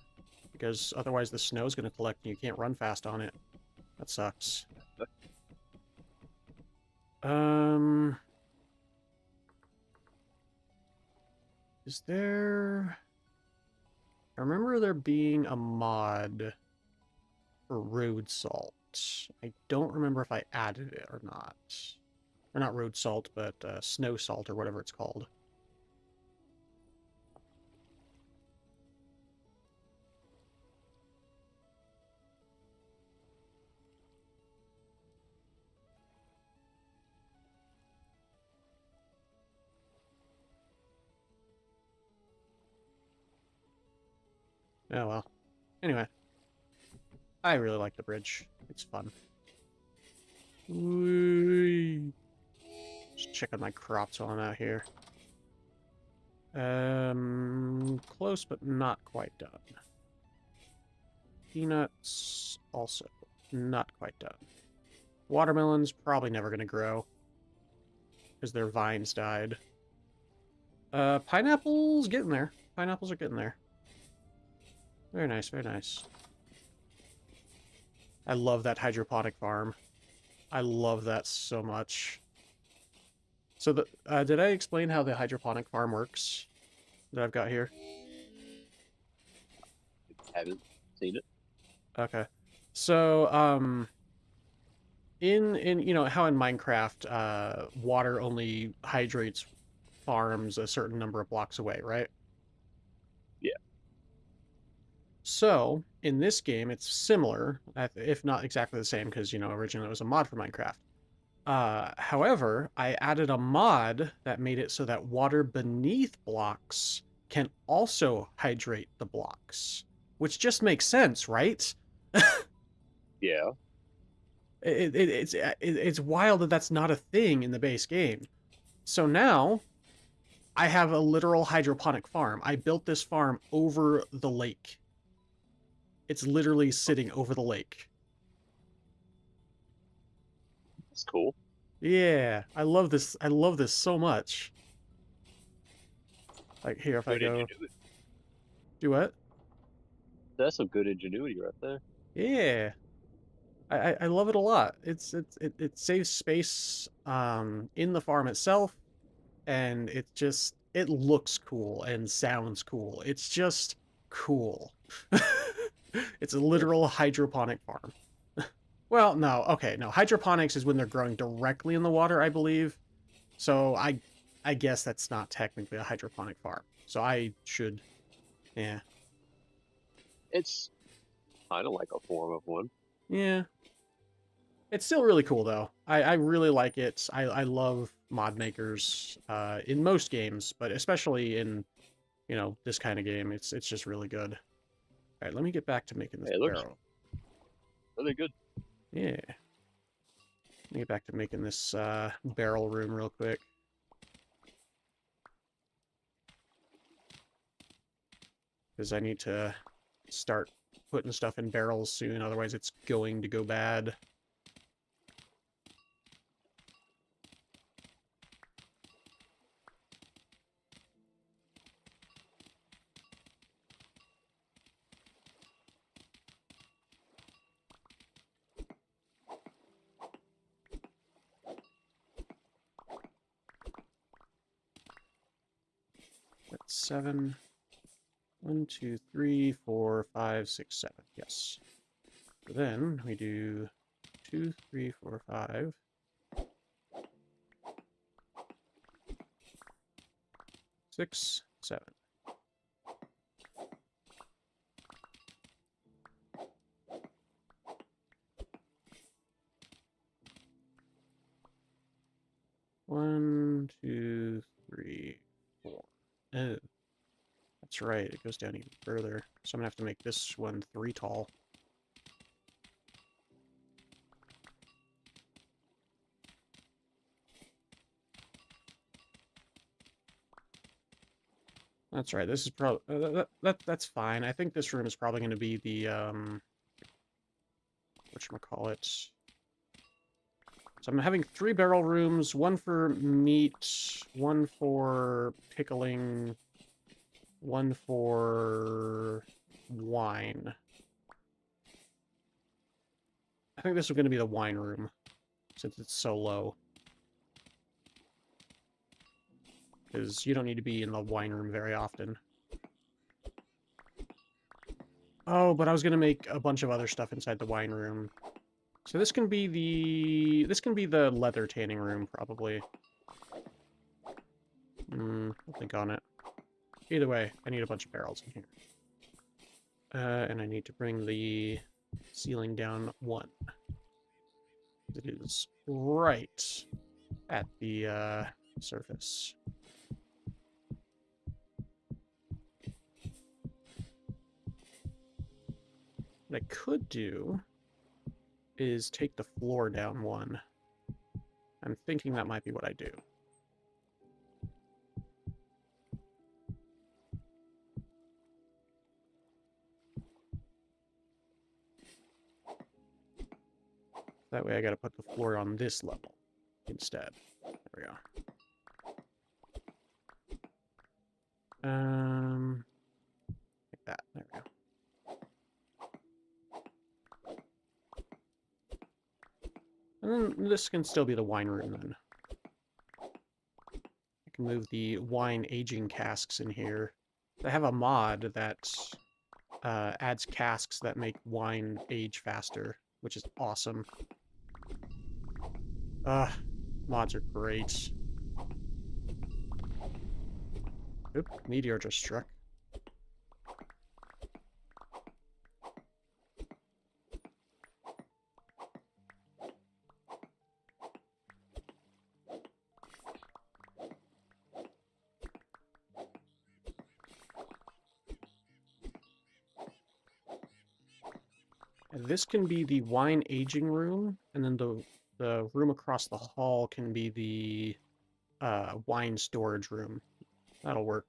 because otherwise the snow's going to collect and you can't run fast on it. That sucks. Is there? I remember there being a mod for road salt. I don't remember if I added it or not. Or not road salt, but snow salt or whatever it's called. Oh well. Anyway. I really like the bridge. It's fun. Whee! Just checking my crops while I'm out here. Close but not quite done. Peanuts also not quite done. Watermelons probably never gonna grow because their vines died. Pineapples getting there. Pineapples are getting there. Very nice, very nice. I love that hydroponic farm. I love that so much. So did I explain how the hydroponic farm works that I've got here? Haven't seen it. Okay. So, in you know how in Minecraft, water only hydrates farms a certain number of blocks away, right? Yeah. So, in this game, it's similar, if not exactly the same, because, you know, originally it was a mod for Minecraft. However, I added a mod that made it so that water beneath blocks can also hydrate the blocks, which just makes sense, right? Yeah. It's wild that that's not a thing in the base game. So now I have a literal hydroponic farm. I built this farm over the lake. It's literally sitting over the lake. That's cool. Yeah, I love this. I love this so much. Like here, if I Good go ingenuity. do what? That's some good ingenuity right there. Yeah, I love it a lot. It saves space in the farm itself, and it looks cool and sounds cool. It's just cool. It's a Yes. literal hydroponic farm. Well, no, okay, no. Hydroponics is when they're growing directly in the water, I believe. So I guess that's not technically a hydroponic farm. So I should, yeah. It's kind of like a form of one. Yeah. It's still really cool though. I really like it. I love mod makers in most games, but especially in, this kind of game. It's just really good. All right, let me get back to making this Hey, it looks barrel. really good. Yeah. Let me get back to making this barrel room real quick. Because I need to start putting stuff in barrels soon, otherwise it's going to go bad. That's 7. 1, 2, 3, 4, 5, 6, 7. Yes. So then we do 2, 3, 4, 5. 6, 7. One, two, three, 4. Oh, that's right. It goes down even further. So I'm gonna have to make this one 3 tall. That's right. This is probably that's fine. I think this room is probably going to be the whatchamacallit. So I'm having 3 barrel rooms, 1 for meat, 1 for pickling, 1 for wine. I think this is going to be the wine room, since it's so low. Because you don't need to be in the wine room very often. Oh, but I was going to make a bunch of other stuff inside the wine room. So this can be the leather tanning room, probably. I'll think on it. Either way, I need a bunch of barrels in here. And I need to bring the ceiling down 1. It is right at the surface. What I could do is take the floor down 1. I'm thinking that might be what I do. That way I gotta put the floor on this level instead. There we go. Like that. There we go. And then this can still be the wine room then. I can move the wine aging casks in here. I have a mod that adds casks that make wine age faster, which is awesome. Mods are great. Oop, meteor just struck. And this can be the wine aging room, and then the room across the hall can be the wine storage room. That'll work.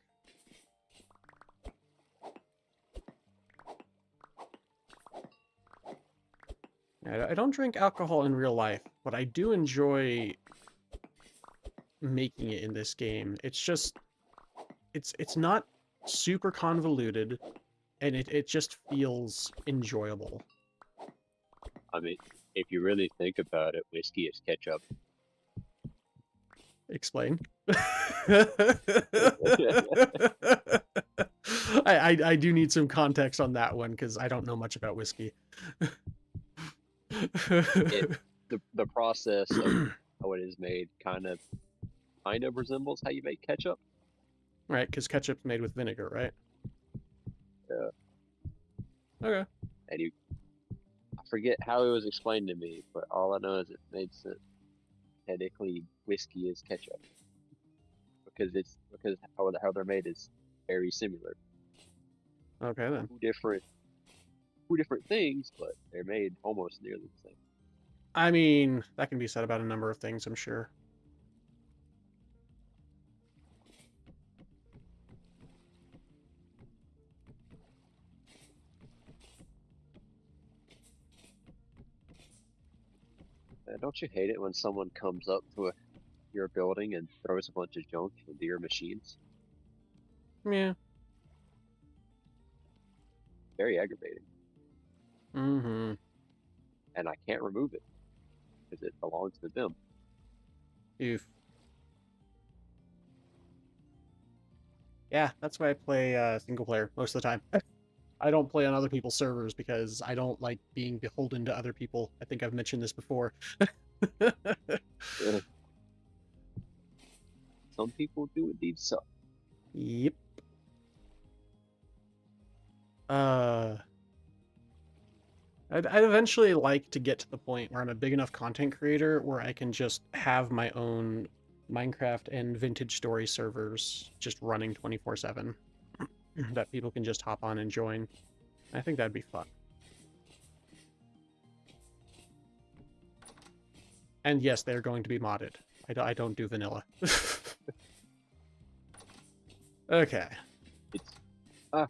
I don't drink alcohol in real life, but I do enjoy making it in this game. It's just it's not super convoluted, and it just feels enjoyable. I mean, if you really think about it, whiskey is ketchup. Explain. I do need some context on that one because I don't know much about whiskey. It the process of how it is made kind of resembles how you make ketchup. Right, because ketchup's made with vinegar, right? Yeah. Okay. And I forget how it was explained to me, but all I know is it made sense. Technically, whiskey is ketchup because how they're made is very similar. Okay then. Two different things, but they're made almost nearly the same. I mean, that can be said about a number of things, I'm sure. Don't you hate it when someone comes up to your building and throws a bunch of junk into your machines? Yeah. Very aggravating, Mm-hmm. and I can't remove it because it belongs to them. Oof. Yeah, that's why I play single player most of the time. I don't play on other people's servers because I don't like being beholden to other people. I think I've mentioned this before. Uh, Some people do indeed so. Yep. Uh, I'd eventually like to get to the point where I'm a big enough content creator where I can just have my own Minecraft and vintage story servers just running 24/7 that people can just hop on and join. I think that'd be fun. And yes, they're going to be modded. I don't do vanilla. Okay. It's ah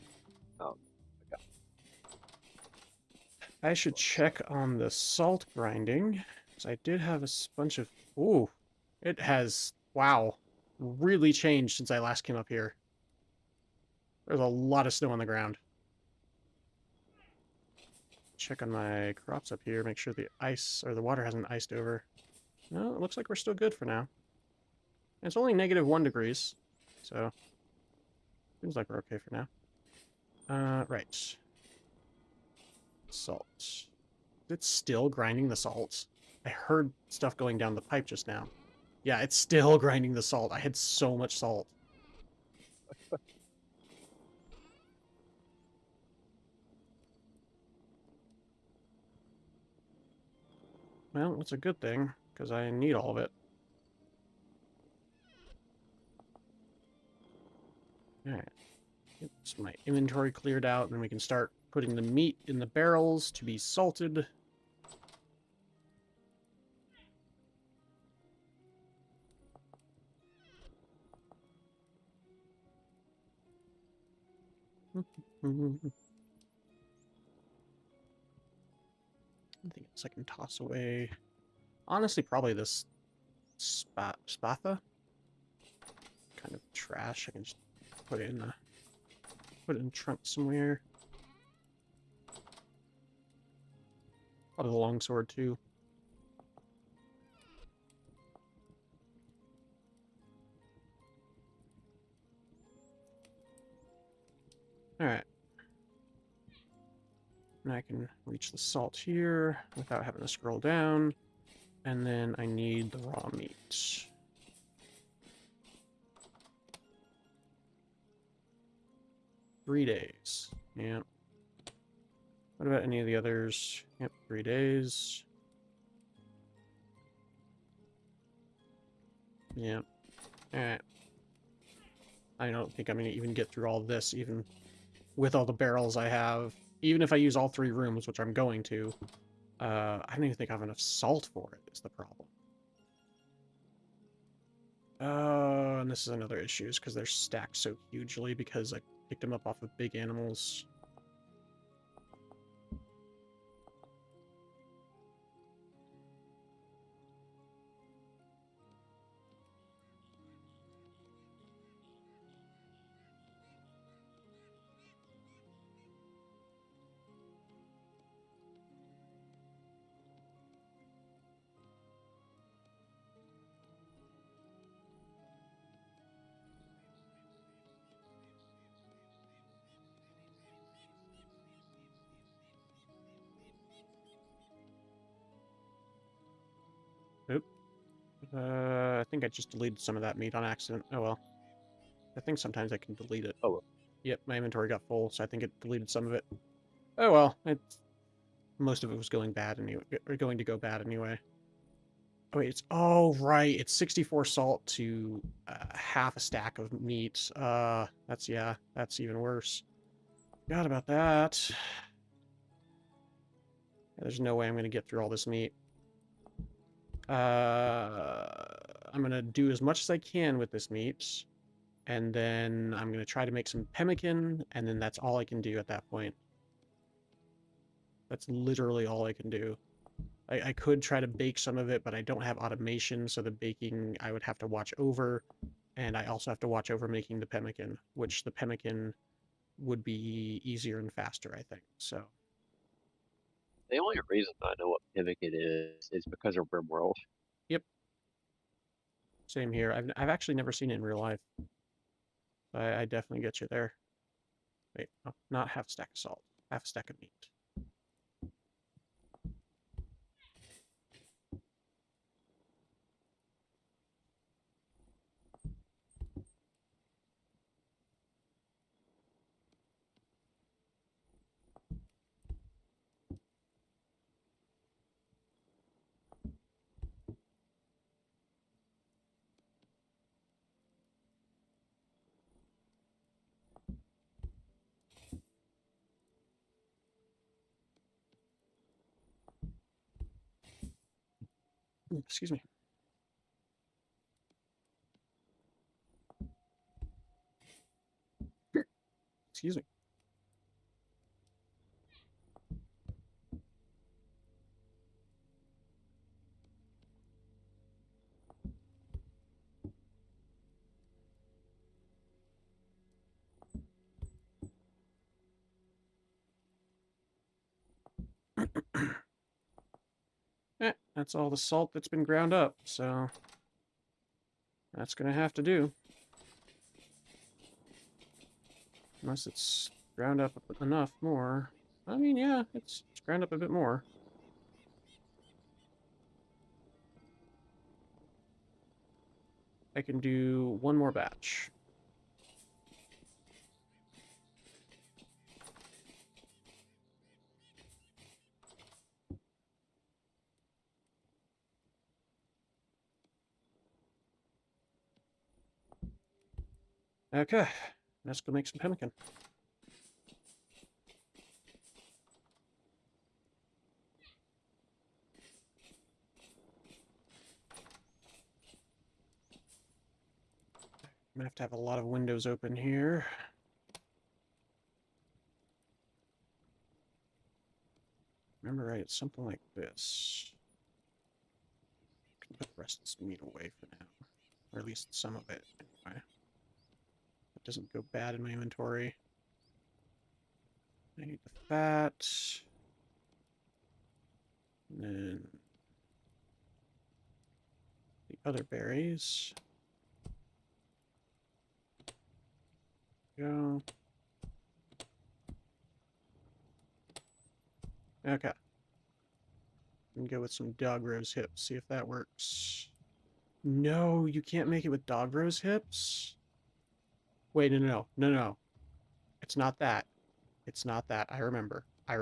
oh okay. I should check on the salt grinding, because I did have a bunch of... Ooh, it has, wow, really changed since I last came up here. There's a lot of snow on the ground. Check on my crops up here, make sure the ice, or the water hasn't iced over. No, it looks like we're still good for now. And it's only -1 degrees, so seems like we're okay for now. Right. Salt. It's still grinding the salt. I heard stuff going down the pipe just now. Yeah, it's still grinding the salt. I had so much salt. Well, it's a good thing, because I need all of it. Alright. Get my inventory cleared out, and then we can start putting the meat in the barrels to be salted. Anything else I can toss away? Honestly, probably this spatha. Kind of trash. I can just put it in the trunk somewhere. Probably the longsword too. Alright. And I can reach the salt here without having to scroll down. And then I need the raw meat. Three days. Yep. What about any of the others? Yep, 3 days. Yep. Alright. I don't think I'm going to even get through all this, even with all the barrels I have. Even if I use all 3 rooms, which I'm going to. I don't even think I have enough salt for it, is the problem. And this is another issue, is because they're stacked so hugely because I picked them up off of big animals. I think I just deleted some of that meat on accident. Oh well. I think sometimes I can delete it. Oh, well. Yep, my inventory got full, so I think it deleted some of it. Oh well, most of it was going bad anyway, or going to go bad anyway. Oh wait, oh right, it's 64 salt to half a stack of meat. That's even worse. Forgot about that. There's no way I'm gonna get through all this meat. I'm gonna do as much as I can with this meat, and then I'm gonna try to make some pemmican, and then that's all I can do at that point. That's literally all I can do. I could try to bake some of it, but I don't have automation, so the baking I would have to watch over, and I also have to watch over making the pemmican, which the pemmican would be easier and faster, I think. So The only reason I know what pemmican is because of RimWorld. yep, same here. I've actually never seen it in real life. I definitely get you there. Wait, no, not half a stack of salt, half a stack of meat. Excuse me. Excuse me. That's all the salt that's been ground up, so that's gonna have to do. Unless it's ground up enough more. I mean, yeah, it's ground up a bit more. I can do one more batch. Okay, let's go make some pemmican. I'm gonna have a lot of windows open here. Remember, right? It's something like this. I can put the rest of this meat away for now, or at least some of it. Anyway, it doesn't go bad in my inventory. I need the fat, and then the other berries. Go. Okay. And go with some dog rose hips, see if that works. No, you can't make it with dog rose hips? Wait, no. It's not that. It's not that. I remember. I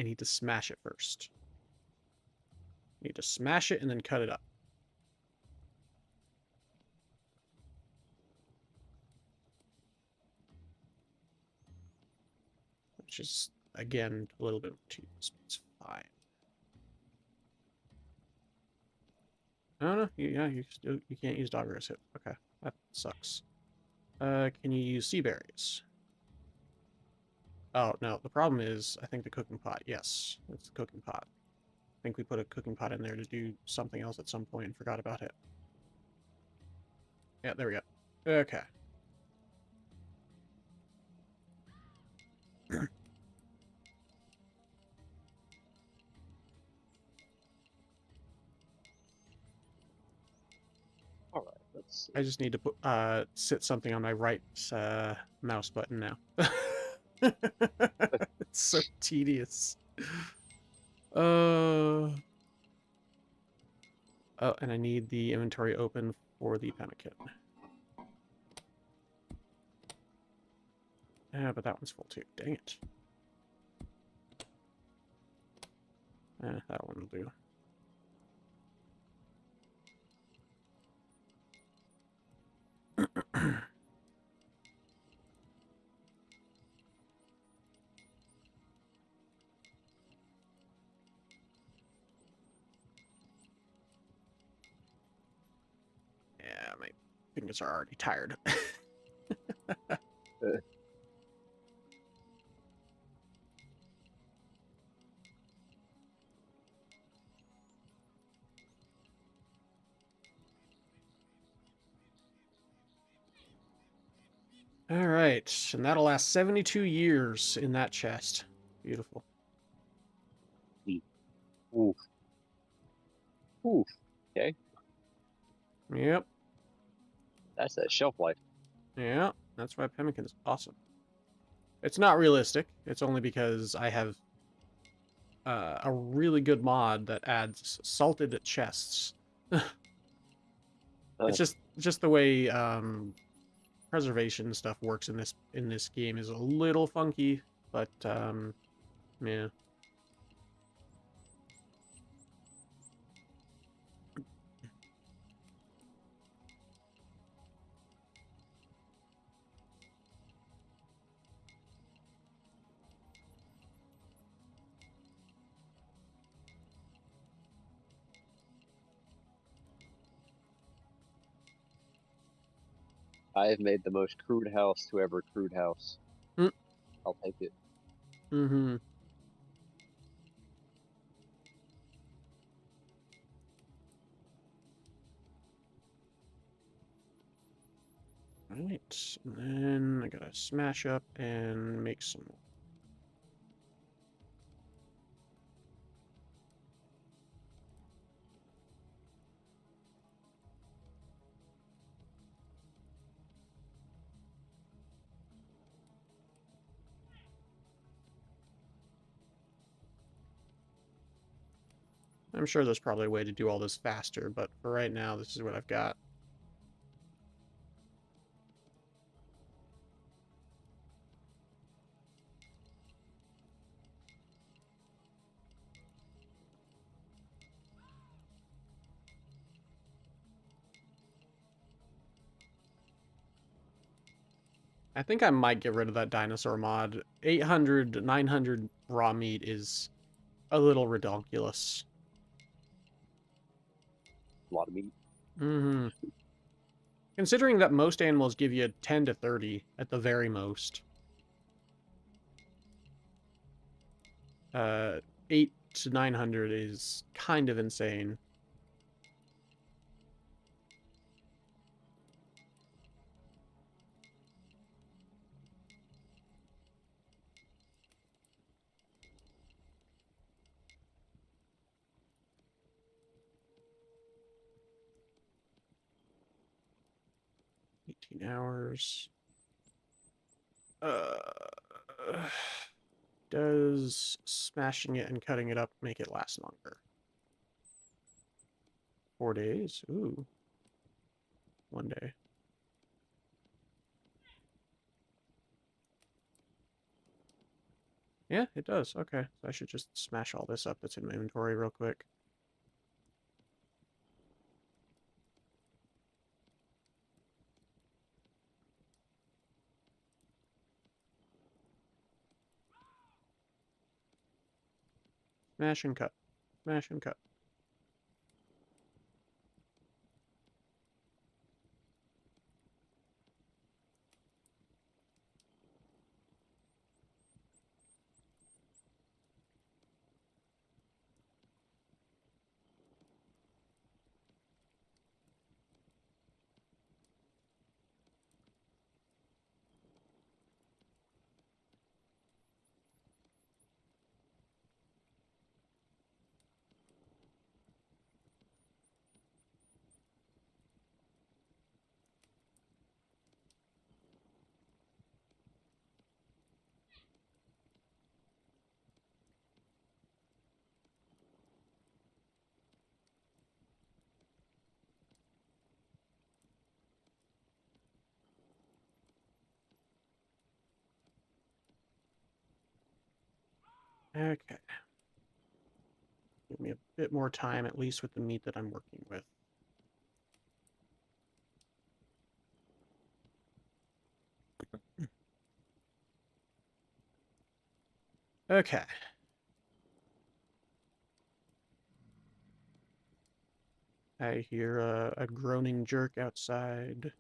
need to smash it first. I need to smash it and then cut it up. Which is, again, a little bit too... It's fine. No, yeah, you can't use dog rose hip. Okay, that sucks. Can you use sea berries? Oh, no, the problem is, I think the cooking pot. Yes, it's the cooking pot. I think we put a cooking pot in there to do something else at some point and forgot about it. Yeah, there we go. Okay. All right, let's see. I just need to put sit something on my right mouse button now. It's so tedious. Uh, Oh, and I need the inventory open for the pemmican. Yeah, but that one's full too. Dang it. That one will do. Yeah, my fingers are already tired. Uh, All right, and that'll last 72 years in that chest. Beautiful. Oof. Oof. Okay. Yep. That's that shelf life. Yeah, that's why pemmican's awesome. It's not realistic. It's only because I have a really good mod that adds salted chests. Uh, It's just the way preservation stuff works in this game is a little funky, but yeah. I have made the most crude house to ever crude house. Mm, I'll take it. mm-hmm. All right, and then I gotta smash up and make some more. I'm sure there's probably a way to do all this faster, but for right now, this is what I've got. I think I might get rid of that dinosaur mod. 800, 900 raw meat is a little ridiculous. A lot of meat. Mm-hmm. Considering that most animals give you 10 to 30 at the very most. 8 to 900 is kind of insane. $18. Uh, does smashing it and cutting it up make it last longer? 4 days? Ooh. 1 day. Yeah, it does. Okay. So I should just smash all this up that's in my inventory real quick. Smash and cut. Smash and cut. Okay. Give me a bit more time, at least with the meat that I'm working with. Okay. I hear a groaning jerk outside.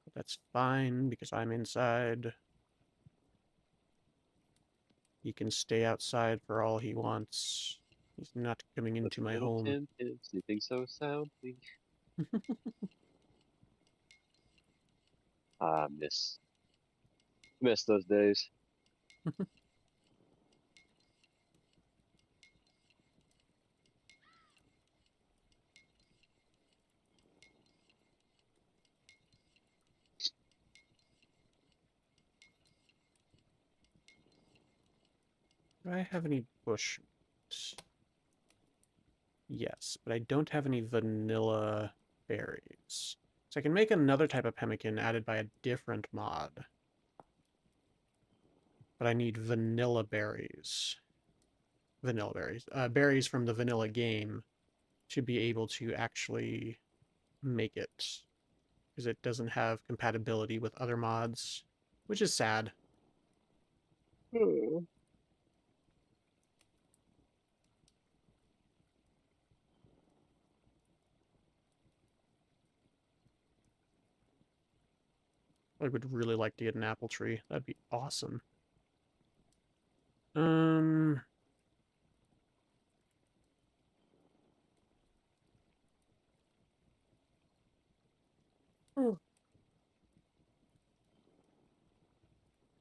But that's fine because I'm inside. He can stay outside for all he wants. He's not coming But into my little home. Tim Tim sleeping so soundly. I miss those days. Do I have any bush meat? Yes, but I don't have any vanilla berries. So I can make another type of pemmican added by a different mod. But I need vanilla berries. Vanilla berries. Berries from the vanilla game to be able to actually make it. Because it doesn't have compatibility with other mods, which is sad. Hmm. I would really like to get an apple tree. That'd be awesome. Um, I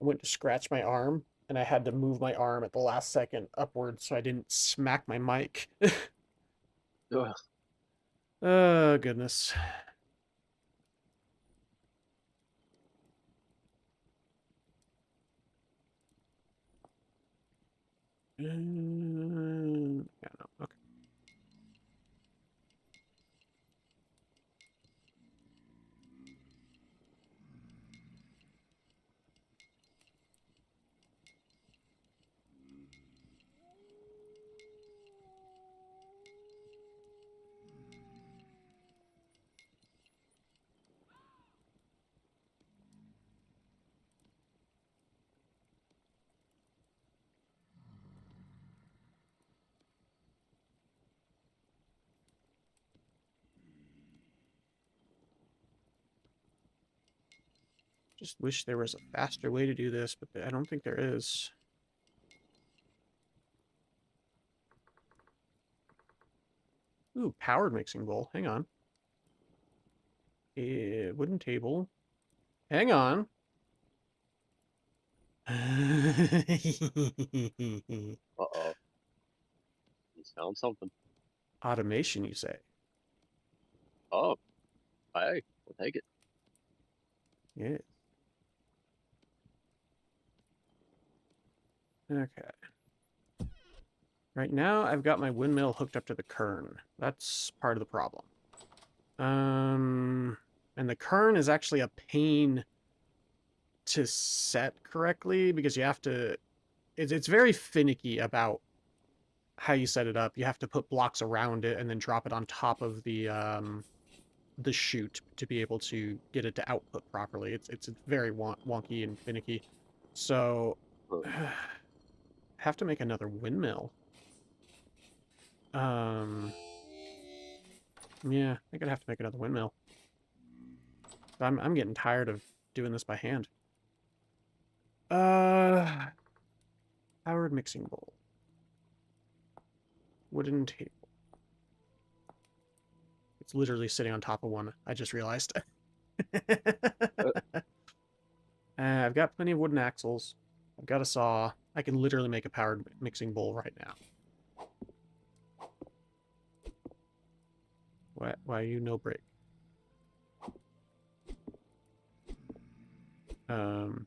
went to scratch my arm, and I had to move my arm at the last second upward so I didn't smack my mic. Ugh. Oh, goodness. Yeah, no, okay. Just wish there was a faster way to do this, but I don't think there is. Ooh, powered mixing bowl. Hang on. Wooden table. Hang on. Uh-oh. You found something. Automation, you say? Oh, hey, we'll take it. Yeah. Okay. Right now, I've got my windmill hooked up to the kern. That's part of the problem. And the kern is actually a pain to set correctly because you have to. It's very finicky about how you set it up. You have to put blocks around it and then drop it on top of the chute to be able to get it to output properly. It's very wonky and finicky. So, Huh. have to make another windmill. Um, yeah, I think I'd have to make another windmill. I'm getting tired of doing this by hand. Uh, powered mixing bowl. Wooden table. It's literally sitting on top of one. I just realized. Uh, I've got plenty of wooden axles. I've got a saw. I can literally make a powered mixing bowl right now. Why are you no break? Um.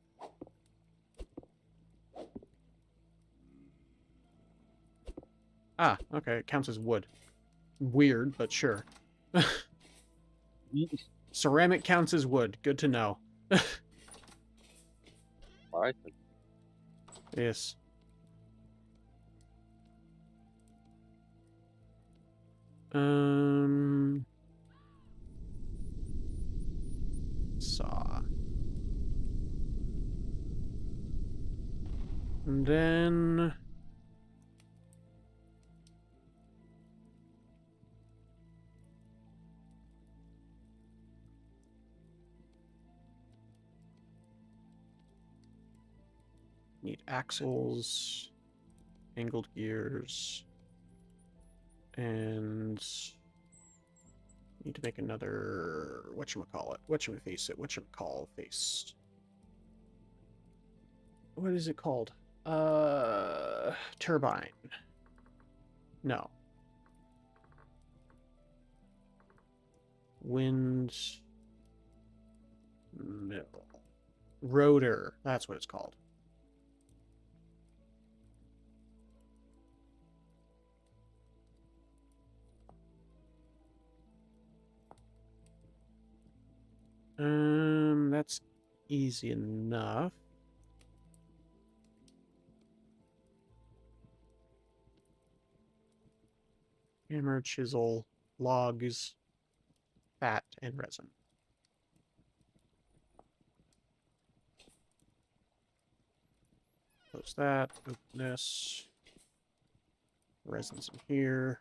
Ah, okay. It counts as wood. Weird, but sure. Ceramic counts as wood. Good to know. all right. Yes. Saw. And then need axles, angled gears, and need to make another whatchamacallit, face. What is it called? Turbine. No. Wind mill. Rotor. That's what it's called. That's easy enough. Hammer, chisel, logs, fat, and resin. Close that, open this. Resin's in here.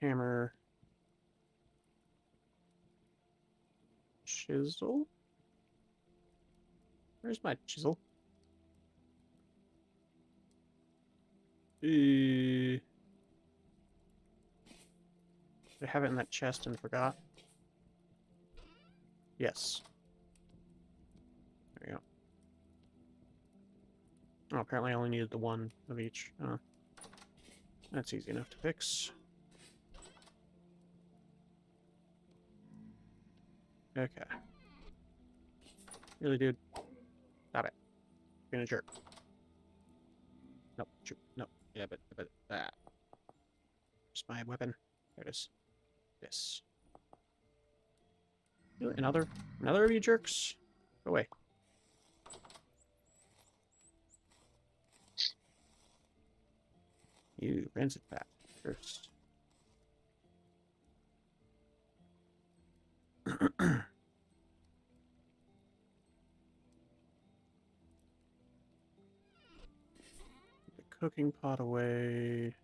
Hammer. Chisel? Where's my chisel? Did I have it in that chest and forgot? Yes. There we go. Oh, apparently I only needed the one of each. Oh. That's easy enough to fix. Okay. Really, dude? Stop it. You're being a jerk. Nope. Nope. Yeah, but that. Where's my weapon? There it is. This. Really? Another of you jerks? Go away. You rancid fat first. The cooking pot away.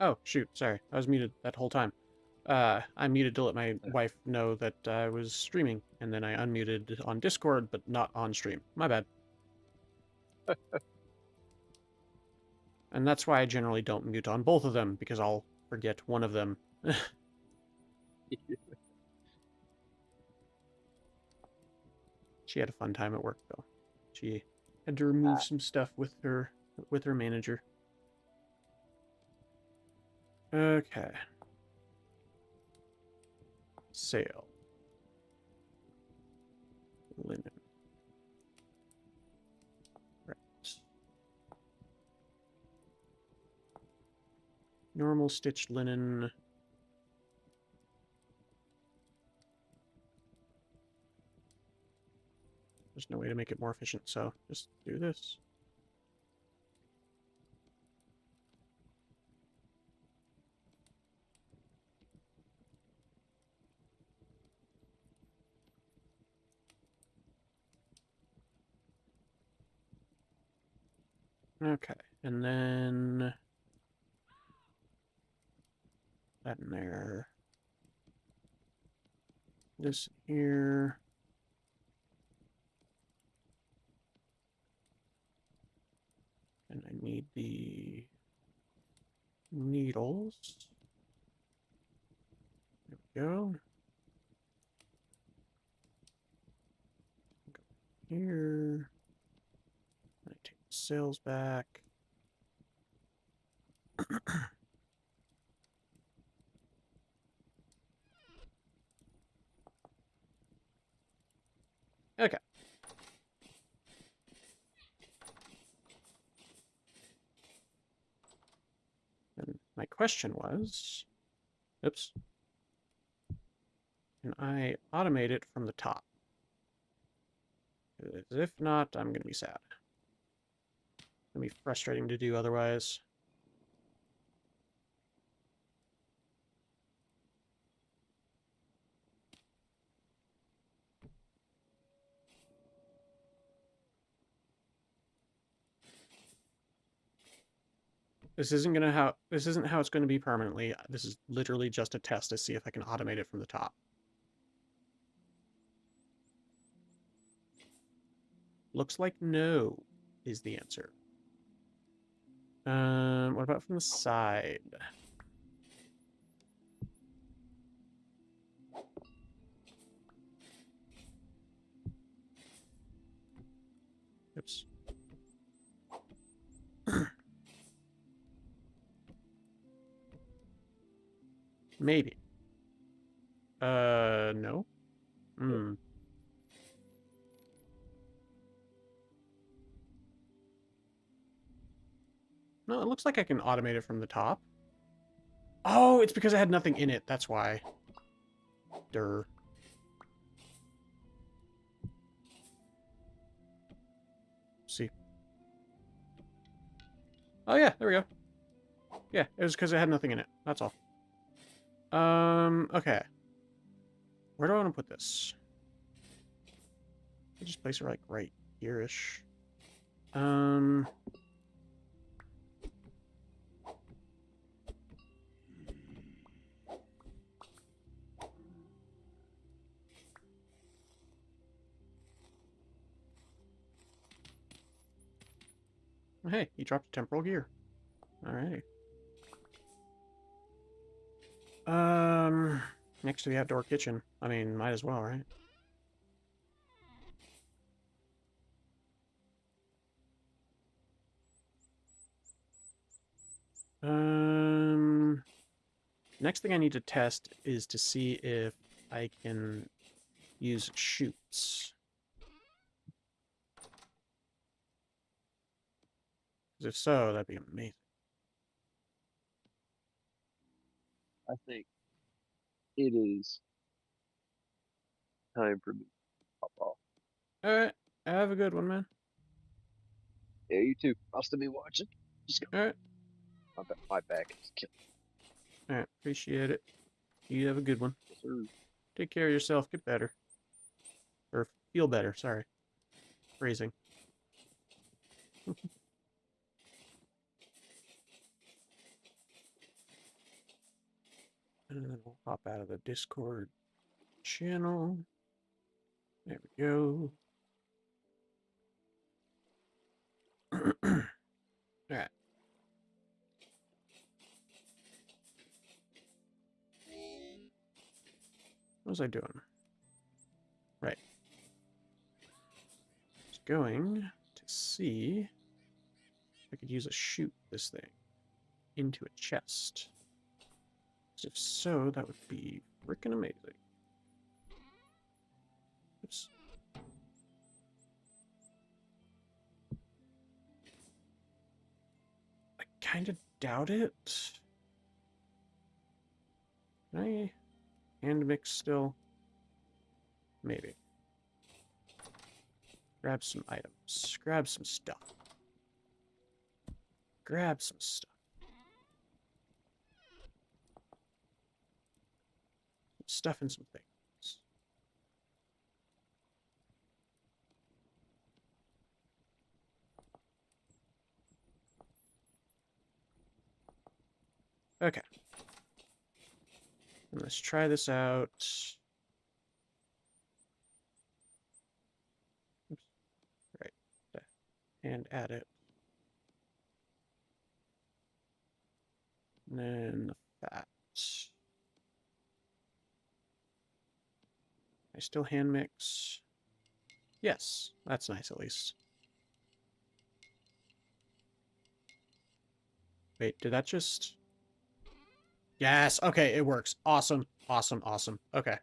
Oh, shoot, sorry. I was muted that whole time. I muted to let my wife know that I was streaming, and then I unmuted on Discord, but not on stream. My bad. And that's why I generally don't mute on both of them, because I'll forget one of them. She had a fun time at work, though. She had to remove some stuff with her manager. Okay. Sale. Linen. Right. Normal stitched linen. There's no way to make it more efficient, so just do this. Okay, and then that in there. This here. And I need the needles. There we go. Go here. I take the sails back. Okay. And my question was, oops, can I automate it from the top? Because if not, I'm going to be sad. It's going to be frustrating to do otherwise. This isn't how it's going to be permanently. This is literally just a test to see if I can automate it from the top. Looks like no is the answer. What about from the side? Oops. Maybe. No. Hmm. No, it looks like I can automate it from the top. Oh, it's because I had nothing in it. That's why. Durr. See. Oh, yeah, there we go. Yeah, it was because I had nothing in it. That's all. Okay. Where do I want to put this? I'll just place it like right here-ish. Hey, he dropped a temporal gear. Alrighty. Next to the outdoor kitchen. I mean, might as well, right? Next thing I need to test is to see if I can use chutes. Because if so, that'd be amazing. I think it is time for me to pop off. Alright, have a good one, man. Yeah, you too. I'll still be watching. Just go. Alright, My back is killing. alright, appreciate it. You have a good one. Yes, sir. Take care of yourself, get better. Or feel better, sorry. Phrasing. And then we'll hop out of the Discord channel. There we go. Alright. What was I doing? Right. I was going to see if I could use a shoot this thing into a chest. If so, that would be freaking amazing. Oops. I kind of doubt it. Can I hand mix still? Maybe. Grab some items. Grab some stuff. Grab some stuff. Stuff and some things. Okay. And let's try this out. Oops. Right. And add it. And then the fat. I still hand mix? Yes, that's nice at least. Wait, did that just... Yes, okay, it works. Awesome, awesome, awesome. Okay.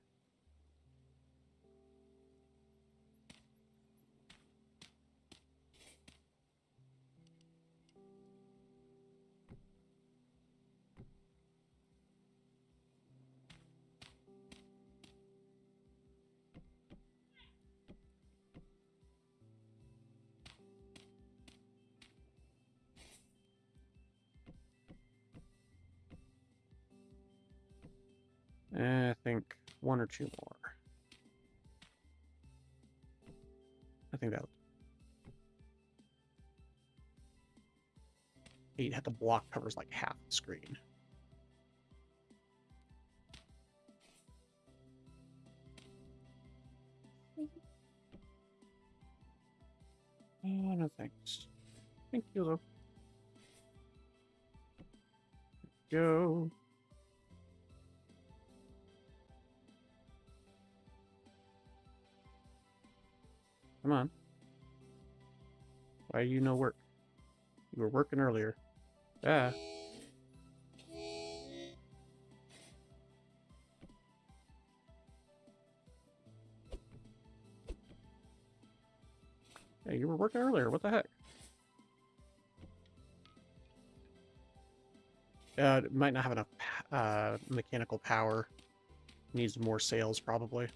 I think one or two more. I think that'll... 8 had the block covers like half the screen. Oh, no thanks. Thank you, though. Go. Come on. Why are you no work? You were working earlier. Ah. Hey, you were working earlier. What the heck? It might not have enough mechanical power. Needs more sales, probably.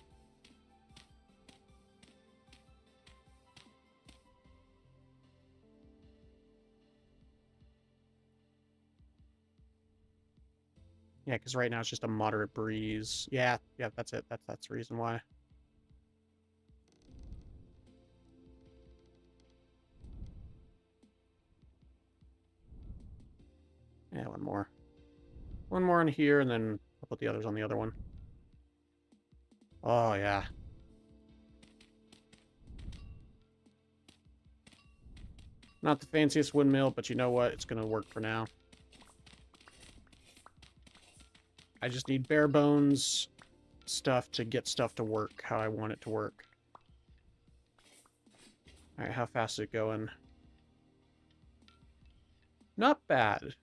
Yeah, because right now it's just a moderate breeze. Yeah, that's it. That's the reason why. Yeah, one more. One more in here, and then I'll put the others on the other one. Oh, yeah. Not the fanciest windmill, but you know what? It's going to work for now. I just need bare bones stuff to get stuff to work how I want it to work. Alright, how fast is it going? Not bad.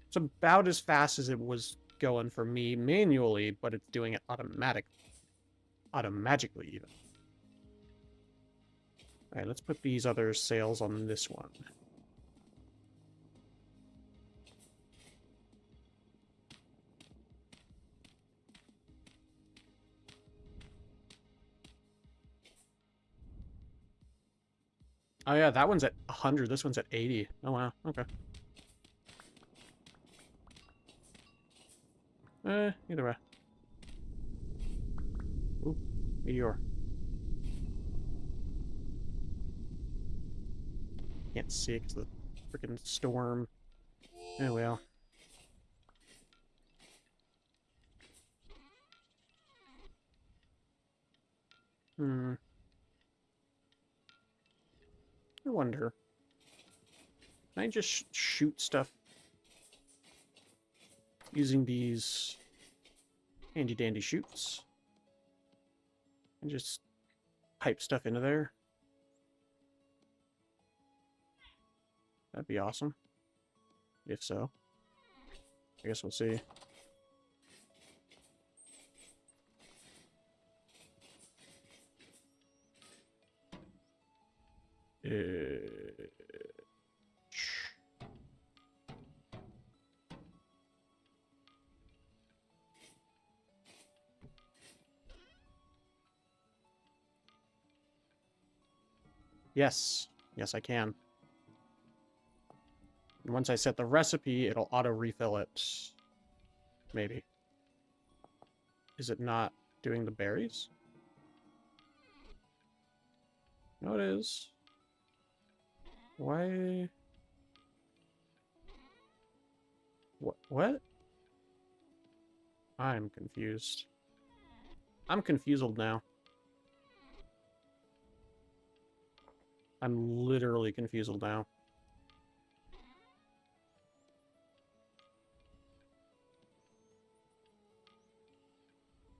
It's about as fast as it was going for me manually, but it's doing it automatically even. Alright, let's put these other sails on this one. Oh yeah, that one's at 100, this one's at 80. Oh wow, okay. Either way. Ooh, meteor. Can't see it because of the freaking storm. Oh well. Hmm. I wonder. Can I just shoot stuff using these handy dandy shoots? And just pipe stuff into there? That'd be awesome. If so. I guess we'll see. Yes. Yes, I can. And once I set the recipe, it'll auto-refill it. Maybe. Is it not doing the berries? No, it is. Why? What? I'm confused. I'm confused now. I'm literally confused now.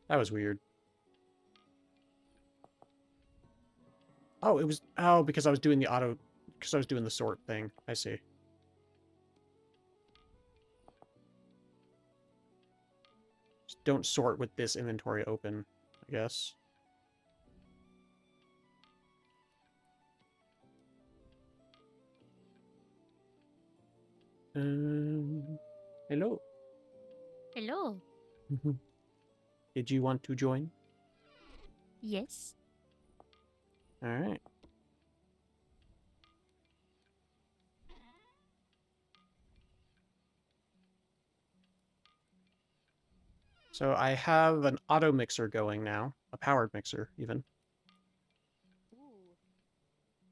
That was weird. Oh, it was... Oh, because I was doing the auto... Because I was doing the sort thing. I see. Just don't sort with this inventory open, I guess. Hello. Hello. Did you want to join? Yes. All right. So I have an auto mixer going now, a powered mixer even. Ooh.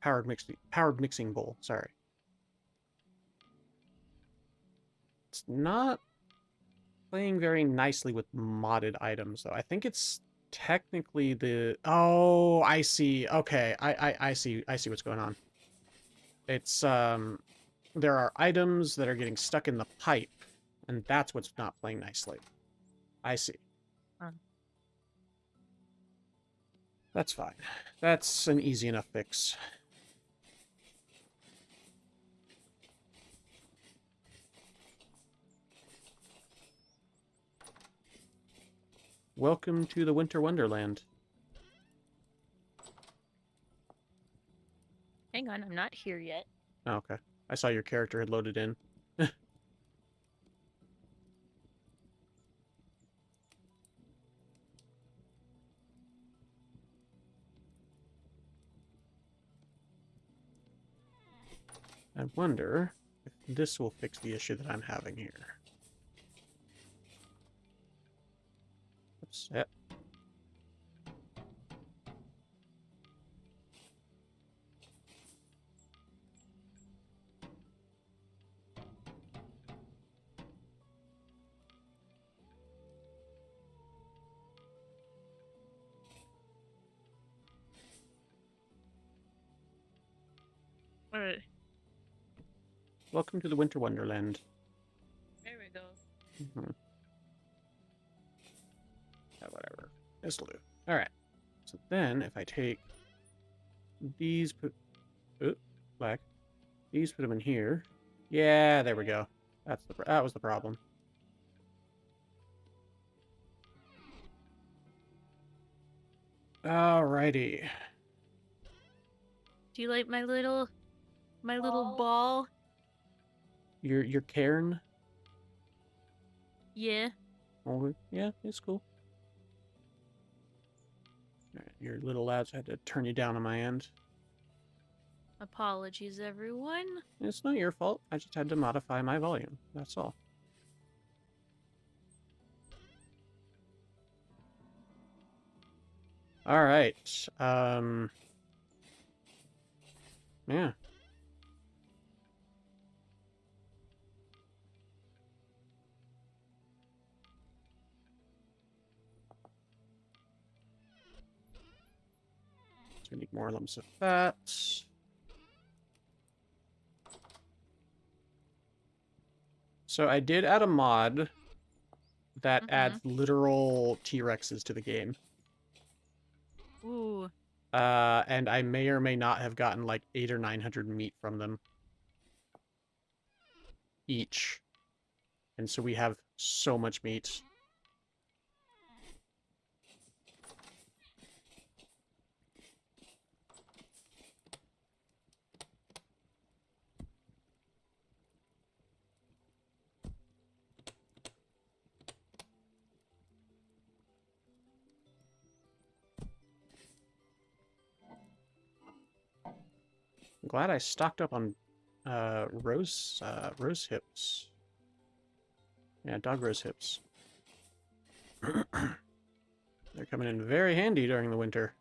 Powered mixing bowl, sorry. It's not playing very nicely with modded items though. I think it's technically the... Oh, I see. Okay. I see what's going on. It's there are items that are getting stuck in the pipe, and that's what's not playing nicely. I see. That's fine. That's an easy enough fix. Welcome to the Winter Wonderland. Hang on, I'm not here yet. Oh, okay. I saw your character had loaded in. I wonder if this will fix the issue that I'm having here. Oops. Yep. Alright, Welcome to the Winter Wonderland. there we go. Mm-hmm. Yeah, whatever. This'll do. Alright. So then, if I take these, black. These, put them in here. Yeah, there we go. That was the problem. Alrighty. Do you like my little ball? Your cairn? Yeah. Oh, yeah, it's cool. Alright, your little lads had to turn you down on my end. Apologies, everyone. It's not your fault. I just had to modify my volume. That's all. Alright. Yeah. more lumps of fat. So I did add a mod that adds literal T-Rexes to the game. Ooh. And I may or may not have gotten like 800 or 900 meat from them each. And so we have so much meat. I'm glad I stocked up on rose hips. Yeah, dog rose hips. They're coming in very handy during the winter.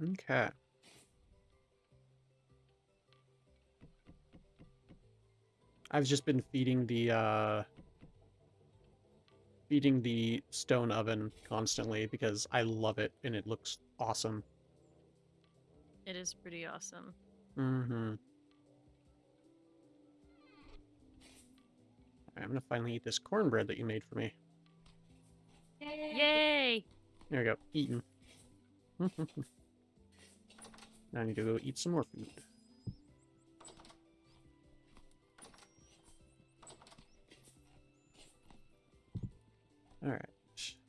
Okay. I've just been feeding the stone oven constantly because I love it and it looks awesome. It is pretty awesome. Mm-hmm. I'm gonna finally eat this cornbread that you made for me. Yay! There we go. Eaten. Now I need to go eat some more food. Alright.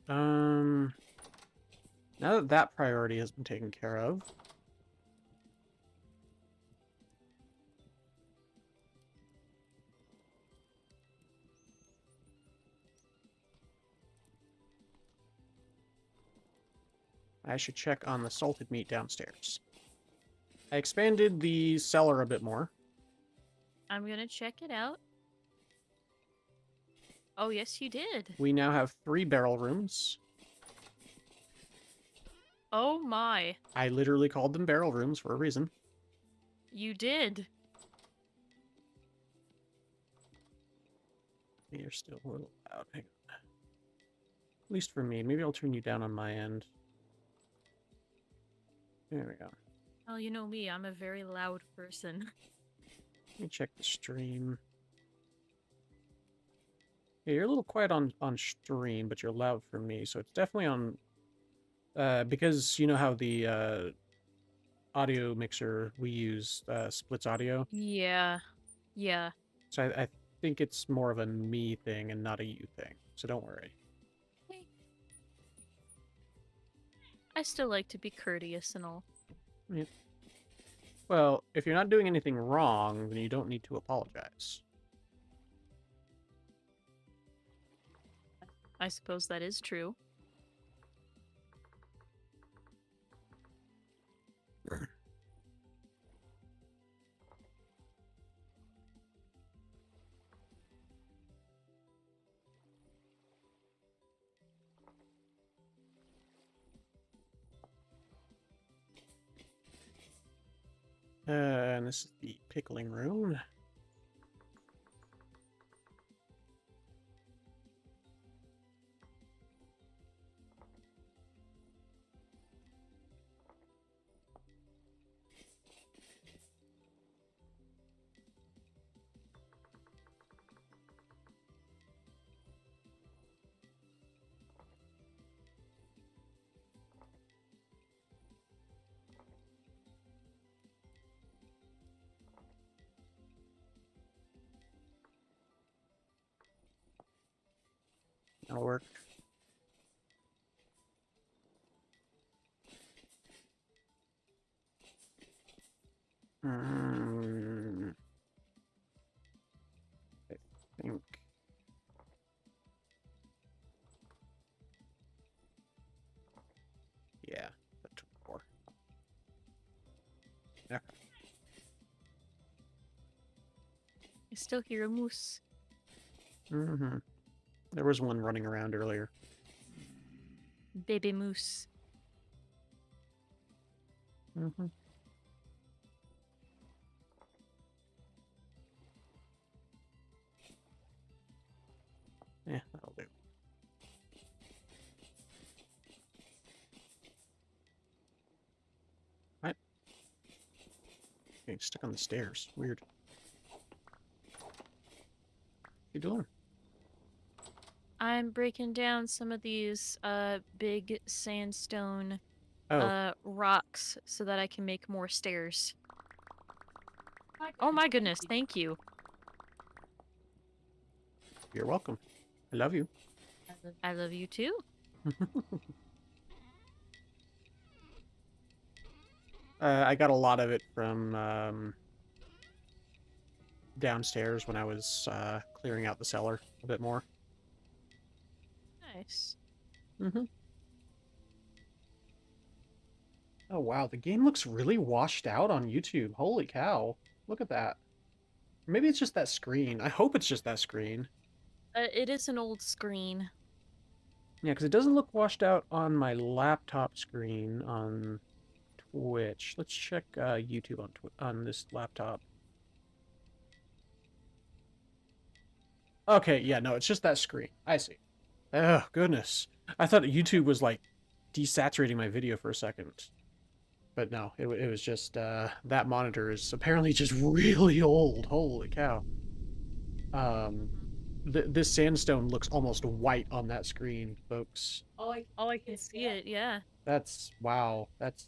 Now that that priority has been taken care of, I should check on the salted meat downstairs. I expanded the cellar a bit more. I'm gonna check it out. Oh, yes, you did. We now have 3 barrel rooms. Oh my. I literally called them barrel rooms for a reason. You did. You're still a little loud. Hang on. At least for me. Maybe I'll turn you down on my end. There we go. Well, you know me, I'm a very loud person. Let me check the stream. Yeah, you're a little quiet on stream, but you're loud for me, so it's definitely on... because you know how the audio mixer we use splits audio? Yeah. Yeah. So I think it's more of a me thing and not a you thing, so don't worry. I still like to be courteous and all. Yep. Well, if you're not doing anything wrong, then you don't need to apologize. I suppose that is true. And this is the pickling room. That'll work. I think... Yeah, that took 4. Okay. I still hear a moose. Mm-hmm. There was one running around earlier. Baby moose. Mm-hmm. Getting stuck on the stairs. Weird. What you doing? I'm breaking down some of these big sandstone Oh, rocks so that I can make more stairs. Oh my goodness, thank you. you're welcome. I love you. I love you too. I got a lot of it from downstairs when I was clearing out the cellar a bit more. Nice. Oh wow, the game looks really washed out on YouTube. Holy cow. Look at that. Maybe it's just that screen. I hope it's just that screen. It is an old screen. Yeah, because it doesn't look washed out on my laptop screen on Twitch. Let's check YouTube on this laptop. Okay, yeah, no, it's just that screen. I see. Oh, goodness. I thought YouTube was, like, desaturating my video for a second. But no, it was just, that monitor is apparently just really old. Holy cow. This sandstone looks almost white on that screen, folks. Oh, I can see it, yeah. That's, wow. That's,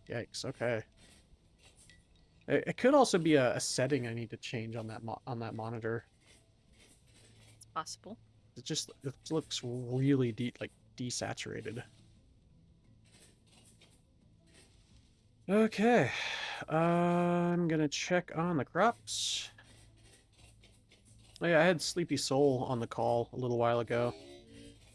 yikes, okay. It could also be a setting I need to change on that monitor. It's possible. It looks really desaturated. Okay, I'm gonna check on the crops. Oh yeah, I had Sleepy Soul on the call a little while ago.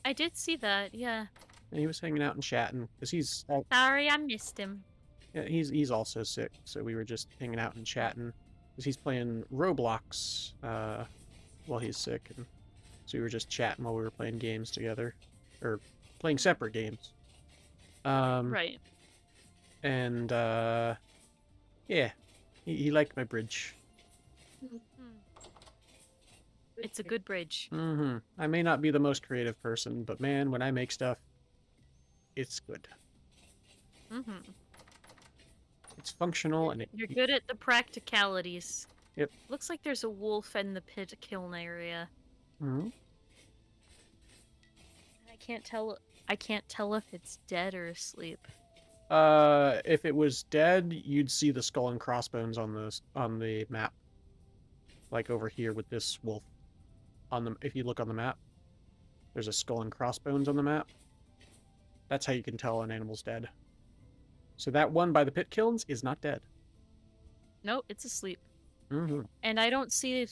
I did see that, yeah. And he was hanging out and chatting because he's Sorry, I missed him. yeah, he's also sick, so we were just hanging out and chatting because he's playing Roblox while he's sick, and so we were just chatting while we were playing games together, or playing separate games. Right. And yeah, he liked my bridge. It's a good bridge. I may not be the most creative person, but man, when I make stuff, it's good. It's functional and You're good at the practicalities. Yep. Looks like there's a wolf in the pit kiln area. I can't tell if it's dead or asleep. If it was dead, you'd see the skull and crossbones on the map. Like over here with this wolf. If you look on the map, there's a skull and crossbones on the map. That's how you can tell an animal's dead. So that one by the pit kilns is not dead. No, it's asleep. And I don't see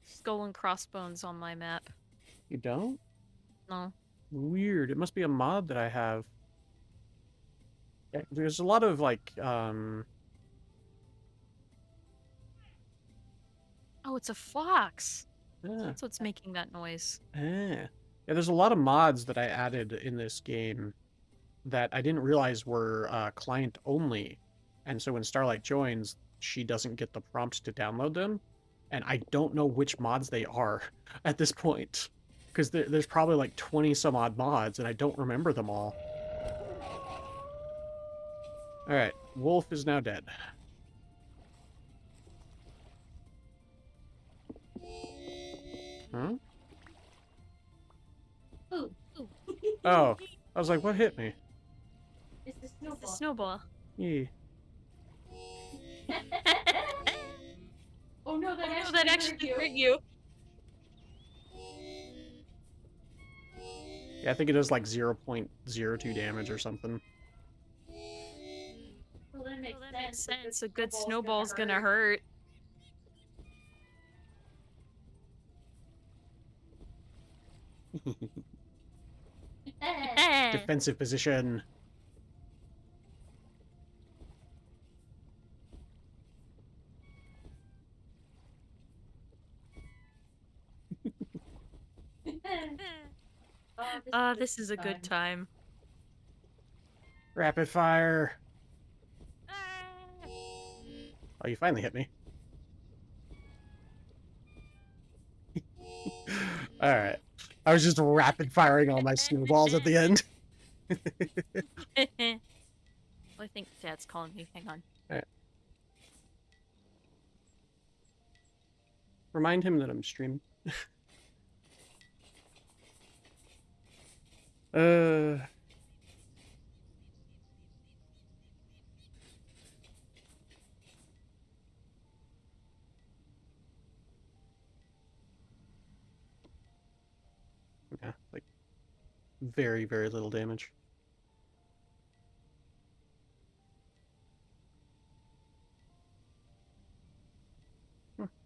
skull and crossbones on my map. You don't? No. Weird. It must be a mod that I have. There's a lot of like Oh, it's a fox. That's what's making that noise. Yeah, there's a lot of mods that I added in this game that I didn't realize were client only. And so when Starlight joins, she doesn't get the prompt to download them. And I don't know which mods they are at this point. Because there's probably like 20 some odd mods and I don't remember them all. Alright, wolf is now dead. Huh? Oh, I was like, what hit me? It's the snowball. Yeah. Oh no, that actually hurt you. Yeah, I think it does like 0.02 damage or something. Well, that makes sense. A good snowball's gonna hurt. Defensive position. This is a good time. Rapid fire. Oh, you finally hit me. Alright. I was just rapid firing all my snowballs at the end. I think Dad's calling me. Hang on. Alright. Remind him that I'm streaming. uh... Yeah, like very, very little damage.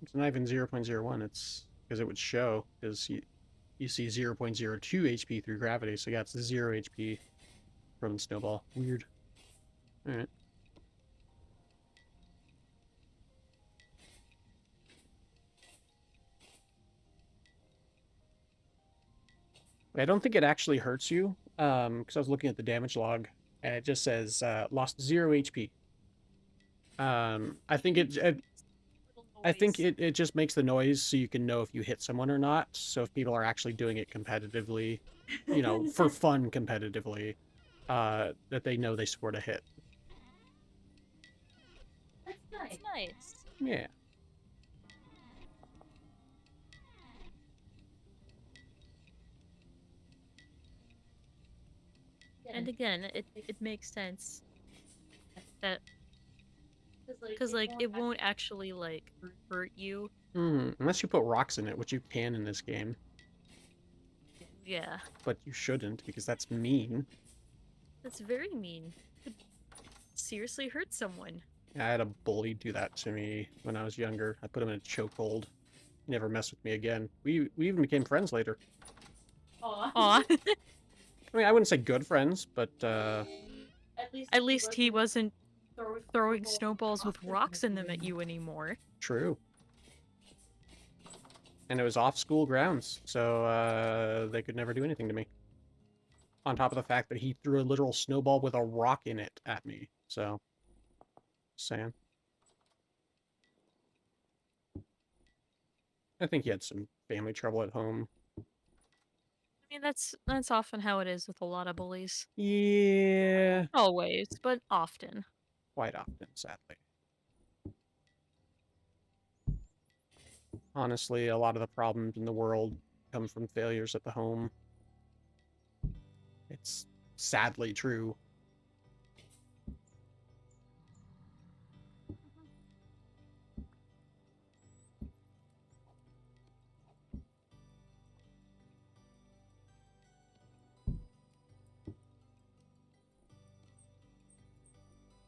It's not even 0.01. It's because it would show, because you see 0.02 HP through gravity, so yeah, it's 0 HP from the snowball. Weird. Alright. I don't think it actually hurts you, because I was looking at the damage log, and it just says, lost 0 HP. I think it just makes the noise so you can know if you hit someone or not. So if people are actually doing it competitively, you know, for fun competitively, that they know they scored a hit. That's nice. Yeah. And again, it makes sense that because like it won't actually like hurt you. Unless you put rocks in it, which you can in this game. Yeah, But you shouldn't, because that's mean. that's very mean. Could seriously hurt someone. I had a bully do that to me when I was younger. I put him in a chokehold. He never messed with me again. We even became friends later. Aw. I mean, I wouldn't say good friends, but At least he wasn't throwing snowballs with rocks in them at you anymore. true. And it was off school grounds, so they could never do anything to me. On top of the fact that he threw a literal snowball with a rock in it at me. So, saying. I think he had some family trouble at home. I mean, that's often how it is with a lot of bullies. Yeah. Not always, but often. Quite often, sadly. Honestly, a lot of the problems in the world come from failures at the home. It's sadly true.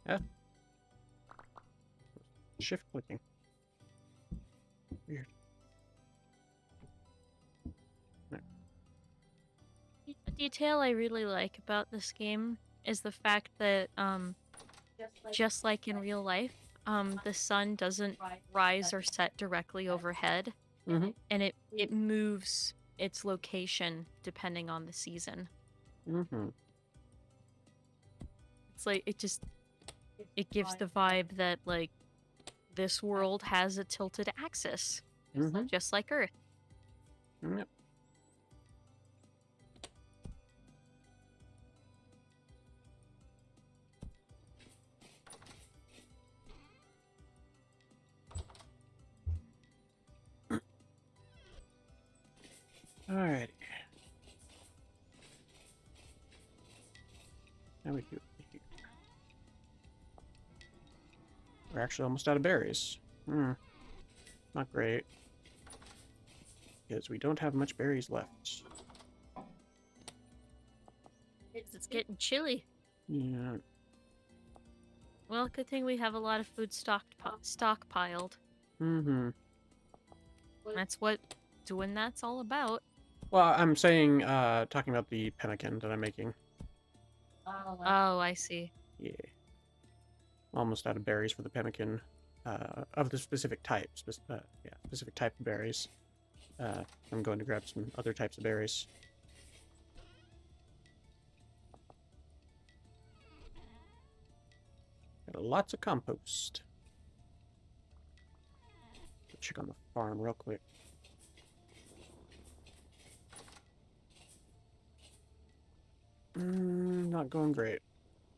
Yeah. Shift clicking. Weird. No. A detail I really like about this game is the fact that, just like in real life, the sun doesn't rise or set directly overhead, Mm-hmm. and it moves its location depending on the season. Mm-hmm. It's like it gives the vibe that like this world has a tilted axis, Mm-hmm. just like Earth. Yep. Alrighty. Now we do it here. We're actually almost out of berries. Not great. Because we don't have much berries left. It's getting chilly. Yeah. Well, good thing we have a lot of food stockpiled. Mm-hmm. That's what doing that's all about. Well, I'm saying, talking about the pemmican that I'm making. Oh, I see. Yeah. Almost out of berries for the pemmican. Of the specific type. Specific type of berries. I'm going to grab some other types of berries. Got lots of compost. Check on the farm real quick. Not going great.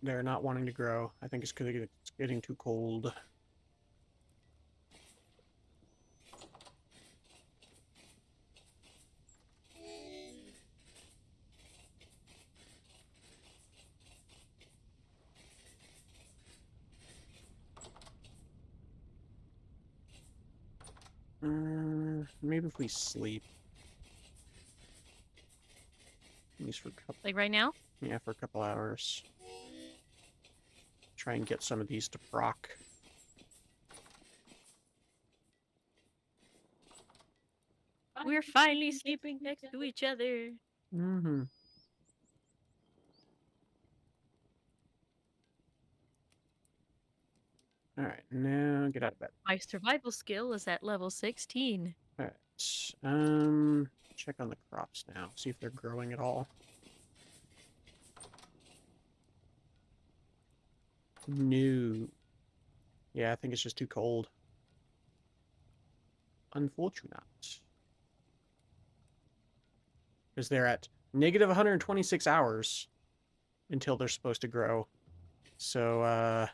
They're not wanting to grow. I think it's because it's getting too cold. Maybe if we sleep. At least for a couple, Like right now? yeah, for a couple hours. Try and get some of these to proc. We're finally sleeping next to each other. Mm-hmm. Alright, now get out of bed. My survival skill is at level 16. Alright. Check on the crops now. See if they're growing at all. No. Yeah, I think it's just too cold. Unfortunate. Because they're at negative 126 hours until they're supposed to grow. So,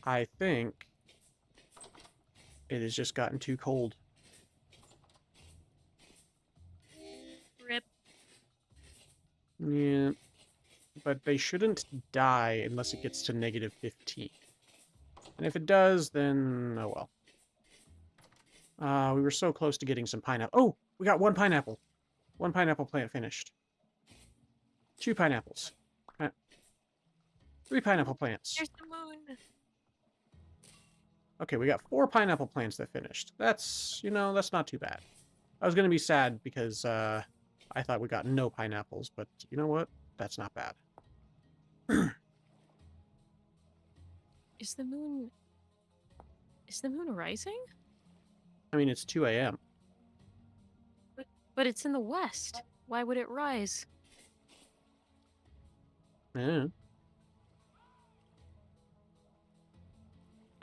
I think it has just gotten too cold. Rip. Yeah. But they shouldn't die unless it gets to negative 15. And if it does, then oh well. We were so close to getting some pineapple. Oh, we got one pineapple. One pineapple plant finished. 2 pineapples. 3 pineapple plants. There's the moon. Okay, we got 4 pineapple plants that finished. That's, that's not too bad. I was going to be sad because I thought we got no pineapples, but you know what? That's not bad. Is the moon... Is the moon rising? I mean, it's 2 a.m. But it's in the west. Why would it rise? Yeah.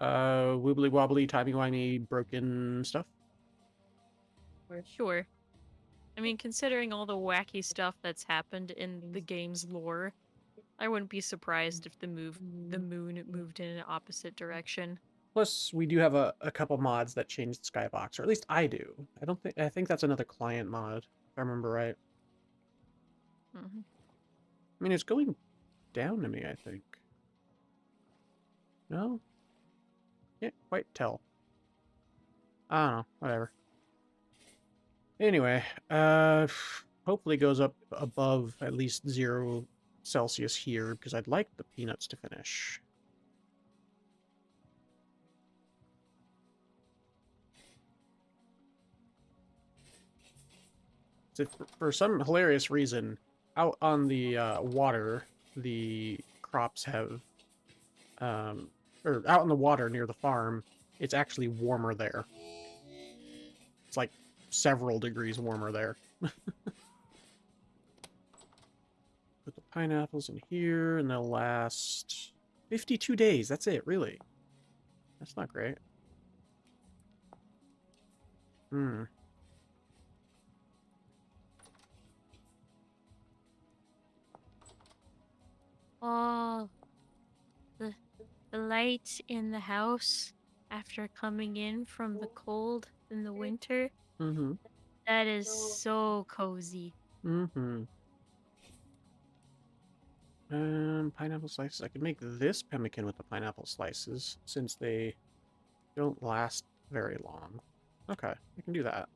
Wibbly wobbly, timey wimey, broken stuff. Sure. I mean, considering all the wacky stuff that's happened in the game's lore, I wouldn't be surprised if the moon moved in an opposite direction. Plus, we do have a couple mods that change the skybox, or at least I do. I think that's another client mod, if I remember right. Mm-hmm. I mean, it's going down to me, I think. No? Can't quite tell. I don't know, whatever. Anyway, hopefully goes up above at least 0 Celsius here, because I'd like the peanuts to finish. So for some hilarious reason, out on the water, the crops have, or out in the water near the farm, it's actually warmer there. It's like several degrees warmer there. Put the pineapples in here, and they'll last 52 days. That's it, really. That's not great. Hmm. Oh, the light in the house after coming in from the cold in the winter. Mm-hmm. That is so cozy. Mm-hmm. Pineapple slices. I could make this pemmican with the pineapple slices, since they don't last very long. Okay, I can do that.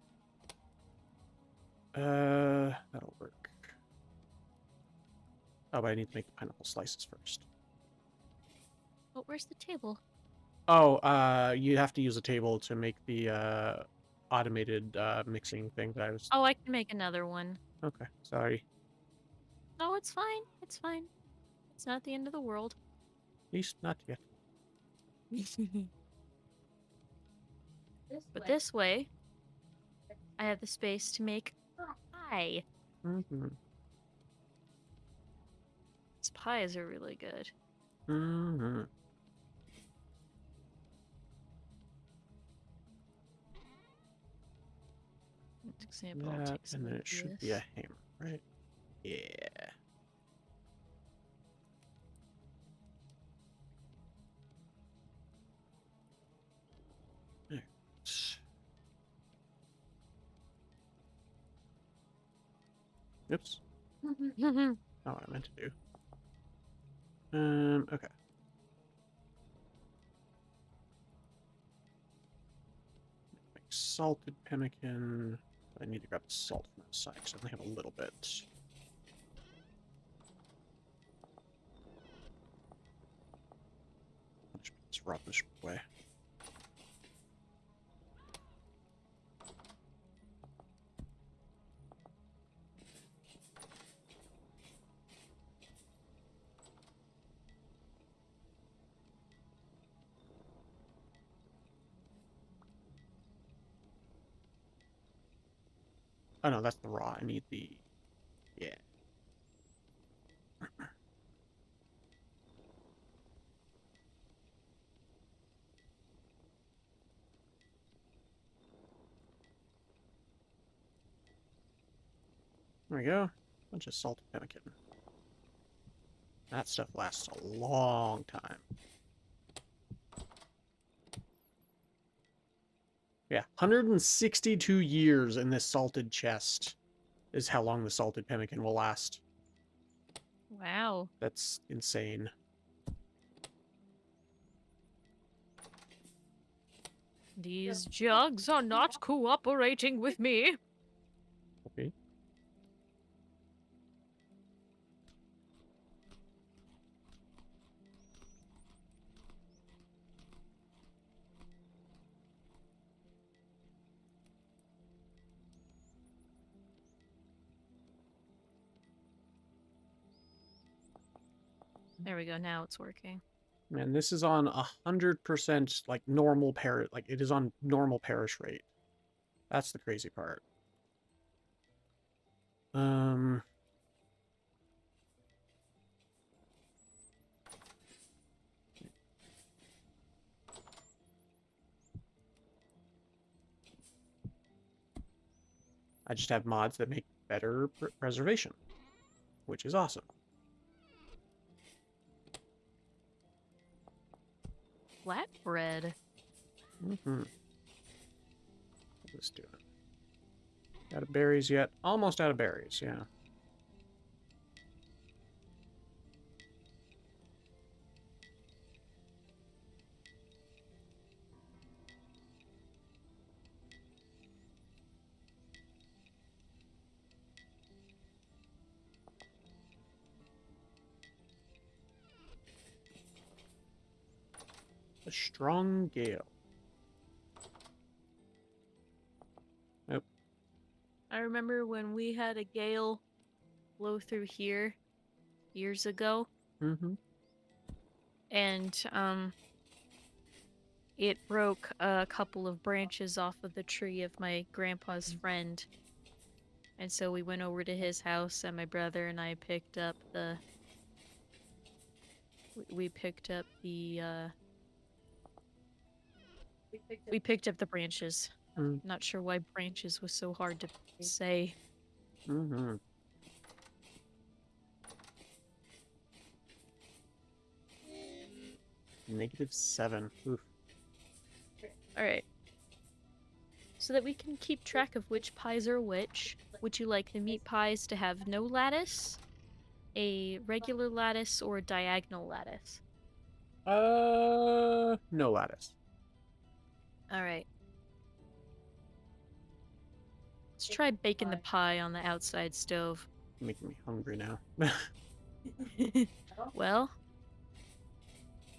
That'll work. Oh, but I need to make the pineapple slices first. Oh, where's the table? Oh, you have to use a table to make the automated mixing thing that I was... Oh, I can make another one. Okay, sorry. No, it's fine. It's fine. It's not the end of the world. At least not yet. But this way, I have the space to make pie. Mm-hmm. These pies are really good. Mm-hmm. Example, I'll That, take some and then of it should this. be a hammer, right? Yeah. Alright. Oops. Not what I meant to do. Okay. Make salted pemmican. I need to grab the salt from outside because I only have a little bit. Just put this rubbish away. Oh no, that's the raw. I need the... Yeah. There we go. Bunch of salted pemmican. That stuff lasts a long time. Yeah, 162 years in this salted chest is how long the salted pemmican will last. Wow. That's insane. These jugs are not cooperating with me. Okay. There we go. Now it's working. Man, this is on 100% like normal parish, like it is on normal parish rate. That's the crazy part. I just have mods that make better preservation, which is awesome. Flatbread. Mm-hmm. Let's do it. Out of berries yet? Almost out of berries, yeah. A strong gale. Nope. I remember when we had a gale blow through here years ago, Mm-hmm. and it broke a couple of branches off of the tree of my grandpa's friend. And so we went over to his house, and my brother and I picked up the... We picked up the, We picked up the branches. Mm. Not sure why branches was so hard to say. Mm-hmm. -7. Oof. Alright. So that we can keep track of which pies are which, would you like the meat pies to have no lattice, a regular lattice, or a diagonal lattice? No lattice. Alright. Let's try baking the pie on the outside stove. Making me hungry now. Well,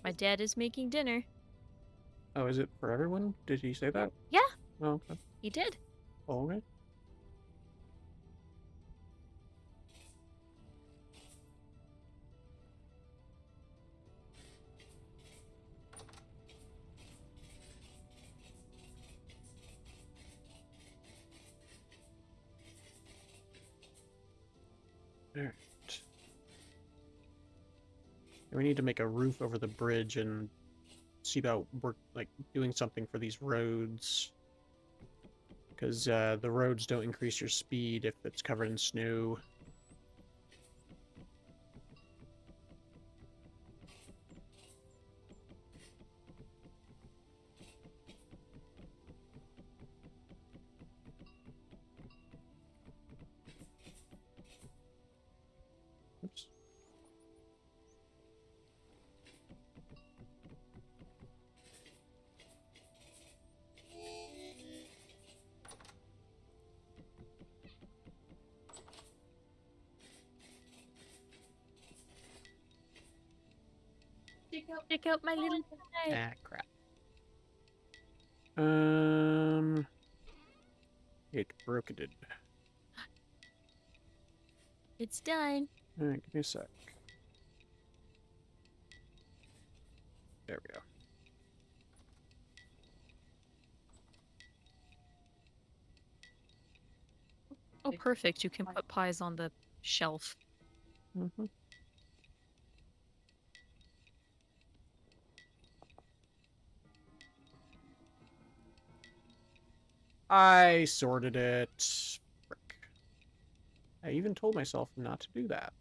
my dad is making dinner. Oh, is it for everyone? Did he say that? Yeah, Oh, okay. he did. Oh, okay. Alright. We need to make a roof over the bridge and see about like doing something for these roads. Because the roads don't increase your speed if it's covered in snow. Oops. Check out my little pie. Ah, crap. It broke it. It's done. All right, give me a sec. There we go. Oh, perfect. You can put pies on the shelf. Mm-hmm. I sorted it. Frick. I even told myself not to do that.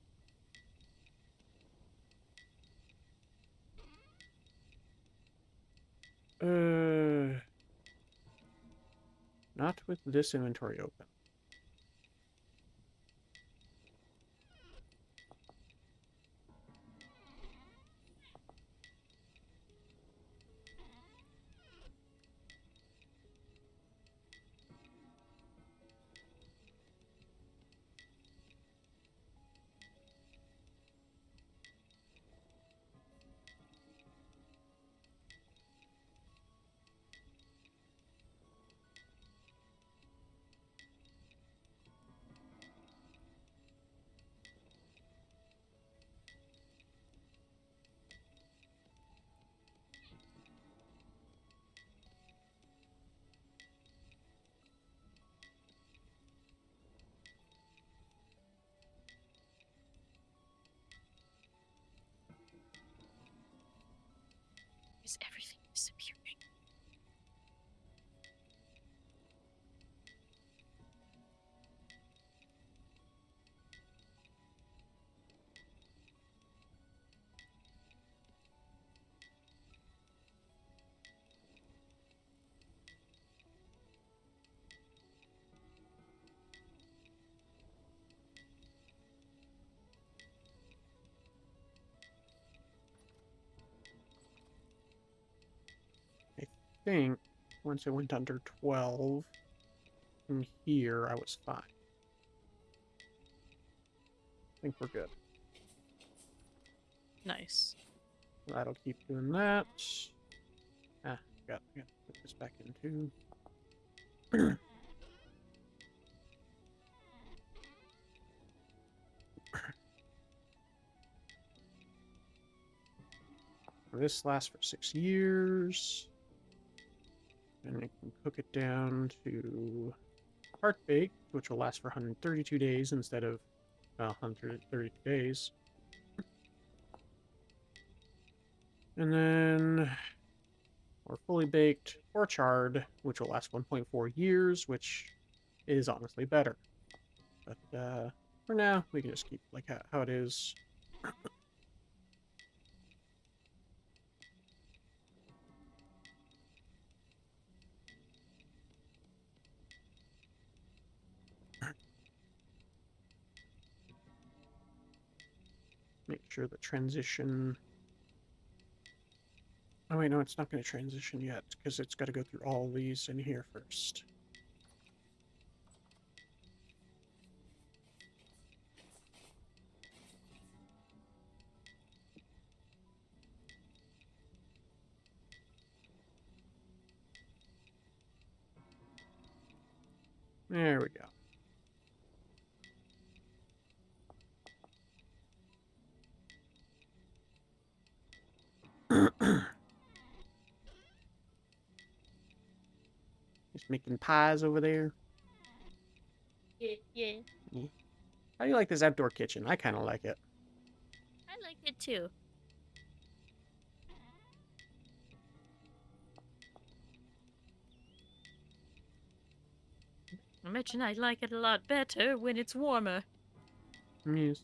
Not with this inventory open. Is everything disappearing? I think once I went under 12 from here, I was fine. I think we're good. Nice. That'll keep doing that. Ah, got to put this back in too. This lasts for 6 years. And I can cook it down to heart baked, which will last for 132 days instead of 132 days. And then or fully baked or charred, which will last 1.4 years, which is honestly better. But for now, we can just keep like how it is. Make sure the transition... Oh wait, no, it's not going to transition yet, because it's got to go through all these in here first. There we go. Just making pies over there. Yeah. How do you like this outdoor kitchen? I kind of like it. I like it too. I imagine I like it a lot better when it's warmer. Yes.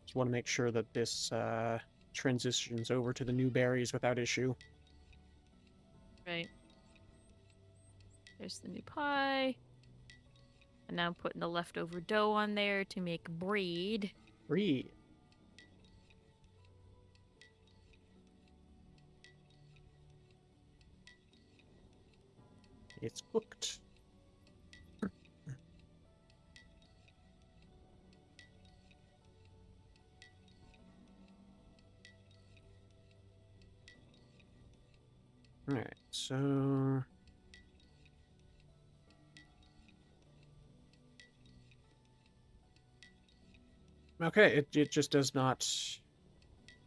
Just want to make sure that this transitions over to the new berries without issue. Right. There's the new pie. And now I'm putting the leftover dough on there to make bread. Bread. It's cooked. Alright, so... Okay, it just does not...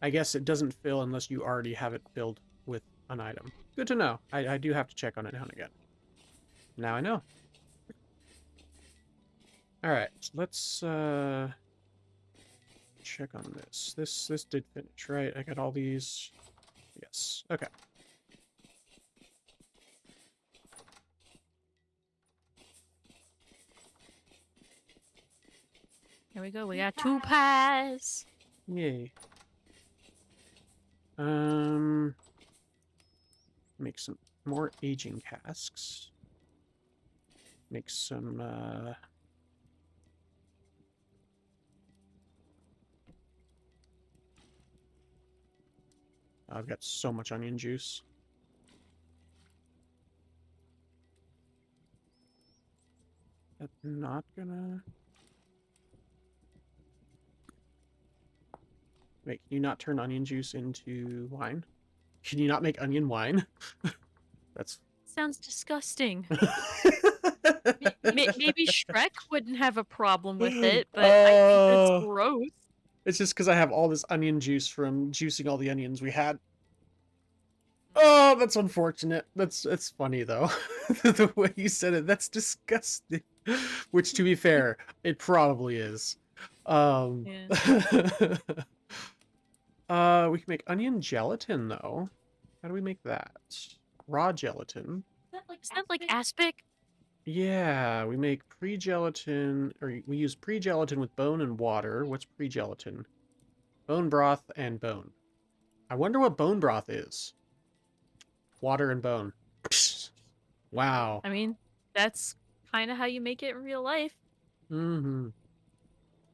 I guess it doesn't fill unless you already have it filled with an item. Good to know. I do have to check on it now and again. Now I know. Alright, let's check on this. This did finish, right? I got all these. Yes. Okay. Here we go. We got 2 pies. Yay. Make some more aging casks. Make some I've got so much onion juice. That's not gonna... Wait, can you not turn onion juice into wine? Can you not make onion wine? That's... Sounds disgusting. Maybe Shrek wouldn't have a problem with it, but I think that's gross. It's just because I have all this onion juice from juicing all the onions we had. Oh, that's unfortunate. It's funny though. The way you said it, that's disgusting. Which, to be fair, it probably is. Yeah. We can make onion gelatin though. How do we make that? Raw gelatin. Isn't that like aspic? Yeah, we make pre-gelatin, or we use pre-gelatin with bone and water. What's pre-gelatin? Bone broth and bone. I wonder what bone broth is. Water and bone. Wow. I mean, that's kind of how you make it in real life. Mm-hmm.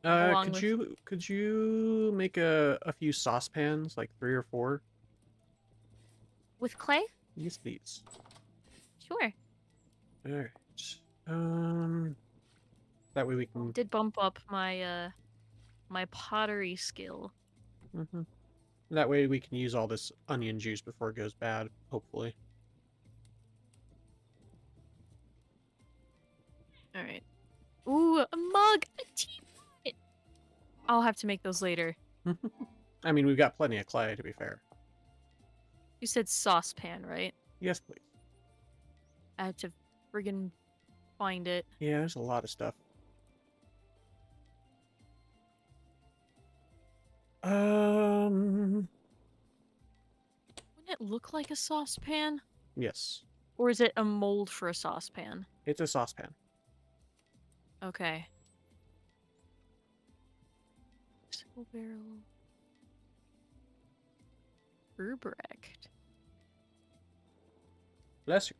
Along Could with- you make a few saucepans, like 3 or 4? With clay? Yes, please. Sure. All right. That way we can. Did bump up my my pottery skill. Mhm. That way we can use all this onion juice before it goes bad, hopefully. All right. Ooh, a mug, a teapot. I'll have to make those later. I mean, we've got plenty of clay, to be fair. You said saucepan, right? Yes, please. I had to friggin' find it. Yeah, there's a lot of stuff. Wouldn't it look like a saucepan? Yes. Or is it a mold for a saucepan? It's a saucepan. Okay. Single barrel. Urberecht. Bless you.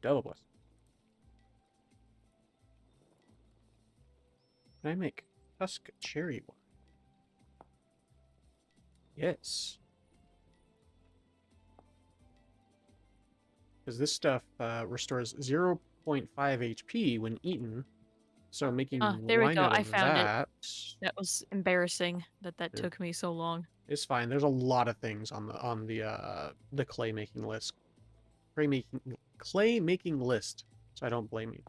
Double bless. Can I make husk cherry wine? Yes. Because this stuff restores 0.5 HP when eaten. So making There we wine go. out I of found it. that That was embarrassing that Yeah. took me so long. is fine. There's a lot of things on the clay making list. Clay making list. So I don't blame you.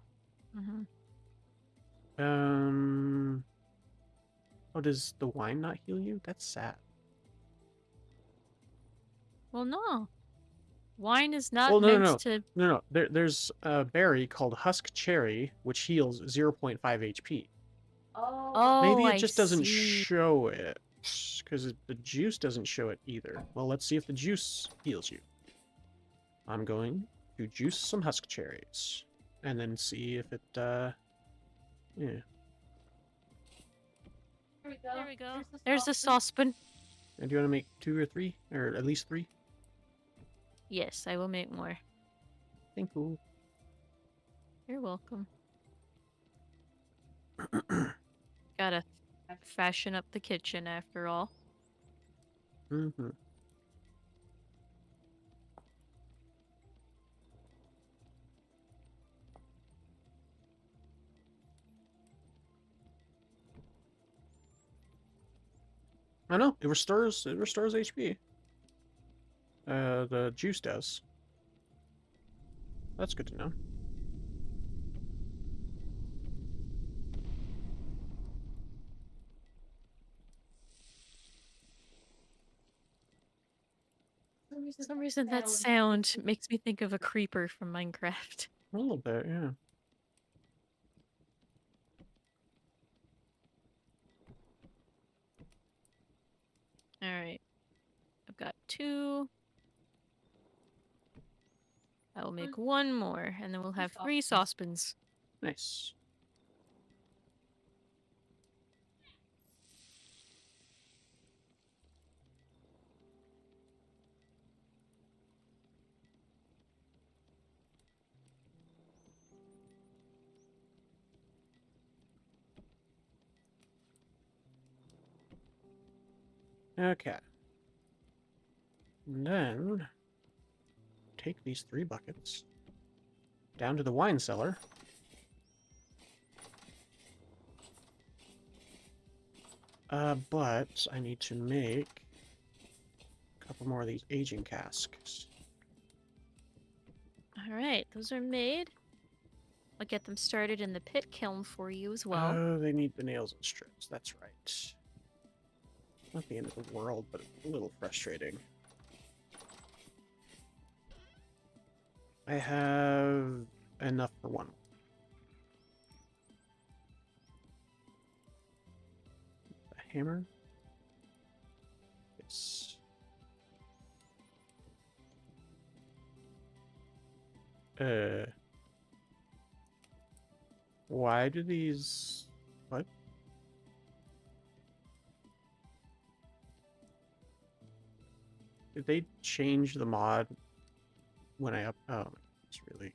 Mm-hmm. Oh, does the wine not heal you? That's sad. Well, no. Wine is not Well, no, meant no. to... No. There's a berry called husk cherry, which heals 0.5 HP. Oh, Maybe it I just doesn't see. show it. Because the juice doesn't show it either. Well, let's see if the juice heals you. I'm going to juice some husk cherries. And then see if it, yeah. There we go. There's the saucepan. And do you want to make 2 or 3? Or at least 3? Yes, I will make more. Thank you. You're welcome. Gotta fashion up the kitchen after all. Mm-hmm. I know, it restores HP. The juice does. That's good to know. For some reason that sound makes me think of a creeper from Minecraft. A little bit, yeah. Alright. I've got 2. I will make 1 more, and then we'll have 3 saucepans. Nice. Okay. And then take these 3 buckets down to the wine cellar. But I need to make a couple more of these aging casks. Alright, those are made. I'll get them started in the pit kiln for you as well. Oh, they need the nails and strips. That's right. Not the end of the world, but a little frustrating. I have enough for 1. A hammer. Yes. Why do these... What? Did they change the mod when I up... Oh, it's really...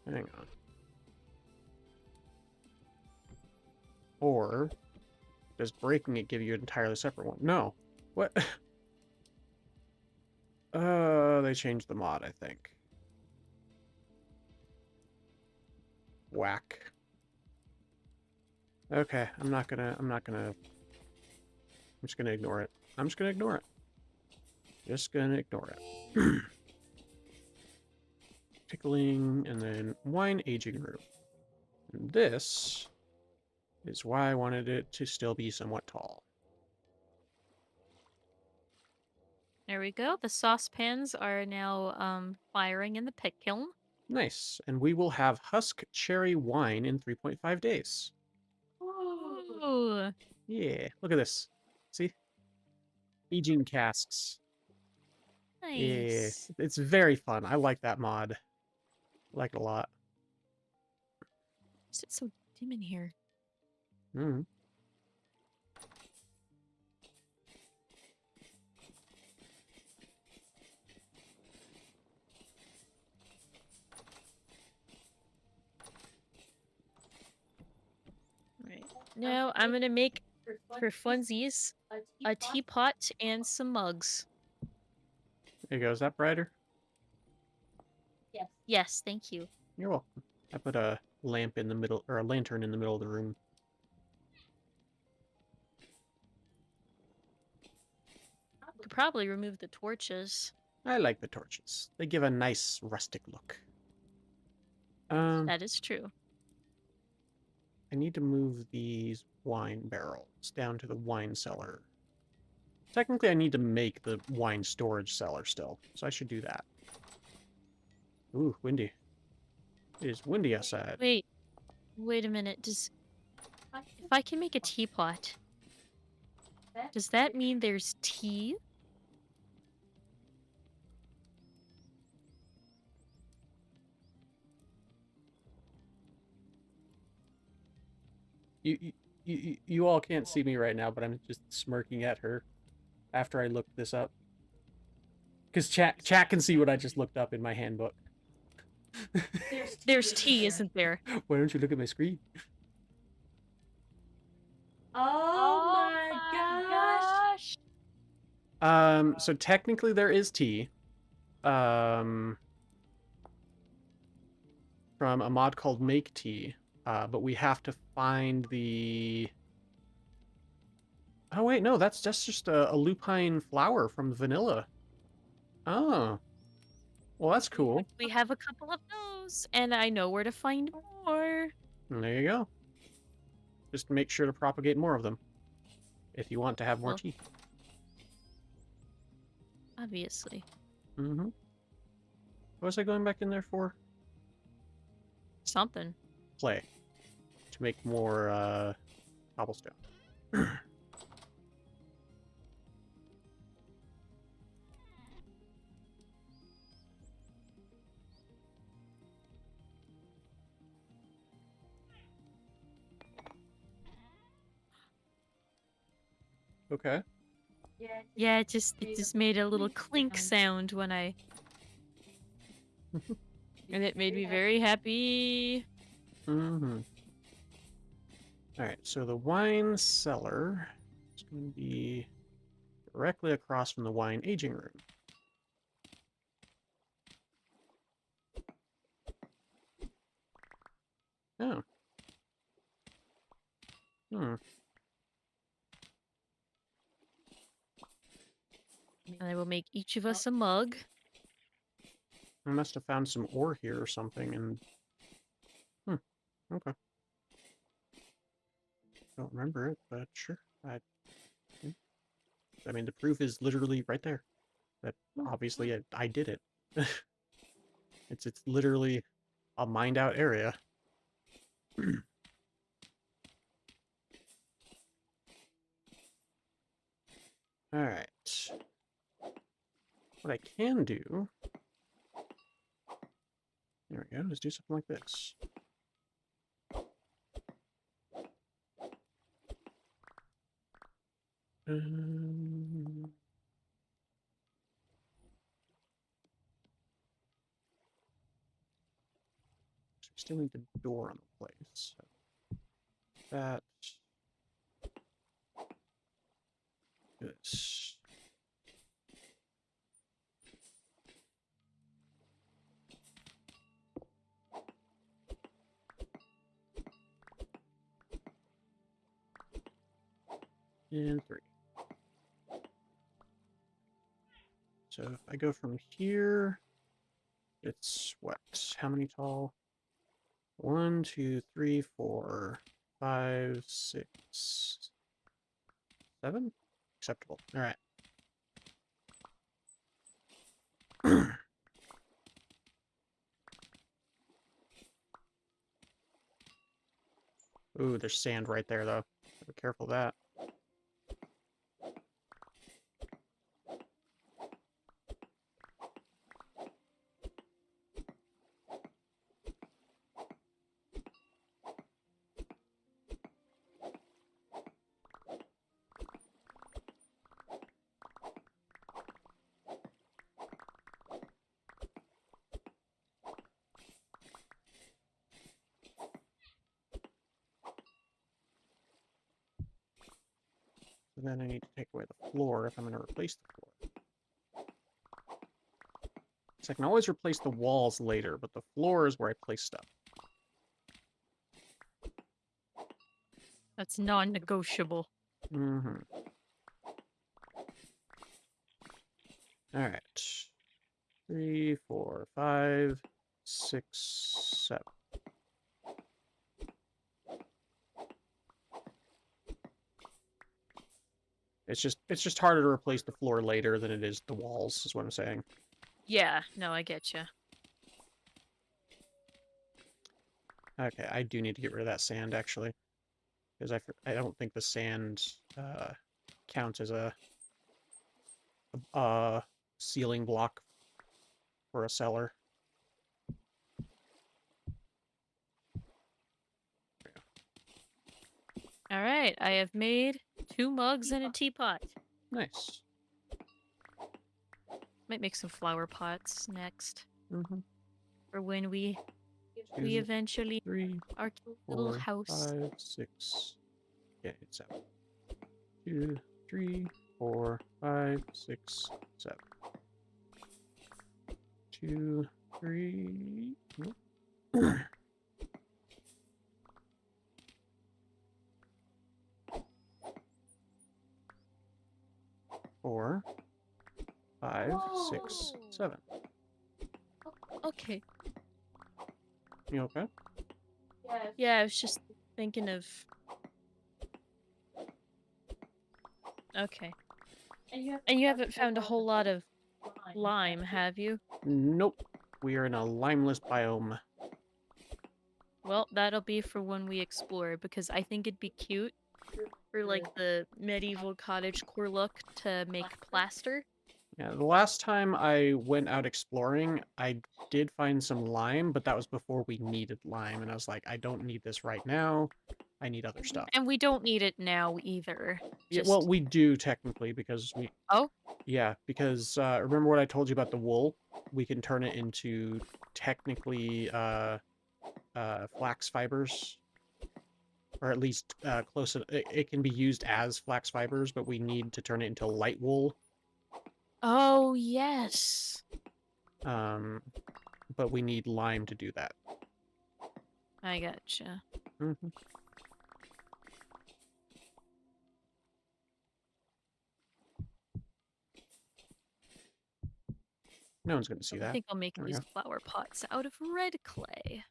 Hang on. Or does breaking it give you an entirely separate one? No. What? They changed the mod, I think. Whack. Okay, I'm just gonna ignore it. I'm just gonna ignore it. Just gonna ignore it. Pickling, and then wine aging room. And this is why I wanted it to still be somewhat tall. There we go. The saucepans are now firing in the pit kiln. Nice. And we will have husk cherry wine in 3.5 days. Ooh. Yeah, look at this. See? Aging casks. Yeah, Nice. it's very fun. I like that mod. I like it a lot. Why is it so dim in here? Mm. Right. Now I'm gonna make, for funsies, a teapot and some mugs. There you go. Is that brighter? Yes, thank you. You're welcome. I put a lamp in the middle, or a lantern in the middle of the room. Could probably remove the torches. I like the torches. They give a nice rustic look. That is true. I need to move these wine barrels down to the wine cellar. Technically, I need to make the wine storage cellar still, so I should do that. Ooh, windy. It is windy outside. Wait a minute. If I can make a teapot, does that mean there's tea? You all can't see me right now, but I'm just smirking at her after I looked this up. Because chat can see what I just looked up in my handbook. There's tea, isn't there? Why don't you look at my screen? Oh my gosh. So technically there is tea. From a mod called Make Tea. But we have to find the... Oh wait, no, that's just a lupine flower from vanilla. Oh. Well, that's cool. We have a couple of those, and I know where to find more. And there you go. Just make sure to propagate more of them. If you want to have more Well, tea. Obviously. Mm-hmm. What was I going back in there for? Something. Play. To make more, cobblestone. Okay. Yeah, it just made a little clink sound when I... and it made me very happy. Mm-hmm. Alright, so the wine cellar is going to be directly across from the wine aging room. Oh. Hmm. And I will make each of us a mug. I must have found some ore here or something, and... Okay. Don't remember it, but sure. I mean, the proof is literally right there. That obviously I did it. It's literally a mined out area. Alright. What I can do... There we go, let's do something like this. Um, so we still need the door on the place. So that... This... And 3. So if I go from here, it's what? How many tall? 1, 2, 3, 4, 5, 6, 7? Acceptable. All right. Ooh, there's sand right there, though. Be careful of that. So then I need to take away the floor if I'm going to replace the floor. So I can always replace the walls later, but the floor is where I place stuff. That's non-negotiable. Mm-hmm. Alright. 3, 4, 5, 6, 7. It's just harder to replace the floor later than it is the walls, is what I'm saying. Yeah, no, I get you. Okay, I do need to get rid of that sand, actually. Because I don't think the sand counts as a ceiling block for a cellar. All right, I have made 2 mugs and a teapot. Nice. Might make some flower pots next Mm-hmm. for when we 2, eventually 3, our cute little 4, house. 5, 6. Yeah, it's 7. 2, 3, 4, 5, 6, 7. 2, 3. Nope. 4, 5, 6, 7. Okay. You okay? Yeah, I was just thinking of. Okay. And you haven't found a whole lot of lime, have you? Nope. We are in a limeless biome. Well, that'll be for when we explore, because I think it'd be cute for like the medieval cottagecore look to make plaster. Yeah, the last time I went out exploring, I did find some lime, but that was before we needed lime, and I was like, I don't need this right now. I need other stuff. And we don't need it now either. Yeah, Just... well, we do technically because we. Oh? Yeah, because remember what I told you about the wool? We can turn it into technically flax fibers, or at least close. It can be used as flax fibers, but we need to turn it into light wool. Oh, yes. But we need lime to do that. I gotcha. Mm-hmm. No one's going to see that. I think I'll make There we these go. flower pots out of red clay.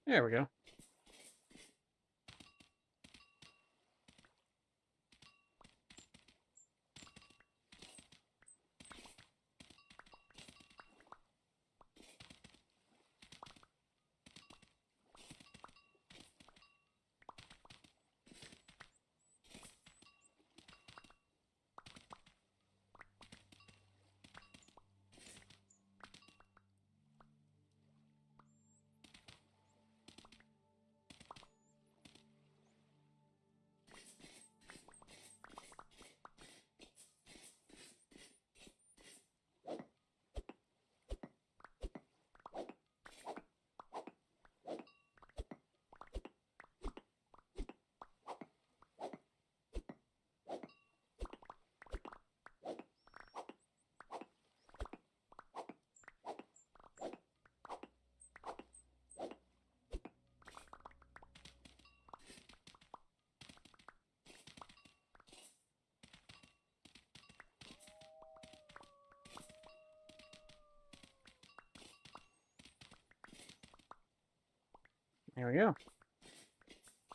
There we go. There we go.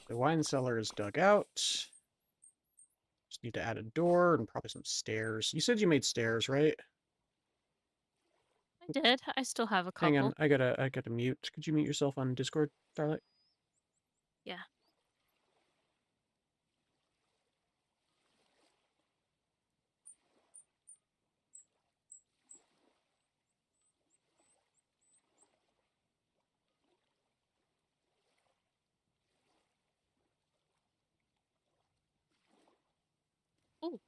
The wine cellar is dug out. Just need to add a door and probably some stairs. You said you made stairs, right? I did. I still have a Hang couple. on, I gotta mute. Could you mute yourself on Discord, Starlight? Yeah. Ooh.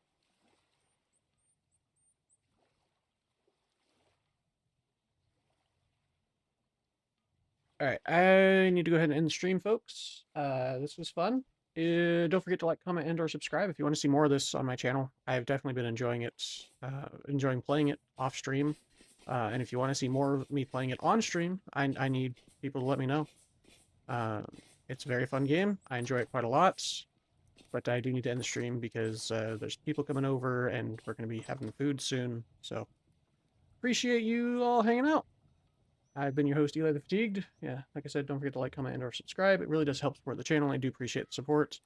Alright, I need to go ahead and end the stream, folks. This was fun. Don't forget to like, comment, and or subscribe if you want to see more of this on my channel. I've definitely been enjoying it, enjoying playing it off stream. And if you want to see more of me playing it on stream, I need people to let me know. It's a very fun game. I enjoy it quite a lot. But I do need to end the stream because there's people coming over and we're going to be having food soon. So appreciate you all hanging out. I've been your host, Eli the Fatigued. Yeah, like I said, don't forget to like, comment, and or subscribe. It really does help support the channel. I do appreciate the support.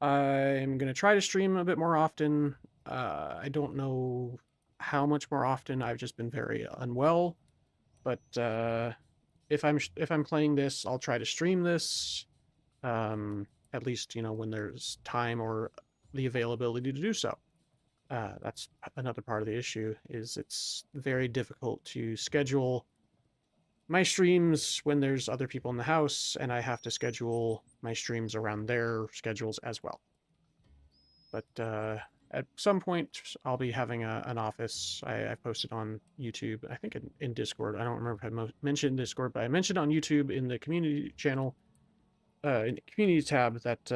I'm going to try to stream a bit more often. I don't know how much more often. I've just been very unwell. But if I'm playing this, I'll try to stream this. At least, when there's time or the availability to do so. That's another part of the issue, is it's very difficult to schedule my streams when there's other people in the house, and I have to schedule my streams around their schedules as well. But at some point, I'll be having an office. I posted on YouTube, I think in Discord. I don't remember if I mentioned Discord, but I mentioned on YouTube in the community channel, in the community tab that,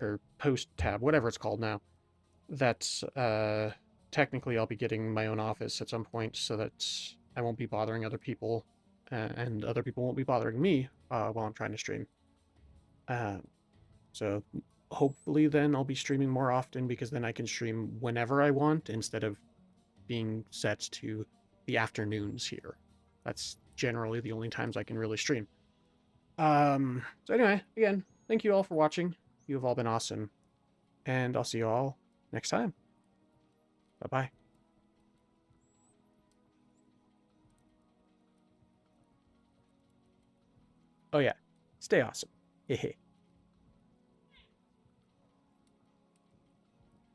or post tab, whatever it's called now, that technically I'll be getting my own office at some point so that I won't be bothering other people, and other people won't be bothering me while I'm trying to stream. So hopefully then I'll be streaming more often, because then I can stream whenever I want instead of being set to the afternoons here. That's generally the only times I can really stream. So anyway, again, thank you all for watching. You have all been awesome. And I'll see you all next time. Bye-bye. Oh yeah, stay awesome. Hehe.